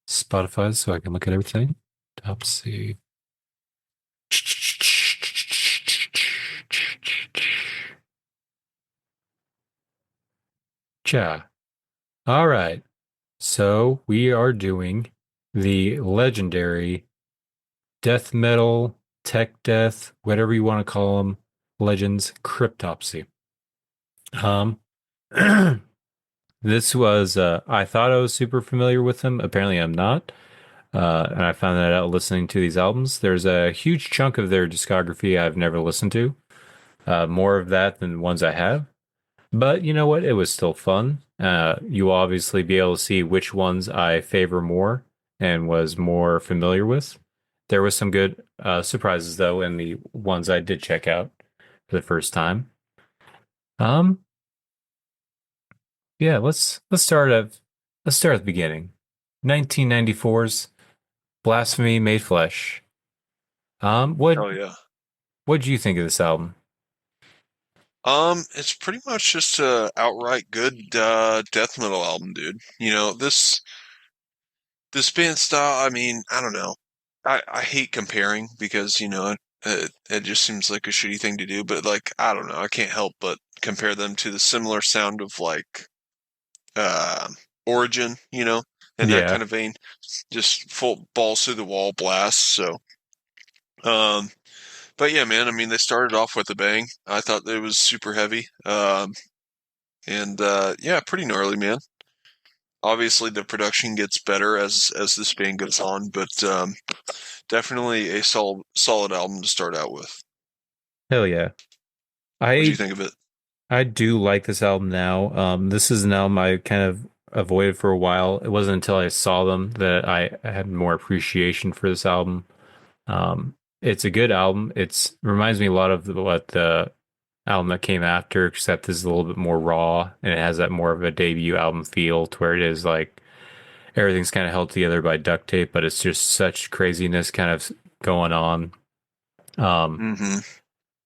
[SPEAKER 2] Spotify so I can look at everything. Topsy. Cha. All right. So we are doing the legendary death metal, tech death, whatever you want to call them, legends Cryptopsy. Um, this was I thought I was super familiar with them. Apparently, I'm not. And I found that out listening to these albums. There's a huge chunk of their discography I've never listened to. More of that than ones I have. But you know what? It was still fun. You will obviously be able to see which ones I favor more and was more familiar with. There was some good surprises though in the ones I did check out for the first time. Um, yeah, let's start at the beginning. 1994's Blasphemy Made Flesh. What
[SPEAKER 3] Hell yeah.
[SPEAKER 2] what do you think of this album?
[SPEAKER 3] It's pretty much just a outright good death metal album, dude. This band style, I mean, I don't know. I hate comparing because, it just seems like a shitty thing to do, but like, I don't know. I can't help but compare them to the similar sound of like uh Origin, in that
[SPEAKER 2] Yeah,
[SPEAKER 3] kind of vein. Just full balls through the wall blasts. So, um, but yeah, man, I mean, they started off with a bang. I thought it was super heavy. And yeah, pretty gnarly, man. Obviously, the production gets better as this band goes on, but definitely a solid album to start out with.
[SPEAKER 2] Hell yeah.
[SPEAKER 3] What do you
[SPEAKER 2] I
[SPEAKER 3] think of it?
[SPEAKER 2] I do like this album now. This is an album I kind of avoided for a while. It wasn't until I saw them that I had more appreciation for this album. It's a good album. It's reminds me a lot of what the album that came after, except this is a little bit more raw and it has that more of a debut album feel to where it is like everything's kind of held together by duct tape, but it's just such craziness kind of going on. Um,
[SPEAKER 3] Mm-hmm.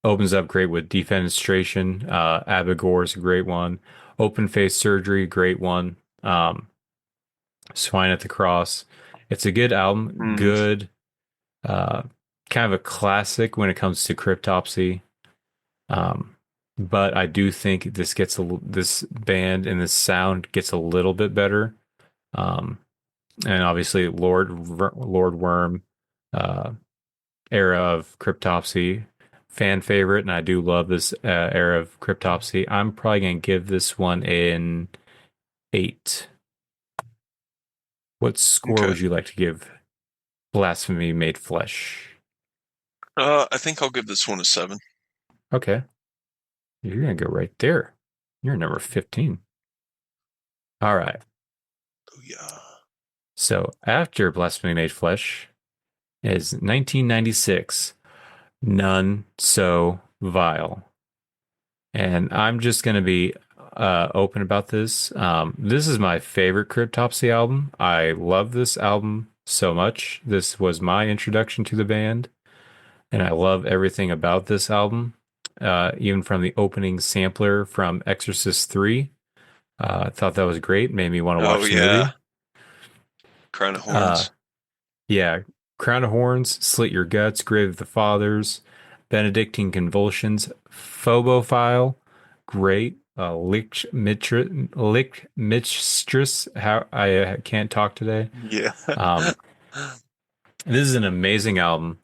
[SPEAKER 2] Opens up great with Defenestration. Abigor's a great one. Open Face Surgery, great one. Swine at the Cross. It's a good album.
[SPEAKER 3] Mm.
[SPEAKER 2] Good, uh, kind of a classic when it comes to Cryptopsy. But I do think this band and this sound gets a little bit better. And obviously Lord Worm, uh, era of Cryptopsy, fan favorite, and I do love this era of Cryptopsy. I'm probably gonna give this one an 8. What score
[SPEAKER 3] Okay.
[SPEAKER 2] would you like to give Blasphemy Made Flesh?
[SPEAKER 3] I think I'll give this one a 7.
[SPEAKER 2] Okay, you're gonna go right there. You're number 15. All right.
[SPEAKER 3] Oh yeah.
[SPEAKER 2] So after Blasphemy Made Flesh is 1996. None So Vile. And I'm just going to be open about this. This is my favorite Cryptopsy album. I love this album so much. This was my introduction to the band, and I love everything about this album, even from the opening sampler from Exorcist 3. I thought that was great. Made me want to watch
[SPEAKER 3] Oh
[SPEAKER 2] the
[SPEAKER 3] yeah.
[SPEAKER 2] movie.
[SPEAKER 3] Crown of
[SPEAKER 2] Uh,
[SPEAKER 3] Horns.
[SPEAKER 2] Yeah, Crown of Horns, Slit Your Guts, Grave of the Fathers, Benedictine Convulsions, Phobophile, great. Lick Mistress. How I can't talk today.
[SPEAKER 3] Yeah.
[SPEAKER 2] Um, this is an amazing album.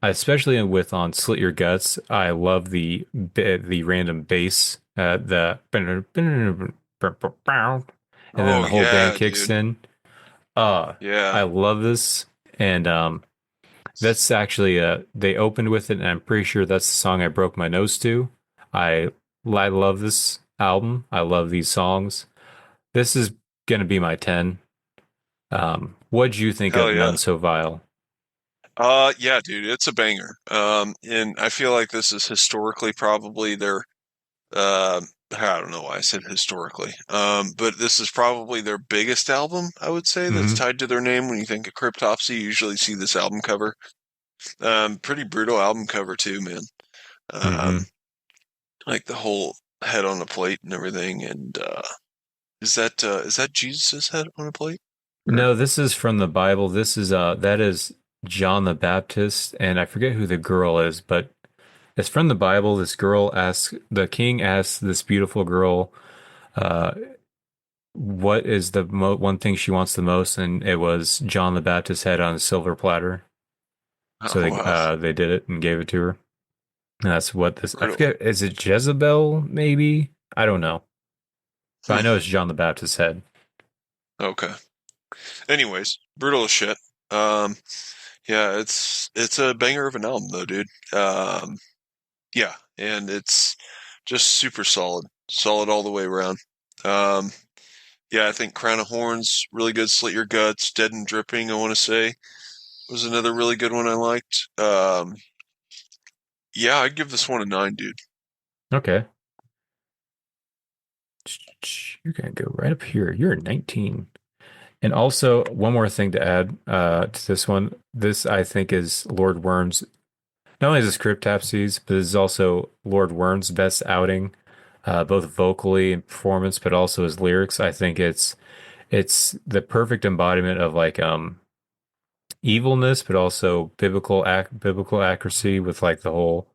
[SPEAKER 2] Especially with on Slit Your Guts. I love the random bass, the and then
[SPEAKER 3] Oh
[SPEAKER 2] the whole band
[SPEAKER 3] yeah,
[SPEAKER 2] kicks
[SPEAKER 3] dude.
[SPEAKER 2] in. I
[SPEAKER 3] Yeah.
[SPEAKER 2] love this, and that's actually they opened with it, and I'm pretty sure that's the song I broke my nose to. I love this album. I love these songs. This is gonna be my 10. What'd you think
[SPEAKER 3] Hell
[SPEAKER 2] of
[SPEAKER 3] yeah.
[SPEAKER 2] None So Vile?
[SPEAKER 3] Yeah, dude, it's a banger. And I feel like this is historically probably their I don't know why I said historically. But this is probably their biggest album, I would say, that's
[SPEAKER 2] Mhm.
[SPEAKER 3] tied to their name. When you think of Cryptopsy, you usually see this album cover. Pretty brutal album cover too, man.
[SPEAKER 2] Mhm.
[SPEAKER 3] Like the whole head on a plate and everything. And is that Jesus's head on a plate? Or
[SPEAKER 2] No, this is from the Bible. This is that is John the Baptist, and I forget who the girl is, but it's from the Bible. The king asks this beautiful girl, uh, what is the one thing she wants the most, and it was John the Baptist's head on a silver platter. So
[SPEAKER 3] oh wow,
[SPEAKER 2] they did it and gave it to her. And that's what this. I
[SPEAKER 3] brutal.
[SPEAKER 2] forget. Is it Jezebel? Maybe I don't know. But I know it's John the Baptist's head.
[SPEAKER 3] Okay. Anyways, brutal as shit. Yeah, it's a banger of an album though, dude. Yeah, and it's just super solid all the way around. Um, yeah, I think Crown of Horns really good. Slit Your Guts, Dead and Dripping. I want to say was another really good one I liked. Yeah, I'd give this one a 9, dude.
[SPEAKER 2] Okay, you're gonna go right up here. You're 19. And also, one more thing to add to this one. This, I think, is Lord Worm's, not only is this Cryptopsies, but this is also Lord Worm's best outing, both vocally and performance, but also his lyrics. I think it's the perfect embodiment of like evilness, but also biblical accuracy with like the whole,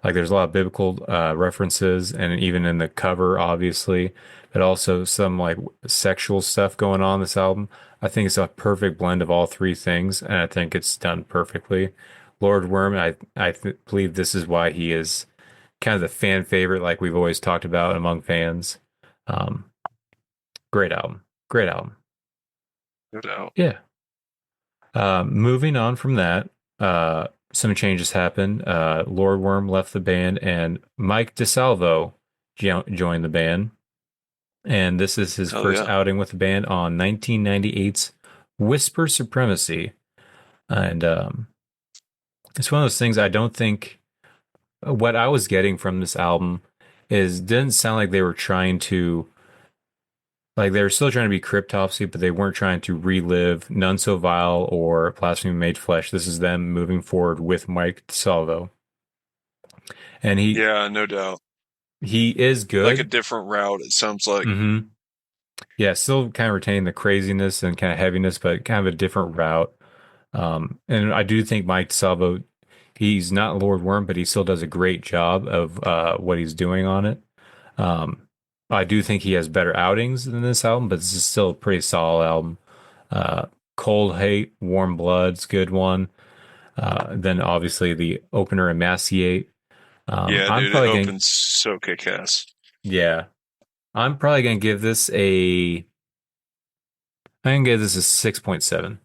[SPEAKER 2] like there's a lot of biblical references, and even in the cover, obviously, but also some like sexual stuff going on in this album. I think it's a perfect blend of all three things, and I think it's done perfectly. Lord Worm, believe this is why he is kind of the fan favorite, like we've always talked about among fans. Um, great album, great album.
[SPEAKER 3] No doubt.
[SPEAKER 2] Yeah. Moving on from that, some changes happened. Lord Worm left the band, and Mike DeSalvo joined the band. And this is his
[SPEAKER 3] Oh
[SPEAKER 2] first
[SPEAKER 3] yeah.
[SPEAKER 2] outing with the band on 1998's Whisper Supremacy. And it's one of those things I don't think what I was getting from this album is didn't sound like they were trying to like they were still trying to be Cryptopsy, but they weren't trying to relive None So Vile or Blasphemy Made Flesh. This is them moving forward with Mike DeSalvo. And
[SPEAKER 3] Yeah, no doubt.
[SPEAKER 2] he is
[SPEAKER 3] Like a
[SPEAKER 2] good.
[SPEAKER 3] different route, it sounds like.
[SPEAKER 2] Mm-hmm. Yeah, still kind of retaining the craziness and kind of heaviness, but kind of a different route. And I do think Mike DeSalvo, he's not Lord Worm, but he still does a great job of what he's doing on it. Um, I do think he has better outings than this album, but this is still a pretty solid album. Uh, Cold Hate, Warm Blood's good one. Then obviously the opener, Emaciate.
[SPEAKER 3] Yeah,
[SPEAKER 2] I'm
[SPEAKER 3] dude, it
[SPEAKER 2] probably going,
[SPEAKER 3] opens so kick-ass.
[SPEAKER 2] yeah, I'm probably going to give this I'm going to give this a 6.7.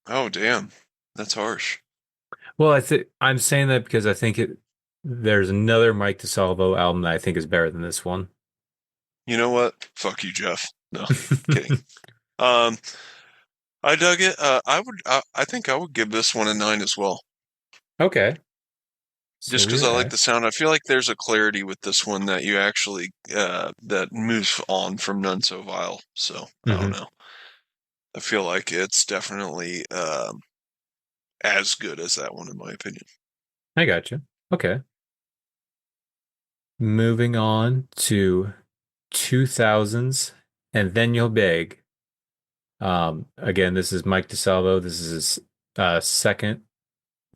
[SPEAKER 3] Oh, damn. That's harsh.
[SPEAKER 2] Well, I'm saying that because I think there's another Mike DeSalvo album that I think is better than this one.
[SPEAKER 3] You know what? Fuck you, Jeff. No, kidding. Um, I dug it. I think I would give this one a 9 as well.
[SPEAKER 2] Okay.
[SPEAKER 3] Just
[SPEAKER 2] So
[SPEAKER 3] because
[SPEAKER 2] you're
[SPEAKER 3] I like
[SPEAKER 2] right.
[SPEAKER 3] the sound. I feel like there's a clarity with this one that you actually that moves on from None So Vile. So I don't
[SPEAKER 2] Hmm.
[SPEAKER 3] know. I feel like it's definitely as good as that one in my opinion.
[SPEAKER 2] I got you. Okay. Moving on to 2000s, and then you'll beg. Again, this is Mike DeSalvo. This is his second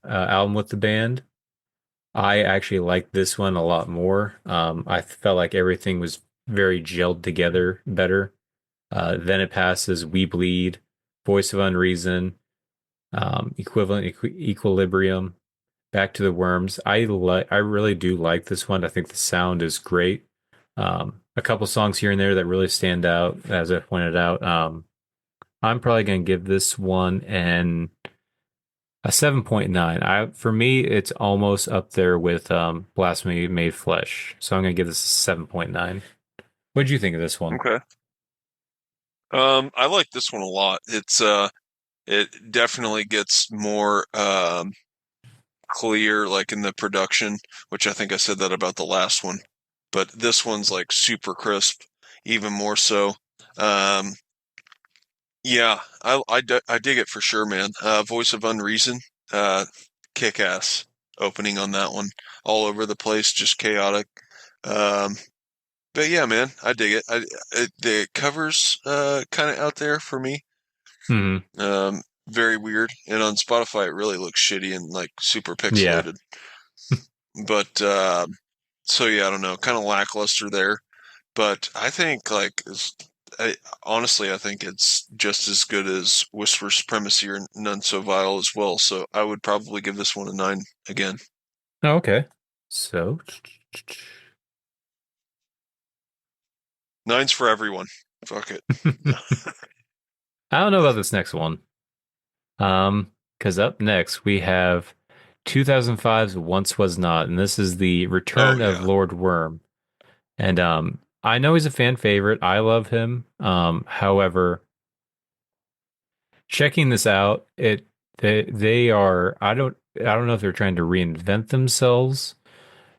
[SPEAKER 2] album with the band. I actually liked this one a lot more. I felt like everything was very gelled together better. Then it passes, We Bleed, Voice of Unreason, Equilibrium, Back to the Worms. I really do like this one. I think the sound is great. A couple songs here and there that really stand out, as I pointed out. I'm probably gonna give this one a 7.9. For me, it's almost up there with Blasphemy Made Flesh. So I'm gonna give this a 7.9. What did you think of this one?
[SPEAKER 3] Okay. I like this one a lot. It definitely gets more clear, like in the production, which I think I said that about the last one, but this one's like super crisp, even more so. Um, yeah, I dig it for sure, man. Voice of Unreason, uh, kick ass opening on that one, all over the place, just chaotic. Um, but yeah, man, I dig it. The covers kind of out there for me.
[SPEAKER 2] Hmm.
[SPEAKER 3] Very weird. And on Spotify, it really looks shitty and like super
[SPEAKER 2] Yeah.
[SPEAKER 3] pixelated. But so yeah, I don't know, kind of lackluster there. But I think honestly, I think it's just as good as Whisper Supremacy or None So Vile as well. So I would probably give this one a 9 again.
[SPEAKER 2] Oh, okay. So,
[SPEAKER 3] Nine's for everyone. Fuck it.
[SPEAKER 2] I don't know about this next one. Because up next we have 2005's Once Was Not, and this is the
[SPEAKER 3] Oh
[SPEAKER 2] return of
[SPEAKER 3] yeah.
[SPEAKER 2] Lord Worm. And I know he's a fan favorite. I love him. However, checking this out, they are I don't know if they're trying to reinvent themselves.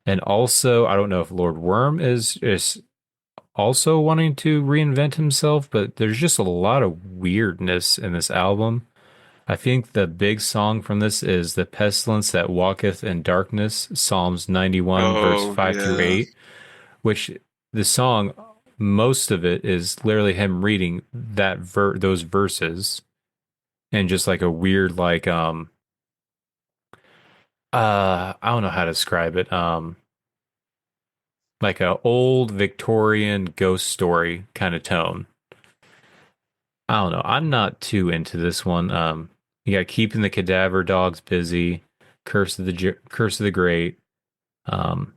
[SPEAKER 2] And also, I don't know if Lord Worm is also wanting to reinvent himself, but there's just a lot of weirdness in this album. I think the big song from this is The Pestilence That Walketh in Darkness, Psalms 91, verse
[SPEAKER 3] Oh
[SPEAKER 2] 5 through
[SPEAKER 3] yeah.
[SPEAKER 2] 8, which the song, most of it is literally him reading those verses and just like a weird, I don't know how to describe it. Like a old Victorian ghost story kind of tone. I don't know. I'm not too into this one. You got Keeping the Cadaver Dogs Busy, Curse of the Great. Um,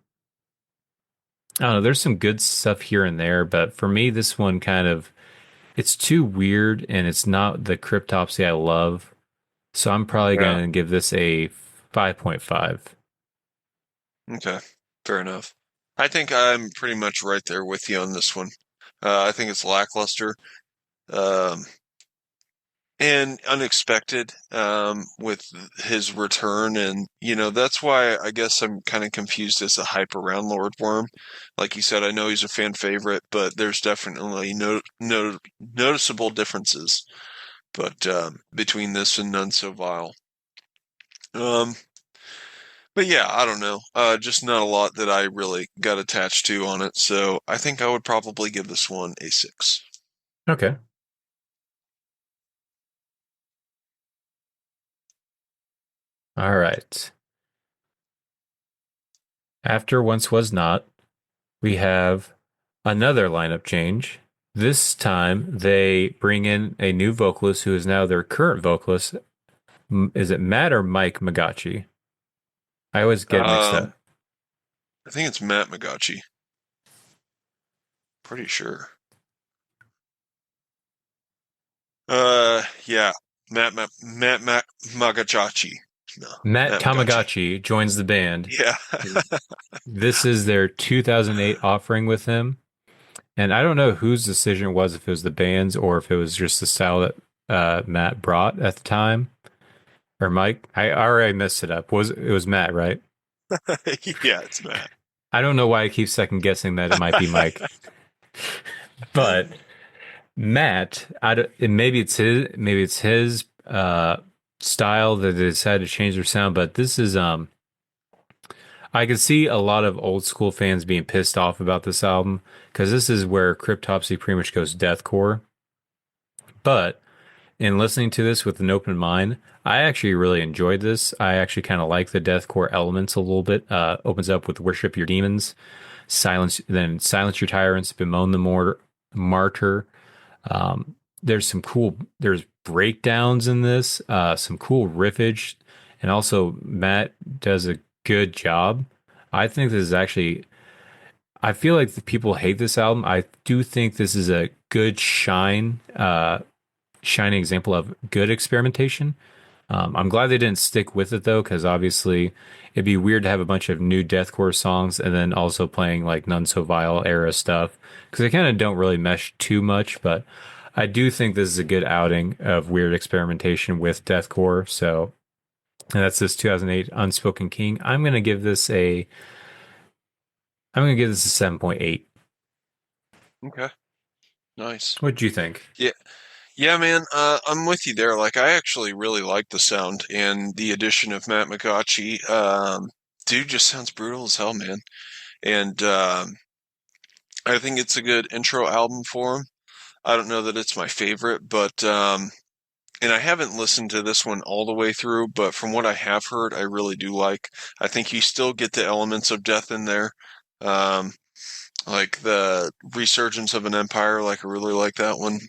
[SPEAKER 2] I don't know. There's some good stuff here and there, but for me, this one kind of it's too weird and it's not the Cryptopsy I love. So I'm probably
[SPEAKER 3] Yeah.
[SPEAKER 2] going to give this a 5.5.
[SPEAKER 3] Okay. Fair enough. I think I'm pretty much right there with you on this one. I think it's lackluster. Um, and unexpected with his return, and that's why I guess I'm kind of confused as to hype around Lord Worm. Like you said, I know he's a fan favorite, but there's definitely no noticeable differences, but between this and None So Vile. Um, but yeah, I don't know. Just not a lot that I really got attached to on it, so I think I would probably give this one a 6.
[SPEAKER 2] Okay. All right. After Once Was Not, we have another lineup change. This time they bring in a new vocalist who is now their current vocalist. Is it Matt or Mike Magachi? I always get mixed up.
[SPEAKER 3] I think it's Matt Magachi. Pretty sure. Yeah, Matt Magachachi. No,
[SPEAKER 2] Matt
[SPEAKER 3] Matt Magachi.
[SPEAKER 2] Tamagotchi joins the band.
[SPEAKER 3] Yeah.
[SPEAKER 2] This is their 2008 offering with him. And I don't know whose decision it was, if it was the band's or if it was just the style that Matt brought at the time. Or Mike. I already messed it up. It was Matt, right?
[SPEAKER 3] Yeah, it's Matt.
[SPEAKER 2] I don't know why I keep second guessing that it might be Mike. But Matt, maybe it's his style that they decided to change their sound, but this is I can see a lot of old school fans being pissed off about this album because this is where Cryptopsy pretty much goes deathcore. But in listening to this with an open mind, I actually really enjoyed this. I actually kind of like the deathcore elements a little bit. Opens up with "Worship Your Demons," silence your tyrants, bemoan the martyr. There's breakdowns in this, some cool riffage, and also Matt does a good job. I think this is actually, I feel like the people hate this album. I do think this is a good shining example of good experimentation. I'm glad they didn't stick with it though, because obviously it'd be weird to have a bunch of new deathcore songs and then also playing like None So Vile era stuff, because they kind of don't really mesh too much. But I do think this is a good outing of weird experimentation with deathcore. So, and that's this 2008 Unspoken King. I'm gonna give this a 7.8.
[SPEAKER 3] Okay. Nice.
[SPEAKER 2] What do you think?
[SPEAKER 3] Yeah, man. I'm with you there. Like, I actually really like the sound and the addition of Matt Magachi. Dude just sounds brutal as hell, man. And I think it's a good intro album for him. I don't know that it's my favorite, but and I haven't listened to this one all the way through, but from what I have heard, I really do like. I think you still get the elements of death in there, um, like the Resurgence of an Empire. Like, I really like that one.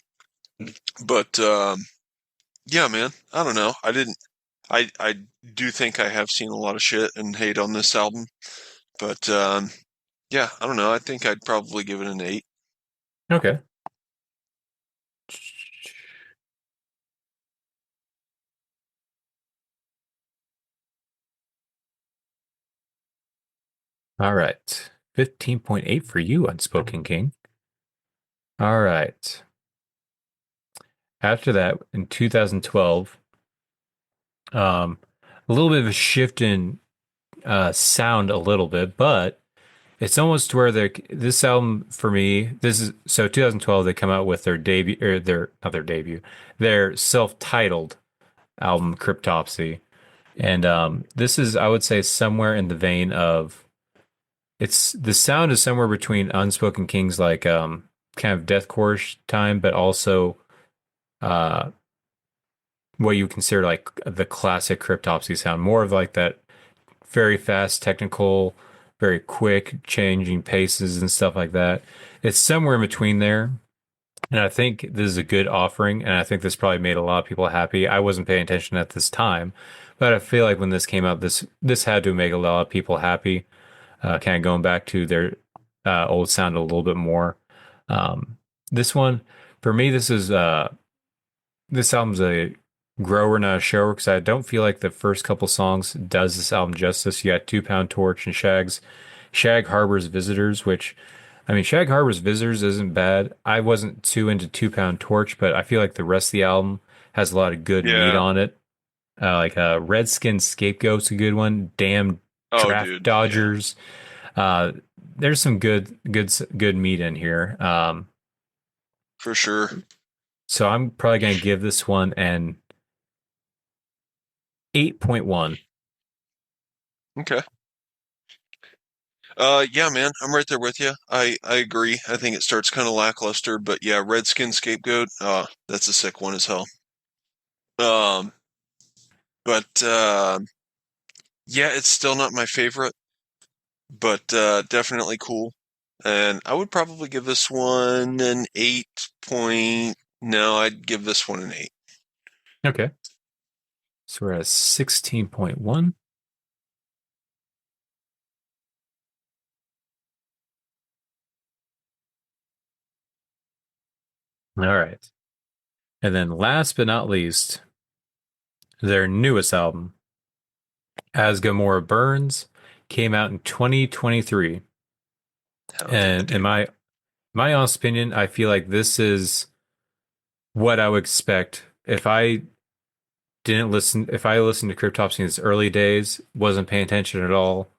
[SPEAKER 3] But yeah, man, I don't know. I do think I have seen a lot of shit and hate on this album, but yeah, I don't know. I think I'd probably give it an 8.
[SPEAKER 2] Okay. All right. 15.8 for you, Unspoken King. All right. After that, in 2012, a little bit of a shift in sound a little bit, but it's almost where this album for me, this is so 2012 they come out with their debut, or their self-titled album Cryptopsy. And this is, I would say, somewhere in the vein of, the sound is somewhere between Unspoken King's like kind of deathcore time, but also what you consider like the classic Cryptopsy sound, more of like that very fast, technical, very quick, changing paces and stuff like that. It's somewhere in between there. And I think this is a good offering, and I think this probably made a lot of people happy. I wasn't paying attention at this time, but I feel like when this came out, this had to make a lot of people happy. Kind of going back to their old sound a little bit more. This one, for me, this album's a grower, not a shower, because I don't feel like the first couple songs does this album justice. You got 2 Pound Torch and Shag Harbor's Visitors, which I mean, Shag Harbor's Visitors isn't bad. I wasn't too into 2 Pound Torch, but I feel like the rest of the album has a lot of good meat
[SPEAKER 3] Yeah.
[SPEAKER 2] on it. Redskin Scapegoat's a good one. Damn
[SPEAKER 3] Oh,
[SPEAKER 2] Draft
[SPEAKER 3] dude. Yeah,
[SPEAKER 2] Dodgers. Uh, there's some good meat in here.
[SPEAKER 3] for sure.
[SPEAKER 2] So I'm probably gonna give this one an 8.1.
[SPEAKER 3] Okay. Yeah, man, I'm right there with you. I agree. I think it starts kind of lackluster, but yeah, Redskin Scapegoat. That's a sick one as hell. Um, but yeah, it's still not my favorite, but definitely cool. And I would probably give this one an 8 point. No, I'd give this one an 8.
[SPEAKER 2] Okay. So we're at 16.1. All right. And then last but not least, their newest album, As Gamora Burns, came out in 2023.
[SPEAKER 3] Hell yeah,
[SPEAKER 2] And in
[SPEAKER 3] dude.
[SPEAKER 2] my honest opinion, I feel like this is what I would expect if I listened to Cryptopsy in its early days, wasn't paying attention at all,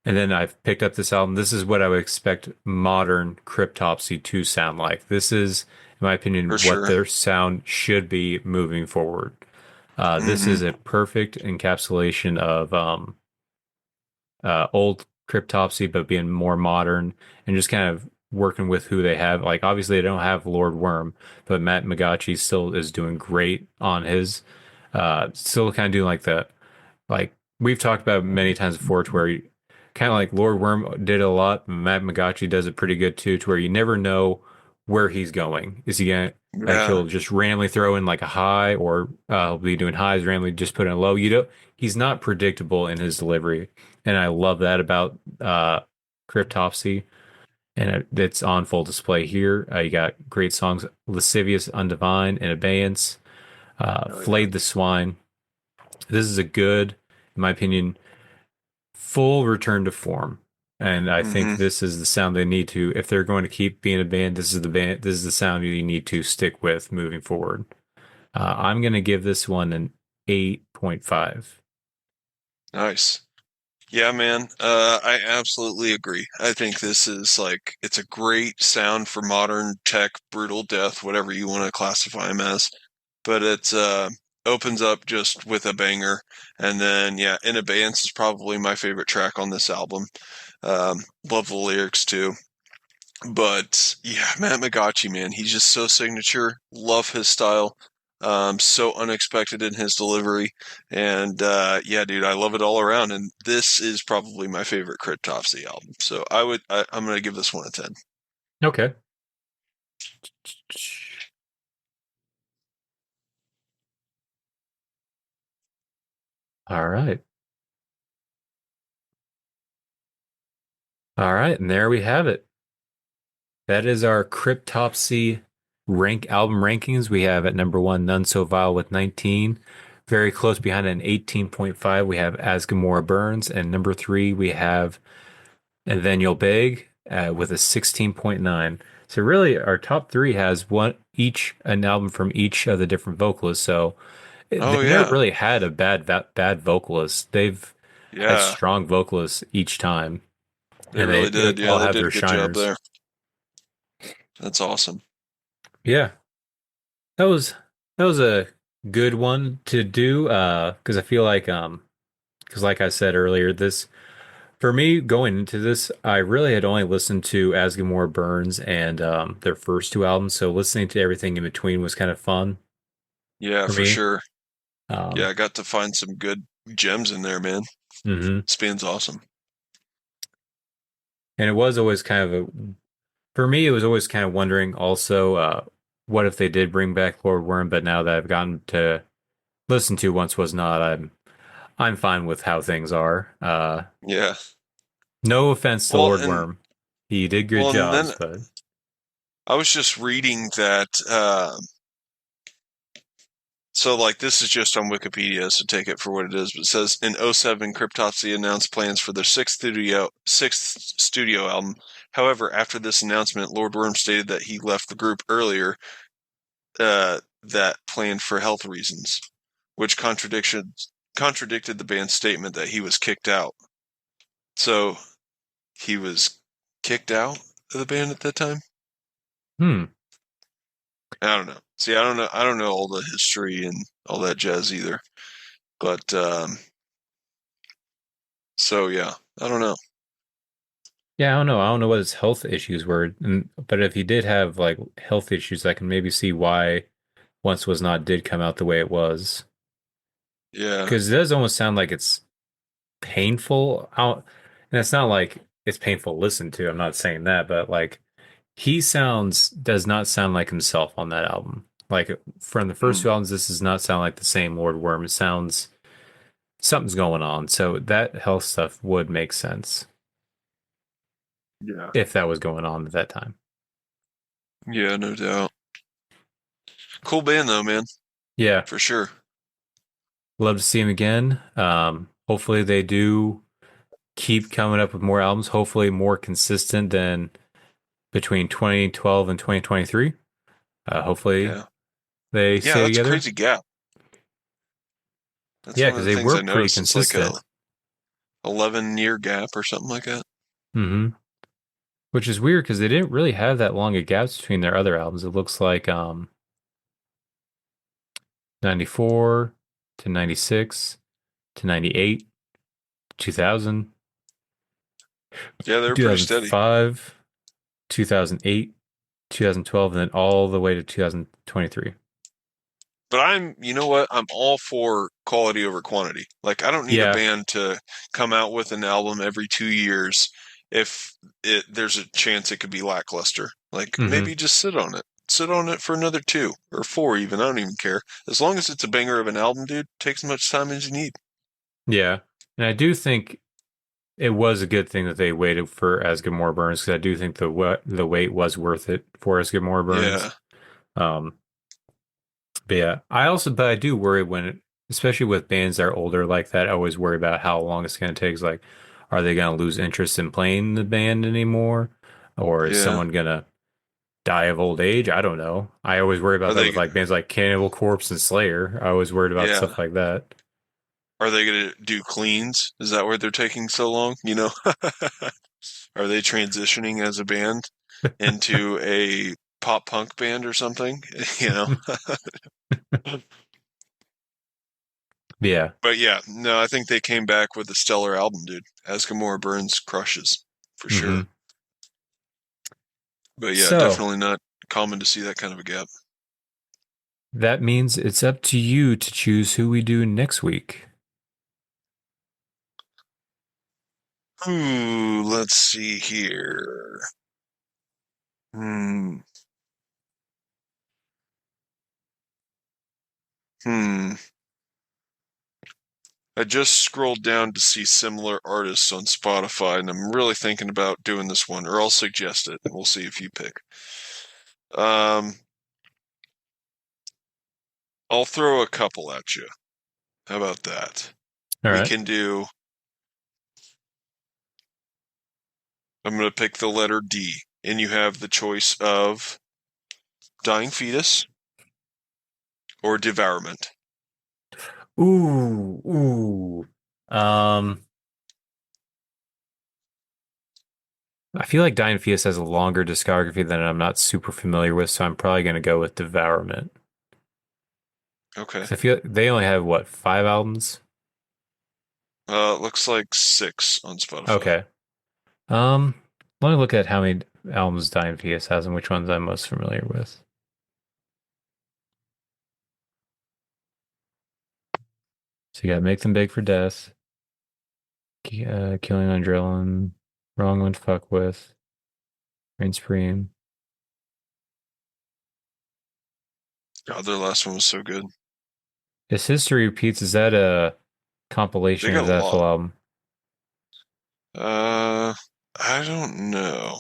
[SPEAKER 2] and then I've picked up this album. This is what I would expect modern Cryptopsy to sound like. This is, in my
[SPEAKER 3] For
[SPEAKER 2] opinion, what
[SPEAKER 3] sure.
[SPEAKER 2] their sound should be moving forward. This
[SPEAKER 3] Mm-hmm.
[SPEAKER 2] is a perfect encapsulation of old Cryptopsy, but being more modern and just kind of working with who they have. Like, obviously, they don't have Lord Worm, but Matt Magachi still is doing great on his. Still kind of doing like we've talked about many times before, to where kind of like Lord Worm did a lot. Matt Magachi does it pretty good too, to where you never know where he's going. Is he gonna like
[SPEAKER 3] Yeah.
[SPEAKER 2] he'll just randomly throw in like a high, or he'll be doing highs randomly, just put in a low. You don't. He's not predictable in his delivery, and I love that about Cryptopsy. And it's on full display here. You got great songs: "Lascivious Undivine" and "Abeyance,"
[SPEAKER 3] Oh yeah.
[SPEAKER 2] "Flayed the Swine." This is a good, in my opinion, full return to form. And I think
[SPEAKER 3] Mm-hmm.
[SPEAKER 2] this is the sound they need to, if they're going to keep being a band, this is the sound you need to stick with moving forward. I'm going to give this one an 8.5.
[SPEAKER 3] Nice. Yeah, man. I absolutely agree. I think this is like it's a great sound for modern tech, brutal death, whatever you want to classify them as. But it's opens up just with a banger, and then yeah, In Abeyance is probably my favorite track on this album. Love the lyrics too. But yeah, Matt Magachi, man, he's just so signature. Love his style. So unexpected in his delivery. And yeah, dude, I love it all around. And this is probably my favorite Cryptopsy album. So I'm gonna give this one a 10.
[SPEAKER 2] Okay. All right. All right. And there we have it. That is our Cryptopsy album rankings. We have at number one, None So Vile with 19. Very close behind an 18.5. We have As Gamora Burns. And number three, we have and then you'll beg with a 16.9. So really, our top three has an album from each of the different vocalists. So
[SPEAKER 3] Oh
[SPEAKER 2] they've never
[SPEAKER 3] yeah.
[SPEAKER 2] really had a bad vocalist. They've had
[SPEAKER 3] Yeah.
[SPEAKER 2] strong vocalists each time,
[SPEAKER 3] They
[SPEAKER 2] and
[SPEAKER 3] really did.
[SPEAKER 2] they
[SPEAKER 3] Yeah,
[SPEAKER 2] all
[SPEAKER 3] they
[SPEAKER 2] have
[SPEAKER 3] did
[SPEAKER 2] their
[SPEAKER 3] a good job
[SPEAKER 2] shiners.
[SPEAKER 3] there. That's awesome.
[SPEAKER 2] Yeah, that was a good one to do. Because I feel like because like I said earlier, this for me, going into this, I really had only listened to Asgamore Burns and their first two albums, so listening to everything in between was kind of fun
[SPEAKER 3] Yeah,
[SPEAKER 2] for
[SPEAKER 3] for
[SPEAKER 2] me.
[SPEAKER 3] sure. Yeah,
[SPEAKER 2] Um,
[SPEAKER 3] I got to find some good gems in there, man.
[SPEAKER 2] mhm.
[SPEAKER 3] Spin's awesome.
[SPEAKER 2] And it was always kind of for me, it was always kind of wondering also, what if they did bring back Lord Worm, but now that I've gotten to listen to Once Was Not, I'm fine with how things are.
[SPEAKER 3] Yeah.
[SPEAKER 2] No offense to
[SPEAKER 3] Well,
[SPEAKER 2] Lord
[SPEAKER 3] and
[SPEAKER 2] Worm, he did good
[SPEAKER 3] well, and then
[SPEAKER 2] jobs, but
[SPEAKER 3] I was just reading that. So, like, this is just on Wikipedia, so take it for what it is. But it says in '07, Cryptopsy announced plans for their sixth studio album. However, after this announcement, Lord Worm stated that he left the group earlier. That plan for health reasons, which contradicted the band's statement that he was kicked out. So he was kicked out of the band at that time.
[SPEAKER 2] Hmm.
[SPEAKER 3] I don't know. See, I don't know all the history and all that jazz either. But so yeah, I don't know.
[SPEAKER 2] Yeah, I don't know. I don't know what his health issues were, but if he did have like health issues, I can maybe see why Once Was Not did come out the way it was.
[SPEAKER 3] Yeah.
[SPEAKER 2] Because it does almost sound like it's painful out, and it's not like it's painful to listen to. I'm not saying that, but like he does not sound like himself on that album. Like from the first
[SPEAKER 3] Mm,
[SPEAKER 2] two albums, this does not sound like the same Lord Worm. It sounds something's going on. So that health stuff would make sense
[SPEAKER 3] yeah.
[SPEAKER 2] if that was going on at that time.
[SPEAKER 3] Yeah, no doubt. Cool band though, man,
[SPEAKER 2] Yeah,
[SPEAKER 3] for sure.
[SPEAKER 2] love to see him again. Hopefully they do keep coming up with more albums. Hopefully more consistent than between 2012 and 2023. Hopefully
[SPEAKER 3] Yeah.
[SPEAKER 2] they
[SPEAKER 3] Yeah,
[SPEAKER 2] stay
[SPEAKER 3] that's a
[SPEAKER 2] together.
[SPEAKER 3] crazy gap. That's
[SPEAKER 2] Yeah,
[SPEAKER 3] one of
[SPEAKER 2] because
[SPEAKER 3] the
[SPEAKER 2] they
[SPEAKER 3] things
[SPEAKER 2] were
[SPEAKER 3] I
[SPEAKER 2] pretty
[SPEAKER 3] noticed. It's like a
[SPEAKER 2] consistent.
[SPEAKER 3] 11-year gap or something like that.
[SPEAKER 2] Hmm. Which is weird because they didn't really have that long a gaps between their other albums. It looks like 94 to 96 to 98, 2000,
[SPEAKER 3] Yeah, they were pretty steady.
[SPEAKER 2] 2005, 2008, 2012, and then all the way to 2023.
[SPEAKER 3] But you know what? I'm all for quality over quantity. Like, I don't need a
[SPEAKER 2] Yeah.
[SPEAKER 3] band to come out with an album every 2 years if there's a chance it could be lackluster. Like,
[SPEAKER 2] Hmm.
[SPEAKER 3] maybe just sit on it. Sit on it for another 2 or 4 even. I don't even care. As long as it's a banger of an album, dude, take as much time as you need.
[SPEAKER 2] Yeah. And I do think it was a good thing that they waited for As Good More Burns because I do think the wait was worth it for As Good More
[SPEAKER 3] Yeah.
[SPEAKER 2] Burns. Um, but yeah, but I do worry especially with bands that are older like that, I always worry about how long it's going to take. It's like, are they going to lose interest in playing the band anymore? Or is
[SPEAKER 3] Yeah.
[SPEAKER 2] someone going to die of old age? I don't know. I always worry
[SPEAKER 3] Are
[SPEAKER 2] about that
[SPEAKER 3] they
[SPEAKER 2] with like bands like Cannibal Corpse and Slayer. I always worried about
[SPEAKER 3] yeah.
[SPEAKER 2] stuff like that.
[SPEAKER 3] Are they gonna do cleans? Is that why they're taking so long? You know? Are they transitioning as a band into a pop punk band or something? You know?
[SPEAKER 2] Yeah.
[SPEAKER 3] But yeah, no, I think they came back with a stellar album, dude. Eskimore Burns crushes for
[SPEAKER 2] Hmm.
[SPEAKER 3] sure. But yeah,
[SPEAKER 2] So
[SPEAKER 3] definitely not common to see that kind of a gap.
[SPEAKER 2] that means it's up to you to choose who we do next week.
[SPEAKER 3] Ooh, let's see here. Hmm. Hmm. I just scrolled down to see similar artists on Spotify, and I'm really thinking about doing this one, or I'll suggest it. We'll see if you pick. Um, I'll throw a couple at you. How about that?
[SPEAKER 2] All
[SPEAKER 3] We
[SPEAKER 2] right.
[SPEAKER 3] can do. I'm going to pick the letter D, and you have the choice of Dying Fetus or Devourment.
[SPEAKER 2] Ooh. Um, I feel like Dying Fetus has a longer discography that I'm not super familiar with, so I'm probably going to go with Devourment.
[SPEAKER 3] Okay.
[SPEAKER 2] 'Cause I feel they only have what, 5 albums?
[SPEAKER 3] Looks like 6 on Spotify.
[SPEAKER 2] Okay. Let me look at how many albums Dying Fetus has and which ones I'm most familiar with. So you got Make Them Beg for Death, Killing on Adrenaline, Wrong One to Fuck With, Reign Supreme.
[SPEAKER 3] God, their last one was so good.
[SPEAKER 2] Is History Repeats, is that a
[SPEAKER 3] They
[SPEAKER 2] compilation or
[SPEAKER 3] got
[SPEAKER 2] is
[SPEAKER 3] a
[SPEAKER 2] that a full
[SPEAKER 3] lot.
[SPEAKER 2] album?
[SPEAKER 3] I don't know.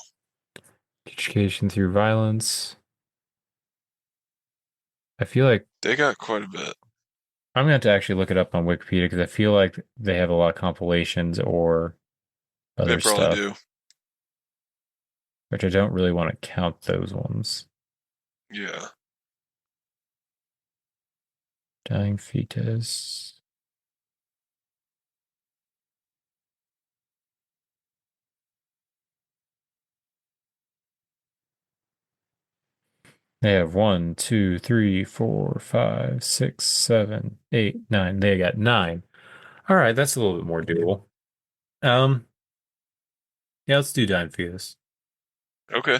[SPEAKER 2] Education through violence. I feel like
[SPEAKER 3] They got quite a bit.
[SPEAKER 2] I'm gonna have to actually look it up on Wikipedia because I feel like they have a lot of compilations or
[SPEAKER 3] They
[SPEAKER 2] other
[SPEAKER 3] probably
[SPEAKER 2] stuff,
[SPEAKER 3] do.
[SPEAKER 2] which I don't really want to count those ones.
[SPEAKER 3] Yeah.
[SPEAKER 2] Dying fetus. They have 1, 2, 3, 4, 5, 6, 7, 8, 9. They got 9. All right, that's a little bit more doable. Um, yeah, let's do Dying fetus.
[SPEAKER 3] Okay.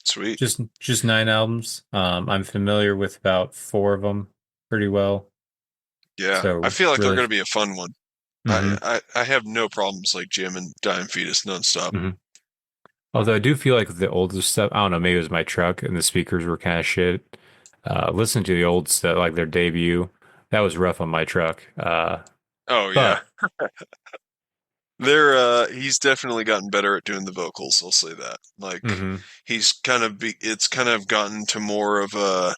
[SPEAKER 3] Sweet.
[SPEAKER 2] Just 9 albums. I'm familiar with about 4 of them pretty well.
[SPEAKER 3] Yeah. I
[SPEAKER 2] So
[SPEAKER 3] feel like they're
[SPEAKER 2] really,
[SPEAKER 3] going to be a fun one.
[SPEAKER 2] hmm
[SPEAKER 3] I have no problems like jamming Dying Fetus nonstop.
[SPEAKER 2] hmm Although I do feel like the older stuff, I don't know, maybe it was my truck and the speakers were kind of shit. Listen to the old stuff, like their debut. That was rough on my truck.
[SPEAKER 3] Oh yeah.
[SPEAKER 2] But
[SPEAKER 3] He's definitely gotten better at doing the vocals, I'll say that. Like
[SPEAKER 2] mhm,
[SPEAKER 3] it's kind of gotten to more of a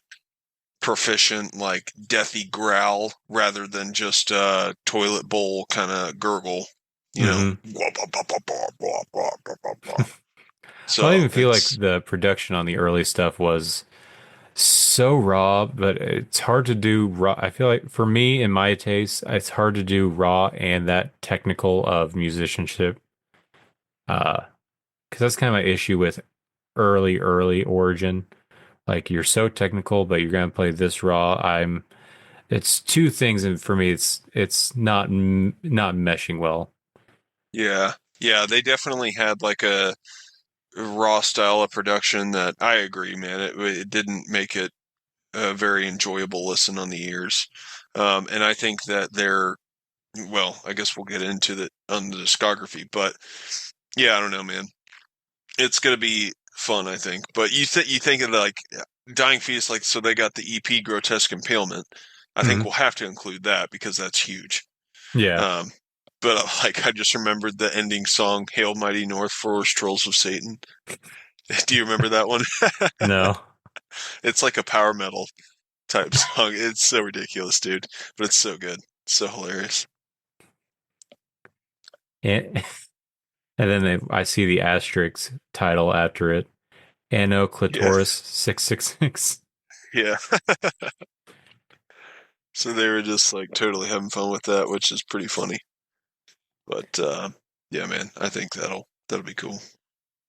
[SPEAKER 3] proficient like deathy growl rather than just toilet bowl kind of gurgle, you know.
[SPEAKER 2] mhm. I
[SPEAKER 3] So
[SPEAKER 2] even feel like
[SPEAKER 3] it's
[SPEAKER 2] the production on the early stuff was so raw, but it's hard to do raw. I feel like for me, in my taste, it's hard to do raw and that technical of musicianship. Because that's kind of my issue with early Origin. Like you're so technical, but you're gonna play this raw. It's two things, and for me, it's not meshing well.
[SPEAKER 3] yeah. Yeah, they definitely had like a raw style of production that I agree, man. It didn't make it a very enjoyable listen on the ears. And I think that well, I guess we'll get into the on the discography, but yeah, I don't know, man. It's gonna be fun, I think. But you think of like Dying Fetus, like so they got the EP Grotesque Impalement. I think
[SPEAKER 2] Mhm.
[SPEAKER 3] we'll have to include that because that's huge.
[SPEAKER 2] Yeah,
[SPEAKER 3] Um, but like I just remembered the ending song, "Hail Mighty North Forest Trolls of Satan." Do you remember that one?
[SPEAKER 2] no,
[SPEAKER 3] It's like a power metal type song. It's so ridiculous, dude, but it's so good, so hilarious.
[SPEAKER 2] and, and then I see the asterisk title after it. Anno
[SPEAKER 3] Yeah,
[SPEAKER 2] Clitoris 666.
[SPEAKER 3] yeah. So they were just like totally having fun with that, which is pretty funny. But yeah, man, I think that'll be cool.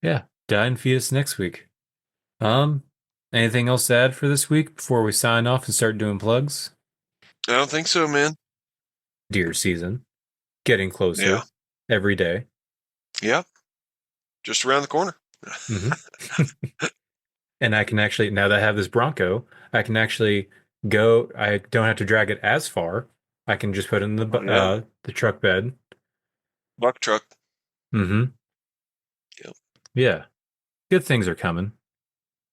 [SPEAKER 2] Yeah, Dying Fetus next week. Um, anything else to add for this week before we sign off and start doing plugs?
[SPEAKER 3] I don't think so, man.
[SPEAKER 2] Deer season getting
[SPEAKER 3] Yeah,
[SPEAKER 2] closer every day.
[SPEAKER 3] yeah, just around the corner.
[SPEAKER 2] Hmm And I can actually, now that I have this Bronco, I can actually go. I don't have to drag it as far. I can just put it in
[SPEAKER 3] Oh yeah,
[SPEAKER 2] the truck bed.
[SPEAKER 3] buck truck.
[SPEAKER 2] Hmm
[SPEAKER 3] Yep.
[SPEAKER 2] Yeah, good things are coming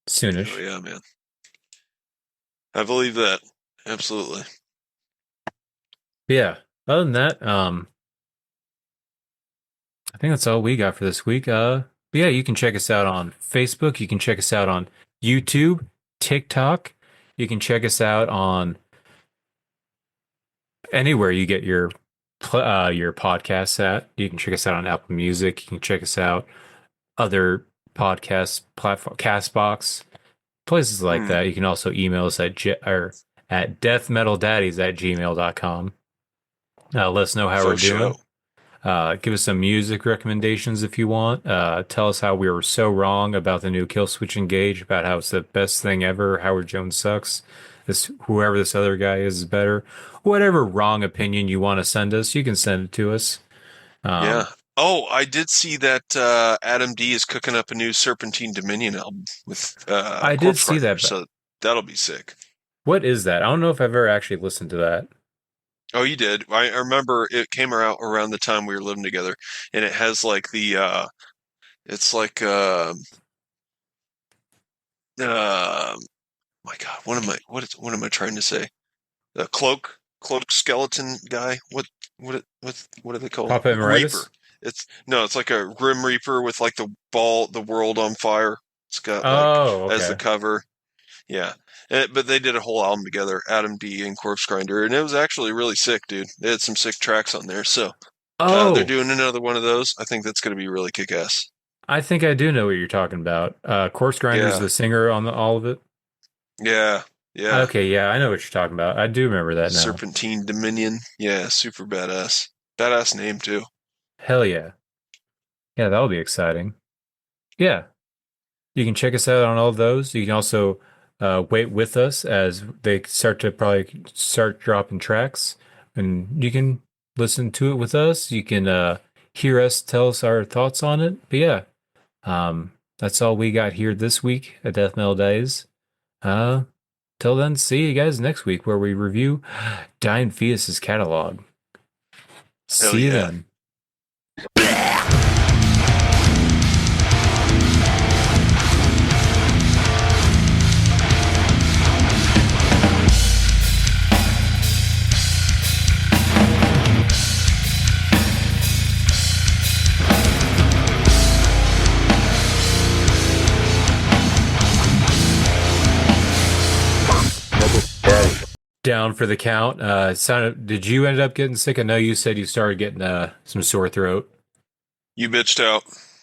[SPEAKER 3] Oh
[SPEAKER 2] soonish.
[SPEAKER 3] yeah, man. I believe that. Absolutely.
[SPEAKER 2] Yeah. Other than that, I think that's all we got for this week. But yeah, you can check us out on Facebook. You can check us out on YouTube, TikTok. You can check us out on anywhere you get your podcasts at. You can check us out on Apple Music. You can check us out other podcast platform, Castbox, places like
[SPEAKER 3] Hmm.
[SPEAKER 2] that. You can also email us at deathmetaldaddies@gmail.com. Let us know how we're
[SPEAKER 3] Faux
[SPEAKER 2] doing.
[SPEAKER 3] show.
[SPEAKER 2] Give us some music recommendations if you want. Tell us how we were so wrong about the new Killswitch Engage, about how it's the best thing ever. Howard Jones sucks. Whoever this other guy is better. Whatever wrong opinion you want to send us, you can send it to us.
[SPEAKER 3] Yeah.
[SPEAKER 2] Um,
[SPEAKER 3] Oh, I did see that Adam D is cooking up a new Serpentine Dominion album with
[SPEAKER 2] I did
[SPEAKER 3] Corpse
[SPEAKER 2] see
[SPEAKER 3] Grinder,
[SPEAKER 2] that, but
[SPEAKER 3] so that'll be sick.
[SPEAKER 2] what is that? I don't know if I've ever actually listened to that.
[SPEAKER 3] Oh, you did. I remember it came out around the time we were living together, and it has like the it's like my God, what am I trying to say? The cloak skeleton guy. What are they called?
[SPEAKER 2] Papa Emeritus?
[SPEAKER 3] Reaper. It's like a Grim Reaper with like the world on fire. It's got
[SPEAKER 2] Oh,
[SPEAKER 3] as the
[SPEAKER 2] okay.
[SPEAKER 3] cover. Yeah. But they did a whole album together, Adam D and Corpse Grinder, and it was actually really sick, dude. They had some sick tracks on there. So they're
[SPEAKER 2] Oh,
[SPEAKER 3] doing another one of those. I think that's going to be really kick ass.
[SPEAKER 2] I think I do know what you're talking about. Corpse Grinder's
[SPEAKER 3] Yeah.
[SPEAKER 2] the singer on all of it.
[SPEAKER 3] Yeah. Yeah.
[SPEAKER 2] Okay, yeah, I know what you're talking about. I do remember that now.
[SPEAKER 3] Serpentine Dominion. Yeah. Super badass. Badass name, too.
[SPEAKER 2] Hell yeah. Yeah, that'll be exciting. Yeah. You can check us out on all of those. You can also wait with us as they start to probably start dropping tracks, and you can listen to it with us. You can hear us tell us our thoughts on it. But yeah, that's all we got here this week at Death Metal Days. Till then, see you guys next week where we review Dying Fetus's catalog.
[SPEAKER 3] Hell
[SPEAKER 2] See you
[SPEAKER 3] yeah.
[SPEAKER 2] then. Down for the count. Did you end up getting sick? I know you said you started getting some sore throat.
[SPEAKER 3] You bitched out.